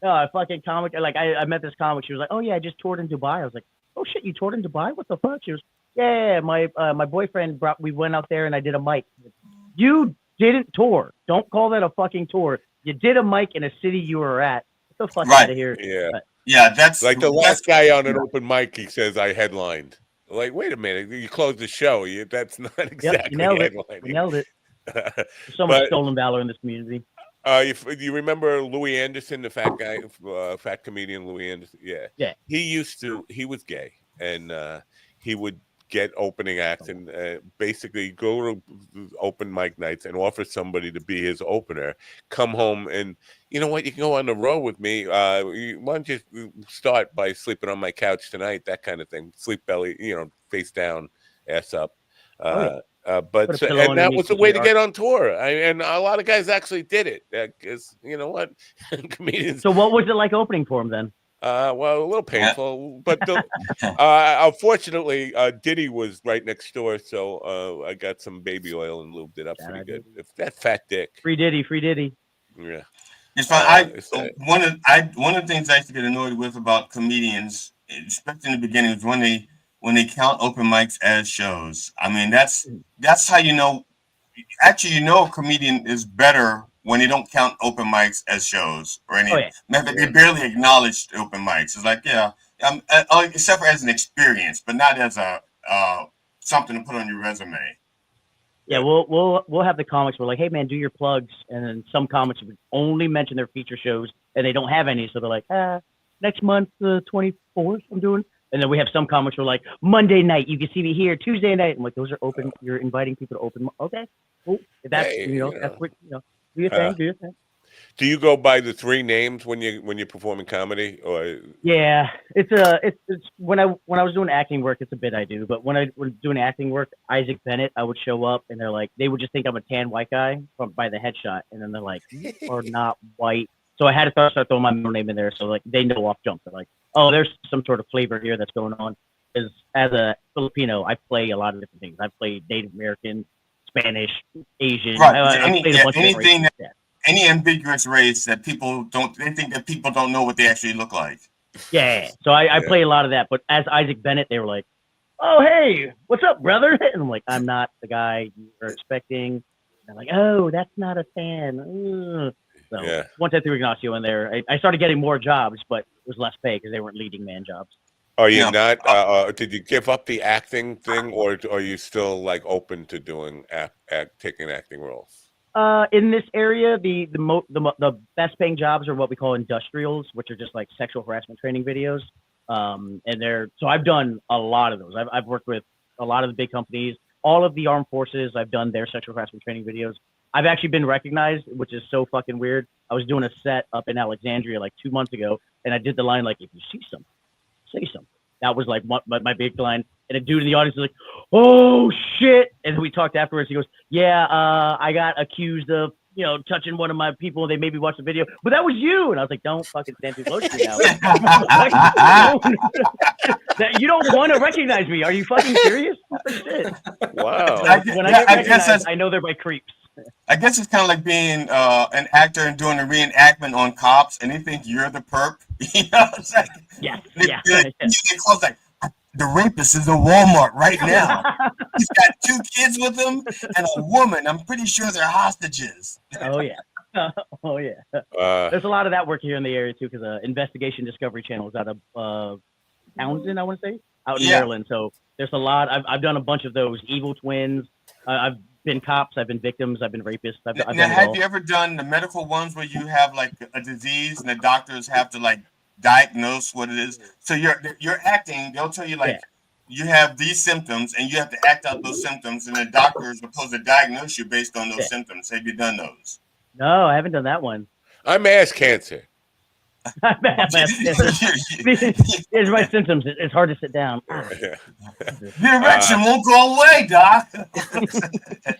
No, a fucking comic. Like I met this comic. She was like, "Oh yeah, I just toured in Dubai." I was like, "Oh shit, you toured in Dubai? What the fuck?" She was, "Yeah, my boyfriend we went out there and I did a mic." You didn't tour. Don't call that a fucking tour. You did a mic in a city you were at. Get the fuck out of here. Yeah, that's like the last guy on an open mic. He says, "I headlined." Like, wait a minute, you closed the show. That's not exactly headlining. You nailed it. There's so much stolen valor in this community. You remember Louis Anderson, the fat guy, fat comedian Louis Anderson? Yeah. He was gay, and he would get opening acts and basically go to open mic nights and offer somebody to be his opener. Come home and, you know what, you can go on the road with me. Why don't you start by sleeping on my couch tonight? That kind of thing. Sleep belly, face down, ass up. And that was the way to get on tour. And a lot of guys actually did it. Because you know what, comedians. So what was it like opening for him then? Well, a little painful, but unfortunately, Diddy was right next door, so I got some baby oil and lubed it up pretty good. If that fat dick, free Diddy. Yeah, it's fine. One of the things I used to get annoyed with about comedians, especially in the beginning, is when they count open mics as shows. I mean, that's how you know. Actually, a comedian is better when they don't count open mics as shows or any. They barely acknowledge open mics. It's like, except for as an experience, but not as a something to put on your resume. Yeah, we'll have the comics. We're like, hey man, do your plugs, and then some comics would only mention their feature shows, and they don't have any, so they're like, next month, the 24th, I'm doing. And then we have some comics who are like, Monday night, you can see me here. Tuesday night, I'm like, those are open. You're inviting people to open. Okay, cool. If that's that's what do your thing. Do your thing. Do you go by the three names when you're performing comedy, or? Yeah, it's when I was doing acting work, it's a bit I do. But when I was doing acting work, Isaac Bennett, I would show up and they would just think I'm a tan white guy by the headshot, and then they're like, you are not white. So I had to start throwing my middle name in there, so like they know off jump. They're like, oh, there's some sort of flavor here that's going on. Because as a Filipino, I play a lot of different things. I play Native American, Spanish, Asian. Right. I played a bunch anything of any ambiguous race that they think that people don't know what they actually look like. Yeah. So I play a lot of that. But as Isaac Bennett, they were like, oh, hey, what's up, brother? And I'm like, I'm not the guy you were expecting. And they're like, oh, that's not a fan. Ugh. So once I threw Ignacio in there, I started getting more jobs, but it was less pay because they weren't leading man jobs. Are you not? Did you give up the acting thing, or are you still like open to doing taking acting roles? In this area, the best paying jobs are what we call industrials, which are just like sexual harassment training videos. So I've done a lot of those. I've worked with a lot of the big companies, all of the armed forces. I've done their sexual harassment training videos. I've actually been recognized, which is so fucking weird. I was doing a set up in Alexandria like 2 months ago, and I did the line like, if you see something, say something. That was like my big line. And a dude in the audience was like, oh shit. And we talked afterwards. He goes, I got accused of, touching one of my people. They made me watch the video, but that was you. And I was like, don't fucking stand too close to me now. You don't want to recognize me. Are you fucking serious? Shit. Wow. When I get recognized, I know they're my creeps. I guess it's kind of like being an actor and doing a reenactment on Cops, and they think you're the perp. You know what I'm saying? Yeah, They close like, the rapist is in Walmart right now. He's got 2 kids with him and a woman. I'm pretty sure they're hostages. Oh yeah. Oh yeah. There's a lot of that work here in the area too, because Investigation Discovery Channel is out of Townsend, I want to say, out in Maryland. So there's a lot. I've done a bunch of those. Evil Twins. I've been cops. I've been victims. I've been rapists. I've Now, done it have all. you ever done the medical ones where you have like a disease and the doctors have to like diagnose what it is? So you're acting. They'll tell you like you have these symptoms and you have to act out those symptoms, and the doctor is supposed to diagnose you based on those symptoms. Have you done those? No, I haven't done that one. I'm ass cancer. Here's my symptoms. It's hard to sit down. The erection won't go away, Doc.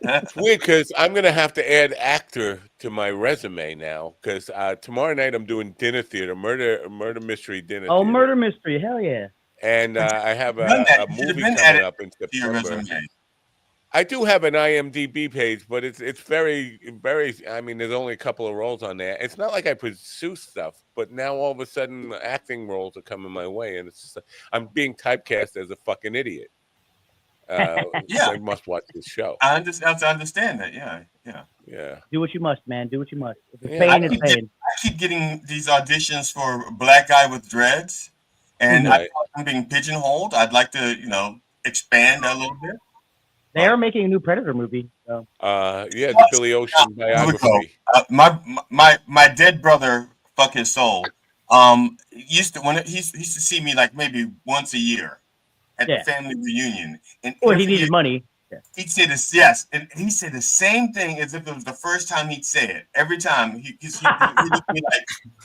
It's weird because I'm going to have to add actor to my resume now, because tomorrow night I'm doing dinner theater, murder mystery dinner theater. Murder mystery. Hell yeah. And I have a movie coming up in September. I do have an IMDb page, but it's very, very. I mean, there's only a couple of roles on there. It's not like I pursue stuff, but now all of a sudden, acting roles are coming my way, and it's just I'm being typecast as a fucking idiot. I must watch this show. I understand that. Yeah. Do what you must, man. Do what you must. If it's pain, it's pain. I keep getting these auditions for Black Guy with Dreads, and I'm being pigeonholed. I'd like to, expand a little bit. They are making a new Predator movie. So. The Billy Ocean biography. My dead brother, fuck his soul, used to see me like maybe once a year at the family reunion. And he needed money. He'd say this, and he said the same thing as if it was the first time he'd say it. Every time he'd be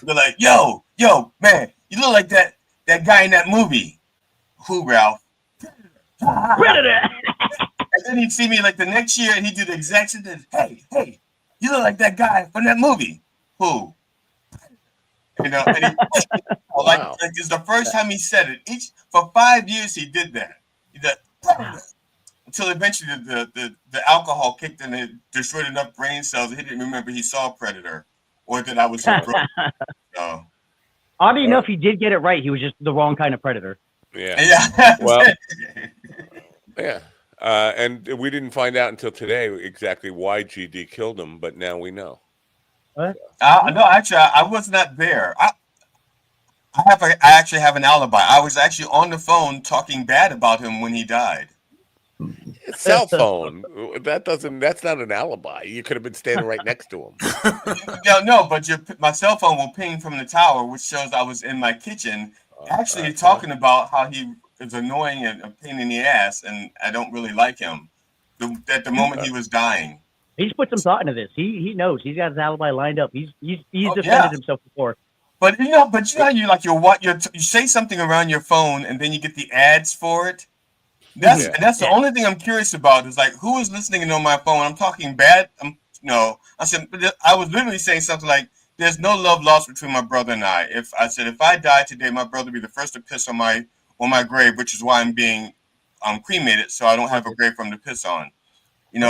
like, "Yo, man, you look like that guy in that movie." Who, Ralph? Predator. And then he'd see me like the next year, and he'd do the exact same thing. Hey, you look like that guy from that movie. Who? And wow. It's the first time he said it. For 5 years he did that. Until eventually the alcohol kicked in and destroyed enough brain cells that he didn't remember he saw Predator, or that I was a so. Oddly enough, he did get it right. He was just the wrong kind of predator. Yeah. Well. Yeah. And we didn't find out until today exactly why GD killed him, but now we know. What? No, actually, I was not there. I actually have an alibi. I was actually on the phone talking bad about him when he died. Cell phone. That's not an alibi. You could have been standing right next to him. No, but my cell phone will ping from the tower, which shows I was in my kitchen, actually talking about how he is annoying and a pain in the ass, and I don't really like him. At the moment he was dying. He's put some thought into this. He knows. He's got his alibi lined up. He's defended himself before. But you you say something around your phone and then you get the ads for it. That's the only thing I'm curious about is like who is listening on my phone. I'm talking bad. I was literally saying something like, "There's no love lost between my brother and I." If I die today, my brother would be the first to piss on my grave, which is why I'm being cremated, so I don't have a grave for him to piss on. And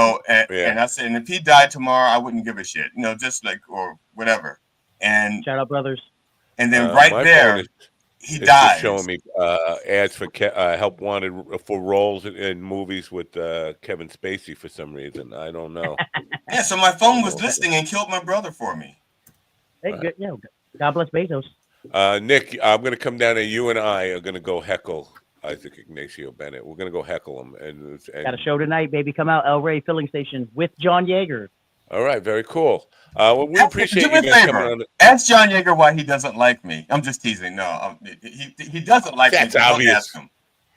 I said, and if he died tomorrow, I wouldn't give a shit. Just like or whatever. And shout out, brothers. And then right there, he died. Showing me ads for help wanted for roles in movies with Kevin Spacey for some reason. I don't know. Yeah, so my phone was listening and killed my brother for me. Hey, good. Yeah, God bless Bezos. Nick, I'm going to come down there. You and I are going to go heckle Isaac Ignacio Bennett. We're going to go heckle him. And got a show tonight, baby. Come out, El Rey Filling Station with John Yeager. All right, very cool. Well, we appreciate you guys coming on. Ask John Yeager why he doesn't like me. I'm just teasing. No, he doesn't like me. That's obvious. Don't ask him.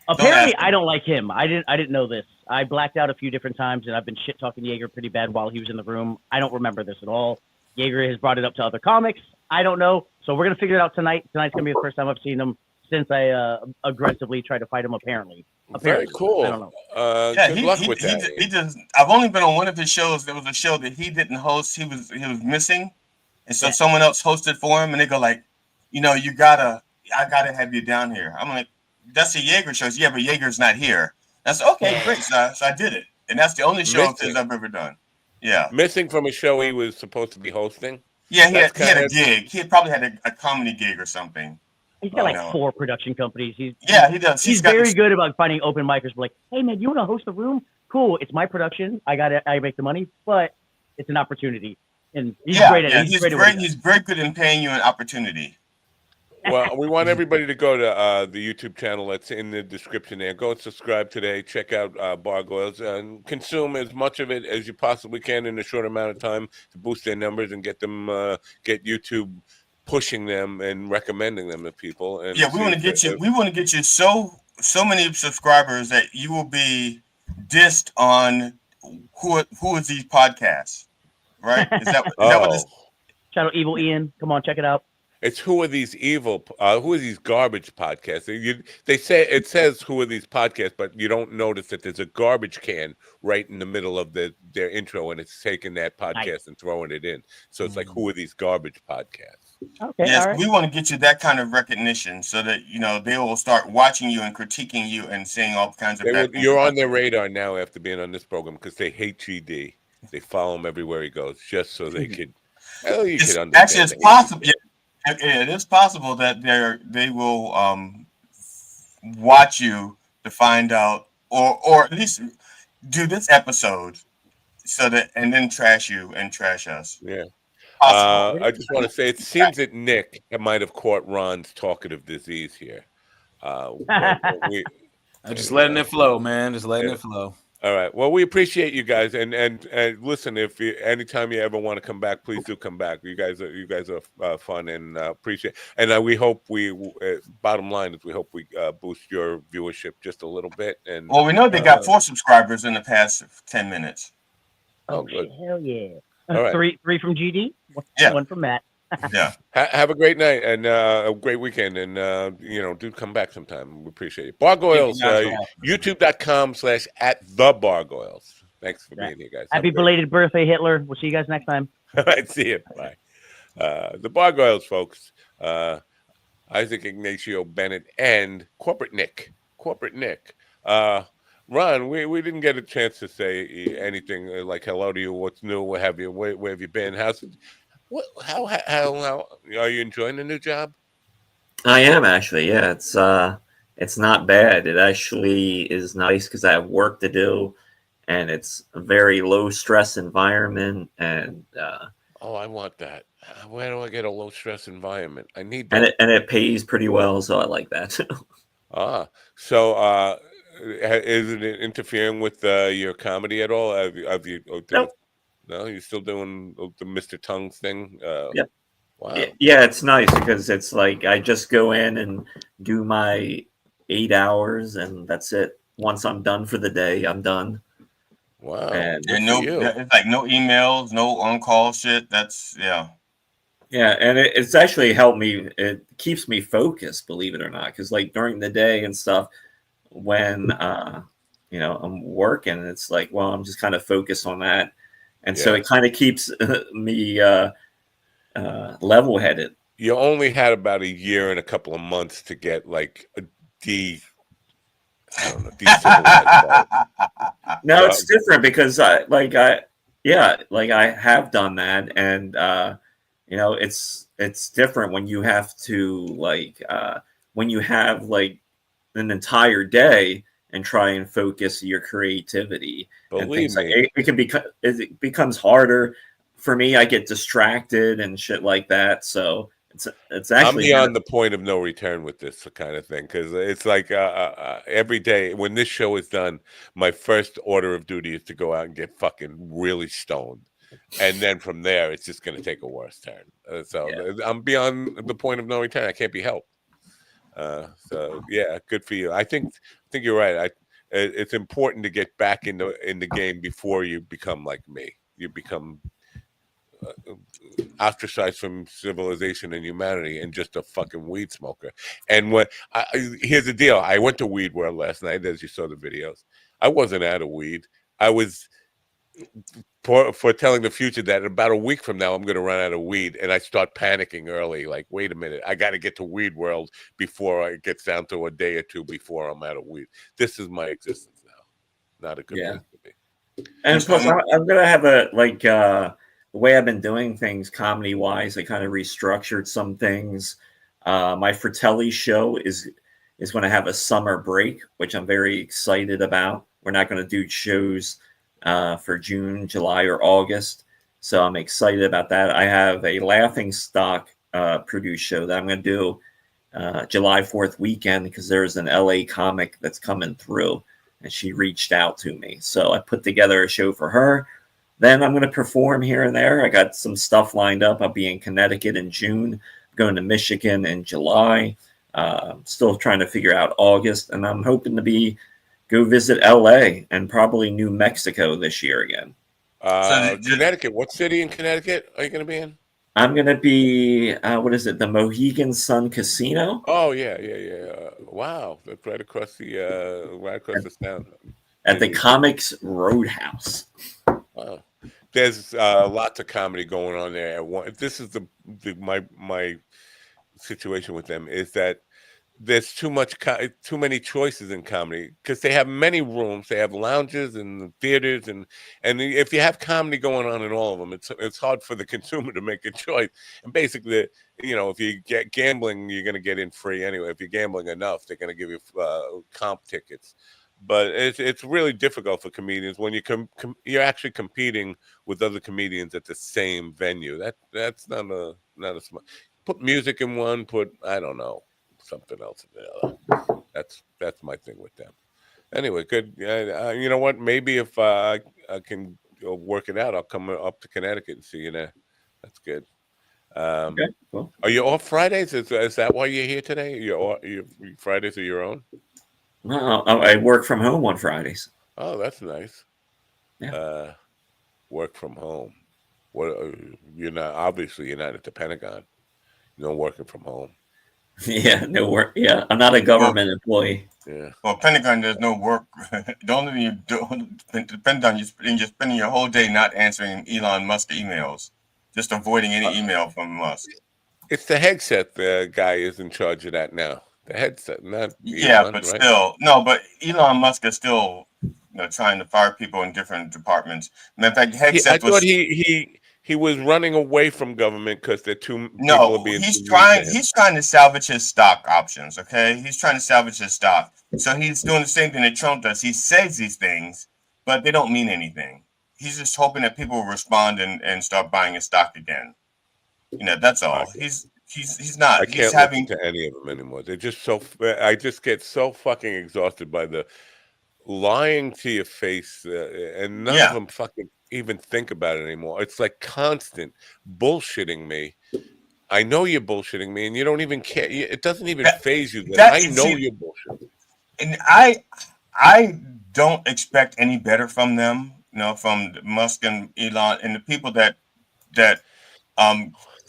Apparently, I don't like him. I didn't know this. I blacked out a few different times, and I've been shit talking Yeager pretty bad while he was in the room. I don't remember this at all. Yeager has brought it up to other comics. I don't know. So we're gonna figure it out tonight. Tonight's gonna be the first time I've seen him since I aggressively tried to fight him. Apparently. Very cool. I don't know. Good luck with that. He does. I've only been on one of his shows. There was a show that he didn't host. He was missing, and so someone else hosted for him. And they go like, I gotta have you down here. I'm like, that's a Yeager show. Yeah, but Yeager's not here. That's okay, great. So I did it, and that's the only show of his I've ever done. Yeah. Missing from a show he was supposed to be hosting. Yeah, he had a gig. He probably had a comedy gig or something. He's got like 4 production companies. He does. He's very good about finding open micers. Like, hey man, you want to host a room? Cool. It's my production. I make the money, but it's an opportunity. And he's great at it. He's very good in paying you an opportunity. Well, we want everybody to go to the YouTube channel that's in the description there. Go and subscribe today. Check out Bargoyles and consume as much of it as you possibly can in a short amount of time to boost their numbers and get them get YouTube pushing them and recommending them to people. And we want to get you. We want to get you so many subscribers that you will be dissed on who is these podcasts, right? Is that what this? Shout out Evil Ian. Come on, check it out. It's who are these garbage podcasts? They say it says who are these podcasts, but you don't notice that there's a garbage can right in the middle of their intro, and it's taking that podcast and throwing it in. So it's like, who are these garbage podcasts? Okay, yes, we want to get you that kind of recognition so that they will start watching you and critiquing you and saying all kinds of bad things. You're on their radar now after being on this program because they hate GD. They follow him everywhere he goes just so they could. Actually, it's possible. It is possible that they will watch you to find out, or at least do this episode, and then trash you and trash us. Yeah. I just want to say it seems that Nick might have caught Ron's talkative disease here. I'm just letting it flow, man. Just letting it flow. All right. Well, we appreciate you guys, and listen. If anytime you ever want to come back, please do come back. You guys are fun and appreciate. And we hope bottom line is we hope we boost your viewership just a little bit. And well, we know they got 4 subscribers in the past 10 minutes. Oh, good. Hell yeah! All right. 3 from GD. One from Matt. Yeah. Have a great night and a great weekend, and do come back sometime. We appreciate it. Bargoyles, youtube.com/@thebargoyles. Thanks for being here, guys. Happy belated birthday, Hitler. We'll see you guys next time. All right, see you. Bye. The Bargoyles, folks. Isaac Ignacio Bennett and Corporate Nick. Ron, we didn't get a chance to say anything like hello to you. What's new? What have you? Where have you been? How's it? How are you enjoying the new job? I am actually. Yeah, it's not bad. It actually is nice because I have work to do, and it's a very low stress environment. And I want that. Where do I get a low stress environment? I need that. And it pays pretty well, so I like that. So is it interfering with your comedy at all? Have you? Nope. No, you're still doing the Mr. Tongues thing? Yep. Wow. Yeah, it's nice because it's like I just go in and do my 8 hours and that's it. Once I'm done for the day, I'm done. Wow. And it's like no emails, no on-call shit. Yeah, and it's actually helped me. It keeps me focused, believe it or not, because like during the day and stuff, when I'm working, it's like, well, I'm just kind of focused on that. And so it kind of keeps me level-headed. You only had about a year and a couple of months to get like a decivilized. No, it's different because I have done that, and it's different when you have to when you have like an entire day and try and focus your creativity. Believe me, it becomes harder for me. I get distracted and shit like that. So it's actually I'm beyond the point of no return with this kind of thing, because it's like every day when this show is done, my first order of duty is to go out and get fucking really stoned, and then from there it's just going to take a worse turn. I'm beyond the point of no return. I can't be helped. So yeah, good for you. I think you're right. It's important to get back in the game before you become like me. You become ostracized from civilization and humanity and just a fucking weed smoker. And here's the deal. I went to Weed World last night, as you saw the videos. I wasn't out of weed. I was foretelling the future that about a week from now I'm going to run out of weed, and I start panicking early. Like, wait a minute, I got to get to Weed World before it gets down to a day or two before I'm out of weed. This is my existence now. Not a good place to be. And plus, I'm gonna have the way I've been doing things comedy wise. I kind of restructured some things. My Fratelli show is going to have a summer break, which I'm very excited about. We're not going to do shows for June, July, or August, so I'm excited about that. I have a Laughing Stock produced show that I'm going to do July 4th weekend because there's an LA comic that's coming through, and she reached out to me, so I put together a show for her. Then I'm going to perform here and there. I got some stuff lined up. I'll be in Connecticut in June, going to Michigan in July. Still trying to figure out August, and I'm hoping to go visit LA and probably New Mexico this year again. Connecticut. What city in Connecticut are you going to be in? I'm going to be, the Mohegan Sun Casino? Oh, yeah. Wow. That's right across the town. At the Comics Roadhouse. Wow. There's lots of comedy going on there. This is my situation with them is that there's too many choices in comedy because they have many rooms. They have lounges and theaters, and if you have comedy going on in all of them, it's hard for the consumer to make a choice. And basically, if you get gambling, you're going to get in free anyway. If you're gambling enough, they're going to give you comp tickets. But it's really difficult for comedians when you're actually competing with other comedians at the same venue. That's not a smart. Put music in one. I don't know, something else in the other. That's my thing with them. Anyway, good. You know what? Maybe if I can work it out, I'll come up to Connecticut and see you there. That's good. Okay, cool. Are you off Fridays? Is that why you're here today? Your Fridays are your own? No, I work from home on Fridays. Oh, that's nice. Yeah. Work from home. What? You're not at the Pentagon. No working from home. Yeah, no work. Yeah, I'm not a government employee. Yeah. Well, Pentagon, there's no work. The only thing you do depend on you're spending your whole day not answering Elon Musk emails, just avoiding any email from Musk. It's the headset. The guy is in charge of that now. The headset, not Elon, but right? Still, no. But Elon Musk is still, trying to fire people in different departments. In fact, headset. I thought he was running away from government because they're too. No, he's trying to salvage his stock options. Okay, he's trying to salvage his stock. So he's doing the same thing that Trump does. He says these things, but they don't mean anything. He's just hoping that people will respond and start buying his stock again. That's all. He's not. I can't listen to any of them anymore. They're just I just get so fucking exhausted by the lying to your face, and none of them fucking even think about it anymore. It's like constant bullshitting me. I know you're bullshitting me, and you don't even care. It doesn't even faze you that I know you're bullshitting. And I don't expect any better from them. From Musk and Elon and the people that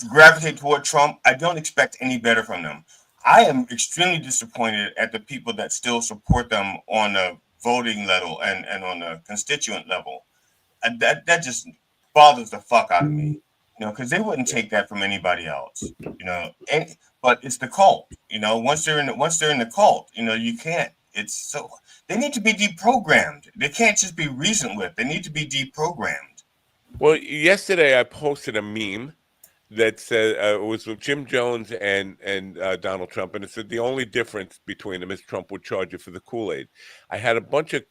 gravitate toward Trump. I don't expect any better from them. I am extremely disappointed at the people that still support them on a voting level and on a constituent level. That just bothers the fuck out of me, because they wouldn't take that from anybody else, but it's the cult, once they're in the cult, you can't. It's so they need to be deprogrammed. They can't just be reasoned with. They need to be deprogrammed. Well, yesterday I posted a meme that said it was with Jim Jones and Donald Trump, and it said the only difference between them is Trump would charge you for the Kool-Aid. I had a bunch of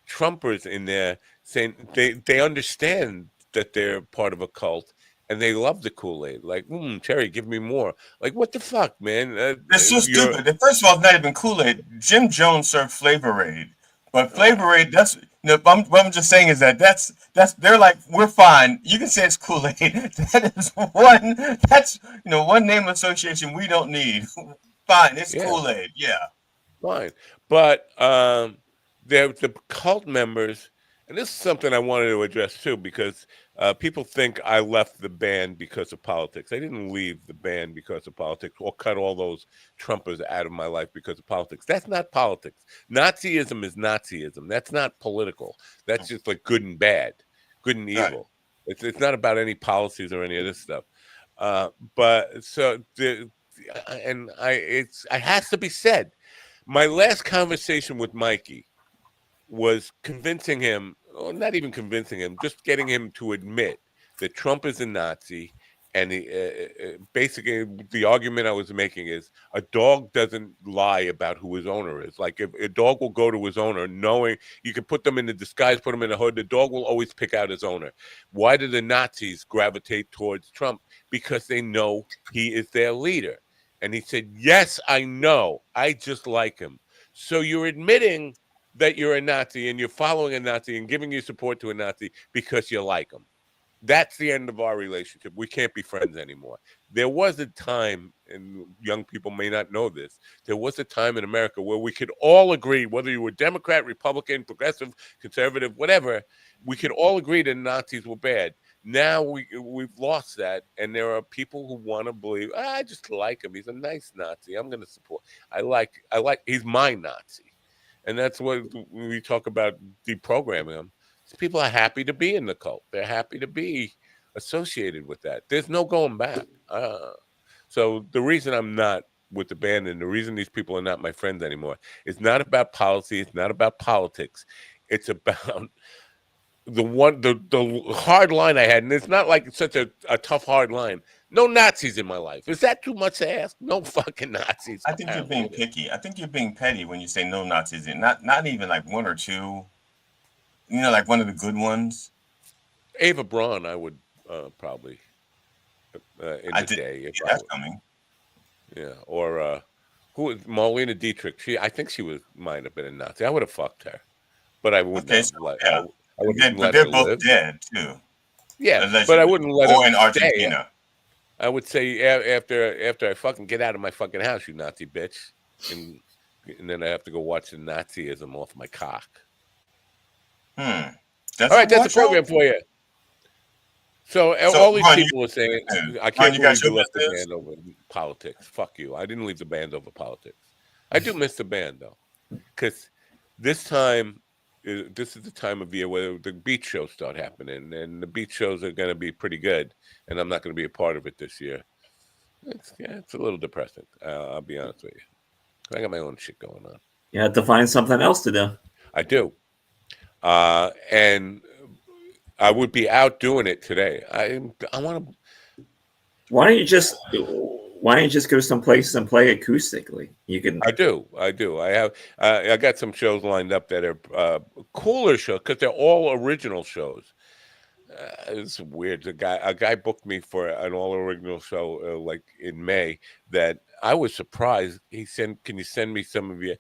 Trumpers in there saying they understand that they're part of a cult and they love the Kool-Aid. Like, Terry, give me more. Like, what the fuck, man? It's so stupid. First of all, it's not even Kool-Aid. Jim Jones served Flavor Aid, but Flavor Aid, that's what I'm just saying is that's they're like, we're fine. You can say it's Kool-Aid. That is one name association we don't need. Fine, it's Kool-Aid. Yeah, fine. But the cult members, and this is something I wanted to address too, because people think I left the band because of politics. I didn't leave the band because of politics or cut all those Trumpers out of my life because of politics. That's not politics. Nazism is Nazism. That's not political. That's just like good and bad, good and evil. Right. It's not about any policies or any of this stuff. But so it has to be said. My last conversation with Mikey was convincing him, not even convincing him, just getting him to admit that Trump is a Nazi. And basically, the argument I was making is a dog doesn't lie about who his owner is. Like if a dog will go to his owner knowing you can put them in the disguise, put them in the hood, the dog will always pick out his owner. Why do the Nazis gravitate towards Trump? Because they know he is their leader. And he said, yes, I know. I just like him. So you're admitting that you're a Nazi and you're following a Nazi and giving your support to a Nazi because you like him. That's the end of our relationship. We can't be friends anymore. There was a time, and young people may not know this, there was a time in America where we could all agree, whether you were Democrat, Republican, progressive, conservative, whatever, we could all agree that Nazis were bad. Now we've lost that, and there are people who want to believe, I just like him. He's a nice Nazi. I'm going to support. I like. He's my Nazi. And that's what when we talk about deprogramming them. People are happy to be in the cult. They're happy to be associated with that. There's no going back. So the reason I'm not with the band and the reason these people are not my friends anymore is not about policy. It's not about politics. It's about the hard line I had. And it's not like it's such a tough, hard line. No Nazis in my life. Is that too much to ask? No fucking Nazis. I think you're being picky. I think you're being petty when you say no Nazis. Not even like one or two. You know, like one of the good ones. Ava Braun, I would probably day. That's coming. Yeah, or who was Marlena Dietrich? I think she might have been a Nazi. I would have fucked her, but I wouldn't. I wouldn't let they're her both live. Dead too. Yeah, allegedly. But I wouldn't let her in Argentina. I would say after I fucking get out of my fucking house, you Nazi bitch, and then I have to go watch the Nazism off my cock. All right, that's the program for you. So all these people are saying, I can't believe you left the band over politics. Fuck you. I didn't leave the band over politics. I do miss the band, though, because this is the time of year where the beach shows start happening, and the beach shows are going to be pretty good, and I'm not going to be a part of it this year. It's a little depressing. I'll be honest with you. I got my own shit going on. You have to find something else to do. I do. And I would be out doing it today. I want to. Why don't you just go someplace and play acoustically? You can. I do. I have. I got some shows lined up that are cooler shows because they're all original shows. It's weird. A guy booked me for an all original show like in May that I was surprised. He said, "Can you send me some of your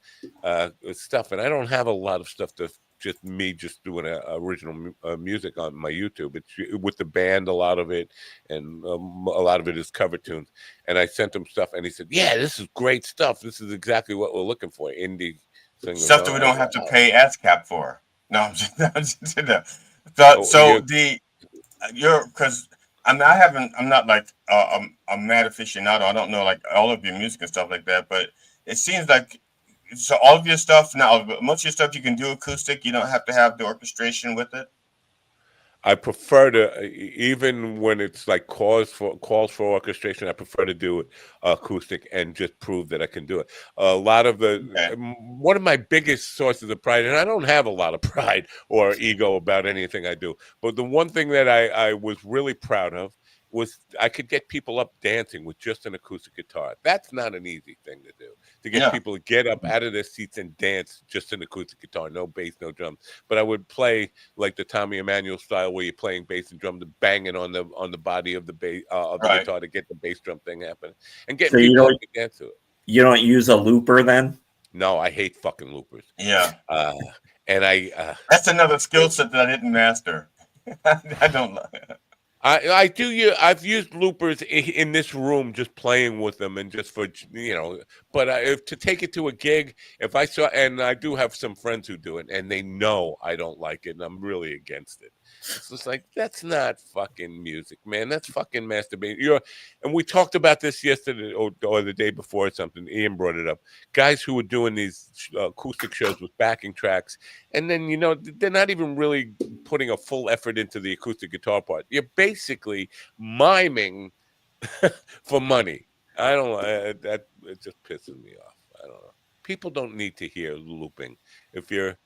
stuff?" And I don't have a lot of stuff to. Just me doing original music on my YouTube. It's with the band, a lot of it, and a lot of it is cover tunes. And I sent him stuff, and he said, "Yeah, this is great stuff. This is exactly what we're looking for." Indie stuff that we don't have to pay ASCAP for. No, I'm just because I'm not like a mad aficionado. I don't know like all of your music and stuff like that, but it seems like. So all of your stuff now, most of your stuff you can do acoustic. You don't have to have the orchestration with it. I prefer to, even when it's like calls for orchestration, I prefer to do it acoustic and just prove that I can do it. A lot of one of my biggest sources of pride, and I don't have a lot of pride or ego about anything I do, but the one thing that I was really proud of was I could get people up dancing with just an acoustic guitar. That's not an easy thing to do. To get people to get up out of their seats and dance just an acoustic guitar, no bass, no drums. But I would play like the Tommy Emmanuel style, where you're playing bass and drums, banging on the body of the bass the guitar to get the bass drum thing happening, and get people to dance to it. You don't use a looper then? No, I hate fucking loopers. Yeah, and that's another skill set that I didn't master. I don't. I do. I've used loopers in this room, just playing with them, and just for But if to take it to a gig, if I saw, and I do have some friends who do it, and they know I don't like it, and I'm really against it. It's just like that's not fucking music, man. That's fucking masturbating. And we talked about this yesterday or the day before or something. Ian brought it up. Guys who were doing these acoustic shows with backing tracks, and then they're not even really putting a full effort into the acoustic guitar part. You're basically miming for money. I don't. That it just pisses me off. I don't know. People don't need to hear looping. If you're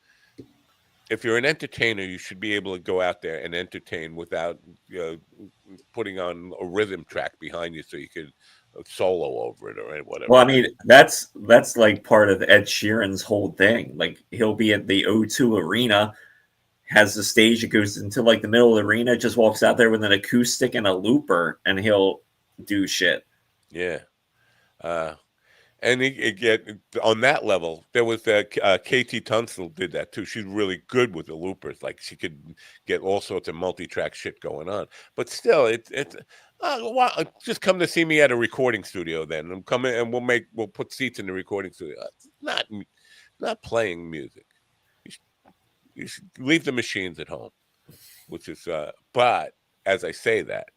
if you're an entertainer, you should be able to go out there and entertain without putting on a rhythm track behind you so you could solo over it or whatever. Well, I mean, that's like part of Ed Sheeran's whole thing. Like, he'll be at the O2 Arena, has the stage that goes into like the middle of the arena, just walks out there with an acoustic and a looper, and he'll do shit. Yeah. And he get on that level. There was KT Tunstall did that too. She's really good with the loopers. Like, she could get all sorts of multi-track shit going on. But still, it's just come to see me at a recording studio. Then I'm coming, and we'll put seats in the recording studio. It's not playing music. You should leave the machines at home, which is. But as I say that,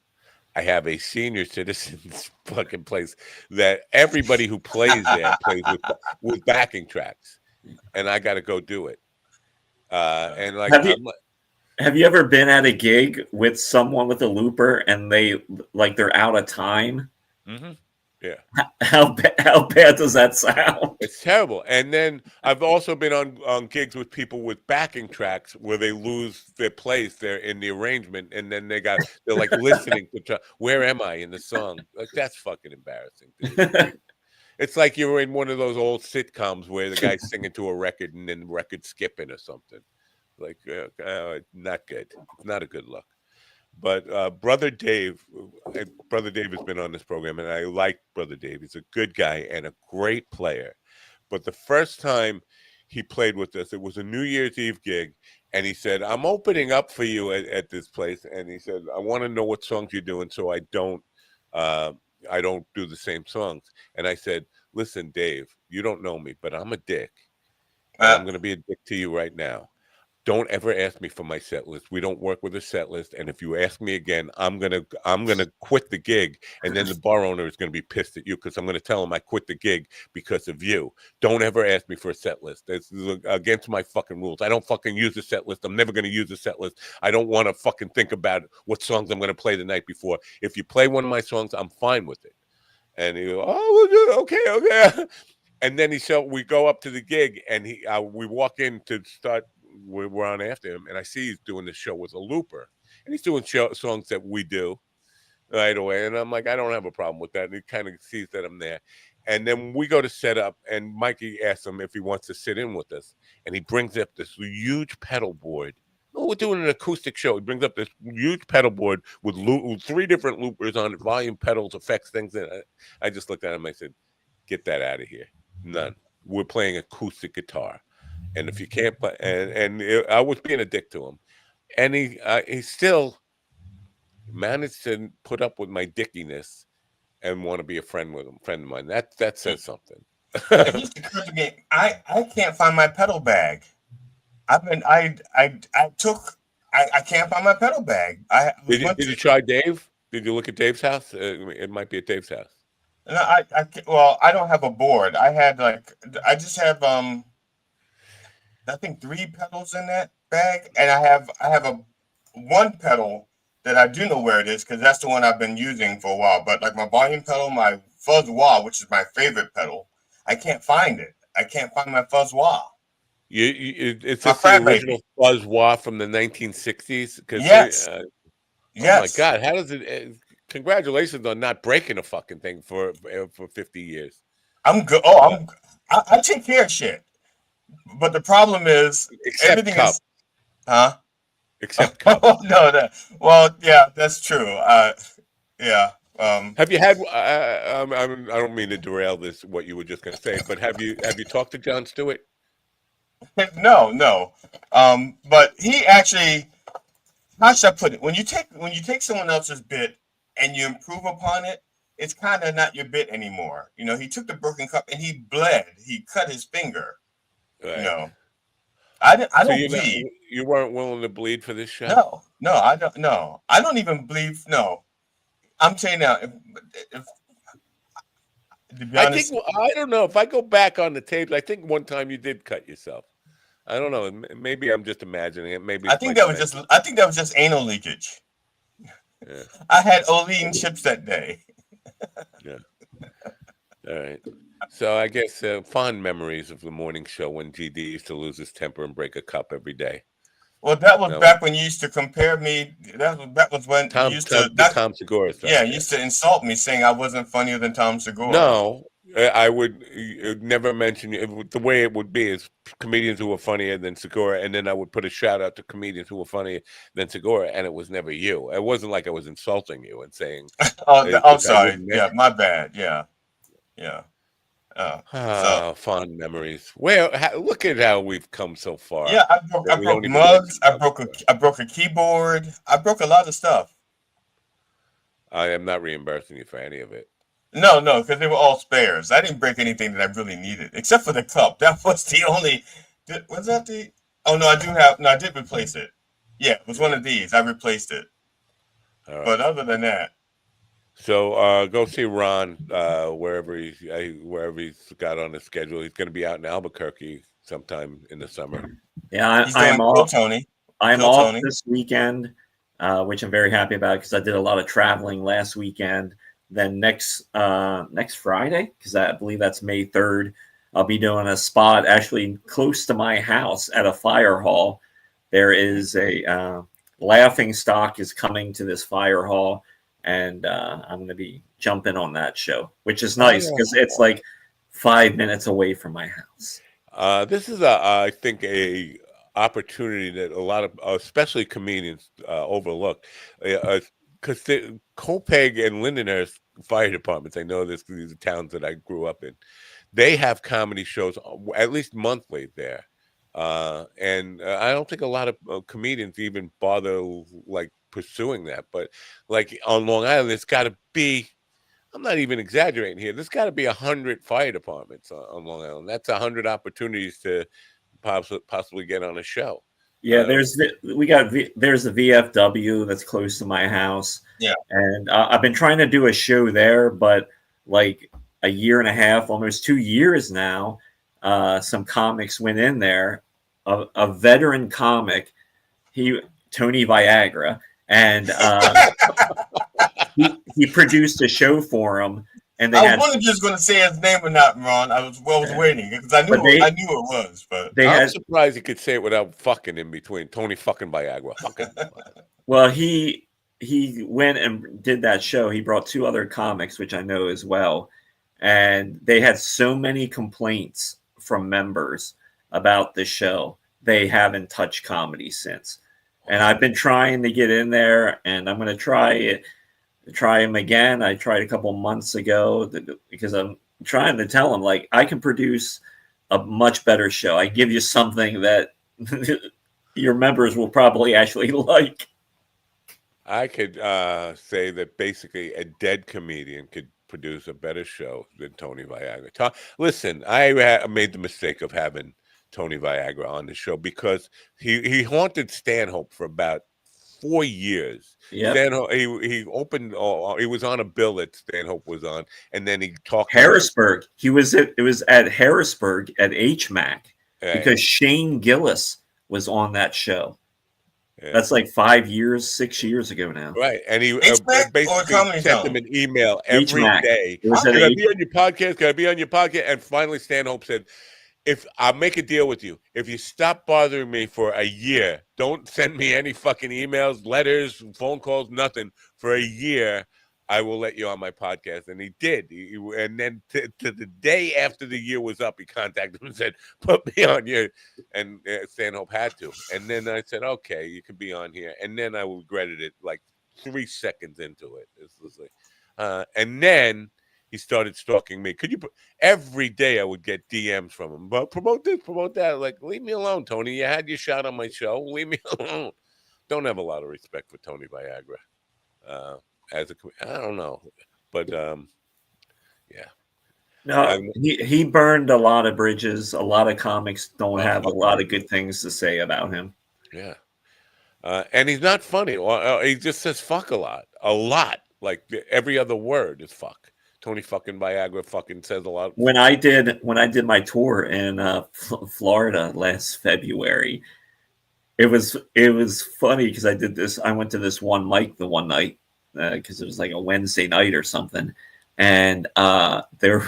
I have a senior citizens fucking place that everybody who plays there plays with backing tracks, and I got to go do it. And like, have you ever been at a gig with someone with a looper and they're out of time? Mm-hmm. Yeah. How bad does that sound? It's terrible. And then I've also been on gigs with people with backing tracks where they lose their place there in the arrangement, and then they're like listening to where am I in the song? Like, that's fucking embarrassing, dude. It's like you're in one of those old sitcoms where the guy's singing to a record and then the record's skipping or something. Like, not good. It's not a good look. But Brother Dave has been on this program, and I like Brother Dave. He's a good guy and a great player. But the first time he played with us, it was a New Year's Eve gig, and he said, I'm opening up for you at this place. And he said, I want to know what songs you're doing so I don't do the same songs. And I said, listen, Dave, you don't know me, but I'm a dick. And I'm going to be a dick to you right now. Don't ever ask me for my set list. We don't work with a set list. And if you ask me again, I'm gonna quit the gig. And then the bar owner is gonna be pissed at you because I'm gonna tell him I quit the gig because of you. Don't ever ask me for a set list. This is against my fucking rules. I don't fucking use a set list. I'm never gonna use a set list. I don't want to fucking think about what songs I'm gonna play the night before. If you play one of my songs, I'm fine with it. And he goes, oh, okay. And then we go up to the gig, and we walk in to start. We're on after him, and I see he's doing the show with a looper, and he's doing songs that we do right away. And I'm like, I don't have a problem with that. And he kind of sees that I'm there. And then we go to set up, and Mikey asks him if he wants to sit in with us. And he brings up this huge pedal board. Oh, we're doing an acoustic show. He brings up this huge pedal board with 3 different loopers on it, volume pedals, effects, things. And I just looked at him. I said, get that out of here. None. We're playing acoustic guitar. And if you can't play, I was being a dick to him, and he still managed to put up with my dickiness and want to be a friend of mine. That says something. It just occurred to me, I can't find my pedal bag. I can't find my pedal bag. Did you try Dave? Did you look at Dave's house? It might be at Dave's house. No, I don't have a board. I just have I think 3 pedals in that bag, and I have one pedal that I do know where it is because that's the one I've been using for a while. But like my volume pedal, my fuzz wah, which is my favorite pedal, I can't find it. I can't find my fuzz wah. It's the original fuzz wah from the 1960s. Yes. Oh my God! How does it? Congratulations on not breaking a fucking thing for 50 years. I'm good. Oh, I take care of shit. But the problem is everything cup. is, huh? Except cup. No. Well, yeah, that's true. Yeah. Have you had? I don't mean to derail this. What you were just going to say, but have you talked to Jon Stewart? No. But he actually, how should I put it? When you take someone else's bit and you improve upon it, it's kind of not your bit anymore. You know, he took the broken cup and he bled. He cut his finger. Right. You know, I don't bleed. You weren't willing to bleed for this show? No, I don't. No, I don't even bleed. No, I'm saying now. To be honest, I don't know. If I go back on the tapes, I think one time you did cut yourself. I don't know. Maybe I'm just imagining it. Maybe I think that was just anal leakage. Yeah. I had Olean chips that day. Yeah. All right. So I guess fond memories of the morning show when GD used to lose his temper and break a cup every day. Well, that was back when you used to compare me. That was when you used to Tom Segura stuff. Yeah, you used to insult me saying I wasn't funnier than Tom Segura. No, I would never mention it. The way it would be is comedians who were funnier than Segura, and then I would put a shout out to comedians who were funnier than Segura, and it was never you. It wasn't like I was insulting you and saying. I'm sorry. Yeah, my bad. Yeah. Fond memories. Well, look at how we've come so far. Yeah, I broke mugs. I broke a keyboard. I broke a lot of stuff. I am not reimbursing you for any of it. No, because they were all spares. I didn't break anything that I really needed, except for the cup. That was the only. Was that the? Oh no, I do have. No, I did replace it. Yeah, it was one of these. I replaced it. Right. But other than that. So go see Ron wherever he's got on his schedule. He's going to be out in Albuquerque sometime in the summer. Yeah, I'm off. Tony. I'm off this weekend, which I'm very happy about because I did a lot of traveling last weekend. Then next Friday, because I believe that's May 3rd, I'll be doing a spot actually close to my house at a fire hall. There is a Laughing Stock is coming to this fire hall. And I'm going to be jumping on that show, which is nice because it's like 5 minutes away from my house. This is, I think, a opportunity that a lot of, especially comedians, overlook. Because Copiague and Lindenhurst fire departments, I know these are towns that I grew up in. They have comedy shows at least monthly there. And I don't think a lot of comedians even bother pursuing that, but like on Long Island, it's got to be, I'm not even exaggerating here, there's got to be 100 fire departments on Long Island. That's 100 opportunities to possibly get on a show. Yeah, there's the VFW that's close to my house. Yeah, and I've been trying to do a show there, but like a year and a half, almost 2 years now, some comics went in there. A veteran comic, Tony Viagra. And he produced a show for him, and I wasn't just going to say his name or not, Ron. I was waiting because I knew it was. But I'm surprised he could say it without fucking in between. Tony fucking Viagra. Fucking. Well, he went and did that show. He brought 2 other comics, which I know as well, and they had so many complaints from members about the show. They haven't touched comedy since. And I've been trying to get in there, and I'm going to try him again. I tried a couple months ago because I'm trying to tell him, like, I can produce a much better show. I give you something that your members will probably actually like. I could say that basically a dead comedian could produce a better show than Tony Viagra. Listen, I made the mistake of having Tony Viagra on the show because he haunted Stanhope for about 4 years. Yeah, he opened. He was on a bill that Stanhope was on, and then he talked. Harrisburg. It was at Harrisburg at HMAC because Shane Gillis was on that show. Yeah. That's like 6 years ago now. Right, and he basically sent him an email every day. Can I be on your podcast? Can I be on your podcast? And finally, Stanhope said, if I'll make a deal with you, if you stop bothering me for a year, don't send me any fucking emails, letters, phone calls, nothing for a year, I will let you on my podcast. And he did. And then to the day after the year was up, he contacted him and said, put me on your, and Stanhope had to. And then I said, okay, you can be on here. And then I regretted it like 3 seconds into it. It was like, and then he started stalking me. Every day I would get DMs from him. But promote this, promote that. Like, leave me alone, Tony. You had your shot on my show. Leave me alone. Don't have a lot of respect for Tony Viagra. I don't know. But yeah. No, he burned a lot of bridges. A lot of comics don't have a lot of good things to say about him. Yeah. And he's not funny. He just says fuck a lot. A lot. Like every other word is fuck. Tony fucking Viagra fucking says a lot. When I did my tour in Florida last February, it was funny because I did this. I went to this one mic the one night because it was like a Wednesday night or something, and there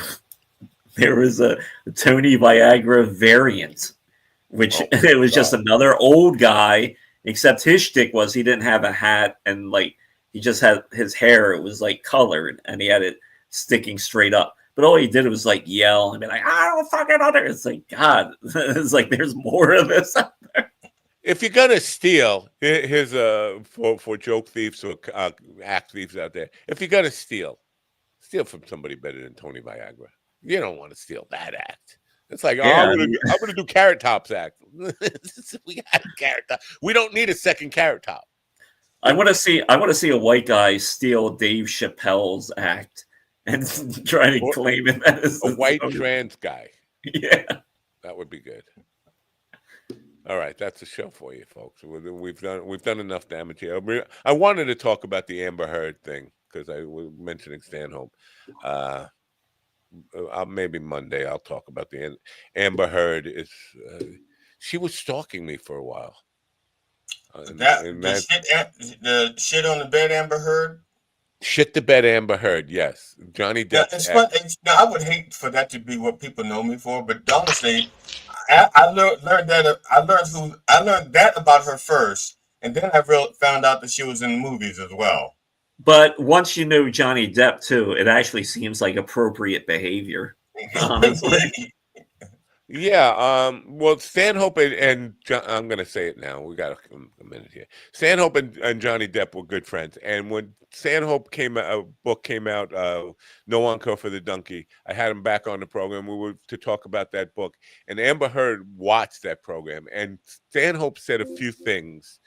was a Tony Viagra variant, which it was just another old guy Except his shtick was he didn't have a hat and like he just had his hair. It was like colored and he had it sticking straight up. But all he did was like yell and be like, "I don't fucking under." It's like, God, it's like there's more of this out there. If you're gonna steal, here's for joke thieves or act thieves out there. If you're gonna steal from somebody better than Tony Viagra. You don't want to steal that act. It's like, I'm gonna do Carrot Top's act. We got Carrot Top. We don't need a second Carrot Top. I want to see a white guy steal Dave Chappelle's act and try to claim it as a white trans guy. Yeah, that would be good. All right, that's a show for you, folks. We've done enough damage here. I wanted to talk about the Amber Heard thing because I was mentioning Stanhope. Maybe Monday I'll talk about the Amber Heard. She was stalking me for a while. The shit on the bed, Amber Heard. Shit the bed, Amber Heard. Yes, Johnny Depp. Now, I would hate for that to be what people know me for, but honestly, I learned that about her first, and then I found out that she was in movies as well. But once you know Johnny Depp too, it actually seems like appropriate behavior. Honestly. Yeah. Well, Stanhope and I'm going to say it now. We got a minute here. Stanhope and Johnny Depp were good friends, and when Stanhope book came out, No Encore for the Donkey, I had him back on the program. We were to talk about that book, and Amber Heard watched that program, and Stanhope said a few things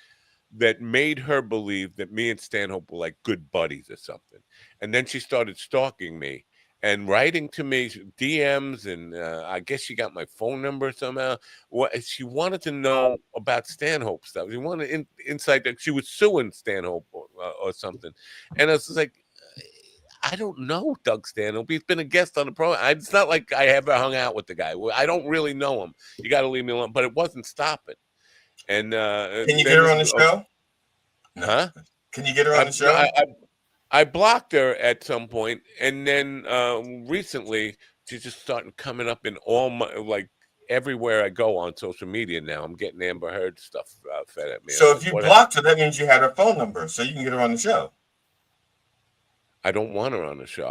that made her believe that me and Stanhope were like good buddies or something. And then she started stalking me and writing to me DMs, and I guess she got my phone number somehow. She wanted to know about Stanhope stuff. She wanted insight that she was suing Stanhope or something. And I was like, I don't know Doug Stanhope. He's been a guest on the program. It's not like I ever hung out with the guy. I don't really know him. You got to leave me alone. But it wasn't stopping. And can you get her on the show? Huh? Can you get her on the show? I blocked her at some point, and then recently she just started coming up in all my everywhere I go on social media now. I'm getting Amber Heard stuff fed at me. So if you blocked her, that means you had her phone number, so you can get her on the show. I don't want her on the show.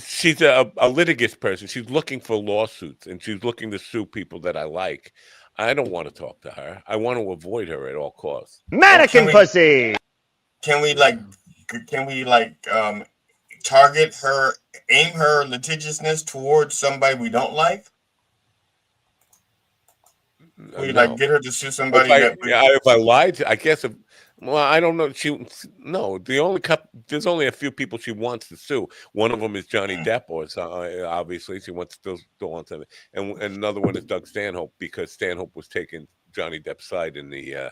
She's a litigious person. She's looking for lawsuits, and she's looking to sue people that I like. I don't want to talk to her. I want to avoid her at all costs. Mannequin pussy. Can we target her, aim her litigiousness towards somebody we don't like? We get her to sue somebody. If I lied, I guess. I don't know. There's only a few people she wants to sue. One of them is Johnny Depp, or obviously she wants still wants him, and another one is Doug Stanhope, because Stanhope was taking Johnny Depp's side in the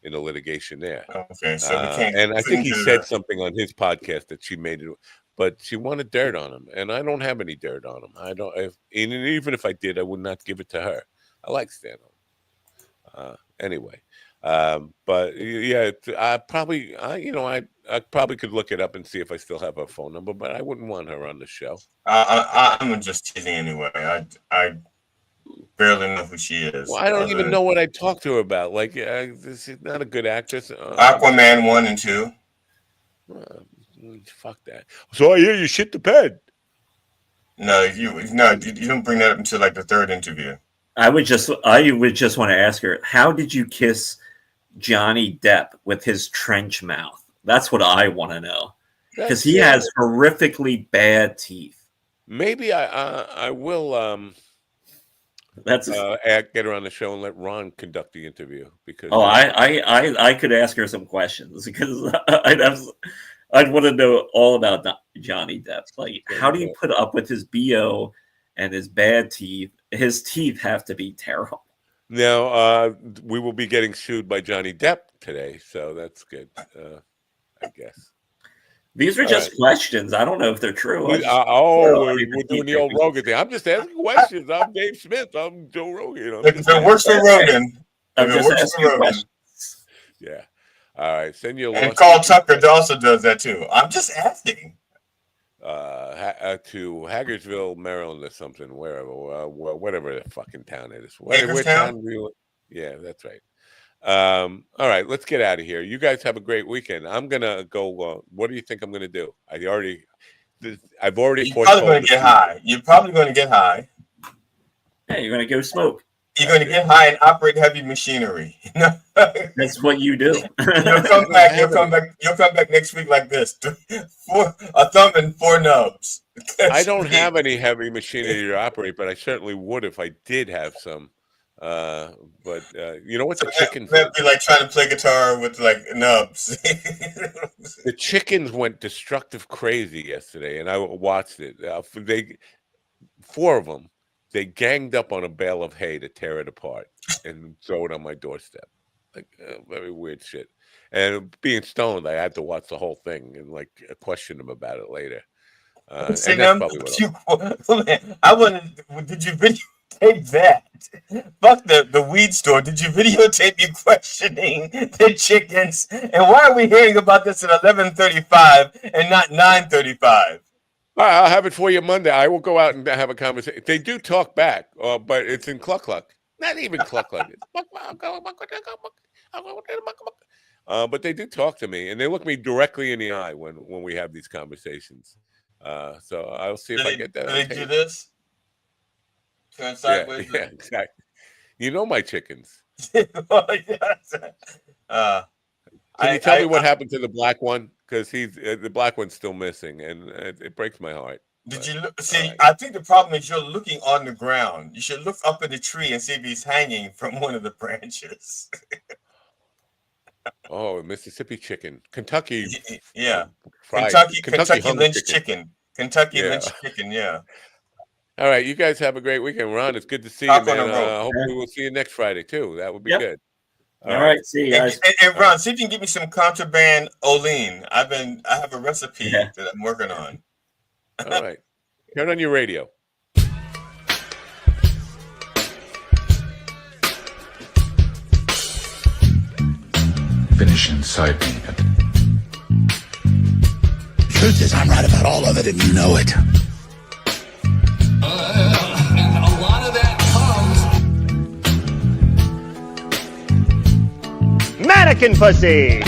litigation there. Okay, so we can't. And I think he said something on his podcast that she made it, but she wanted dirt on him, and I don't have any dirt on him. I don't. Even if I did, I would not give it to her. I like Stanhope. Anyway. But yeah, I probably could look it up and see if I still have her phone number, but I wouldn't want her on the show. I'm just teasing anyway. I barely know who she is. Well, I don't even know what I talked to her about. She's not a good actress. Aquaman 1 and 2. Fuck that. So I hear you shit the bed. No, you don't bring that up until the third interview. I would just want to ask her, how did you kiss Johnny Depp with his trench mouth? That's what I want to know, because he has horrifically bad teeth. Maybe I will get her on the show and let Ron conduct the interview, because I could ask her some questions, because I'd want to know all about Johnny Depp. How do you put up with his BO and his bad teeth? His teeth have to be terrible. Now, we will be getting sued by Johnny Depp today, so that's good, I guess. These are just questions. I don't know if they're true. We're doing the old Rogan thing. I'm just asking questions. I'm Dave Smith. I'm Joe Rogan. If it works for Rogan, yeah. All right. Send you a and Carl Tucker also does that too. I'm just asking. To Hagersville, Maryland, or something, wherever, whatever the fucking town it is. Hagerstown? Yeah, that's right. All right, let's get out of here. You guys have a great weekend. I'm gonna go. What do you think I'm gonna do? I've already. You're probably going to get high. You're probably going to get high. Yeah, you're going to go smoke. You're going to get high and operate heavy machinery. That's what you do. You'll come back. You'll come back next week like this: a thumb and 4 nubs. I don't have any heavy machinery to operate, but I certainly would if I did have some. But you know what the chickens that'd be like trying to play guitar with like nubs. The chickens went destructive crazy yesterday, and I watched it. 4 of them, they ganged up on a bale of hay to tear it apart and throw it on my doorstep. Like very weird shit. And being stoned, I had to watch the whole thing and like question them about it later. And that's probably what I wanted. Did you videotape that? Fuck the weed store. Did you videotape you questioning the chickens? And why are we hearing about this at 11:35 and not 9:35? I'll have it for you Monday. I will go out and have a conversation. They do talk back, but it's in Cluck. Not even Cluck. But they do talk to me, and they look me directly in the eye when we have these conversations. So I'll see if I get that. Do they do this? Turn sideways. Yeah, exactly. You know my chickens. Yes. Can you tell me what happened to the black one? Because the black one's still missing, and it breaks my heart. Did you look? See, I think the problem is you're looking on the ground. You should look up in the tree and see if he's hanging from one of the branches. Oh, Mississippi chicken, Kentucky. Yeah, fried. Kentucky Lynch chicken. Kentucky Lynch chicken. Yeah. All right, you guys have a great weekend, Ron. It's good to see you, man. Hopefully, we'll see you next Friday too. That would be good. All right, see you guys. And Ron, see if you can get me some contraband Olean. I have a recipe that I'm working on. All right, turn on your radio. Finish inside me. Truth is, I'm right about all of it, and you know it. And a lot of that comes. Mannequin pussy.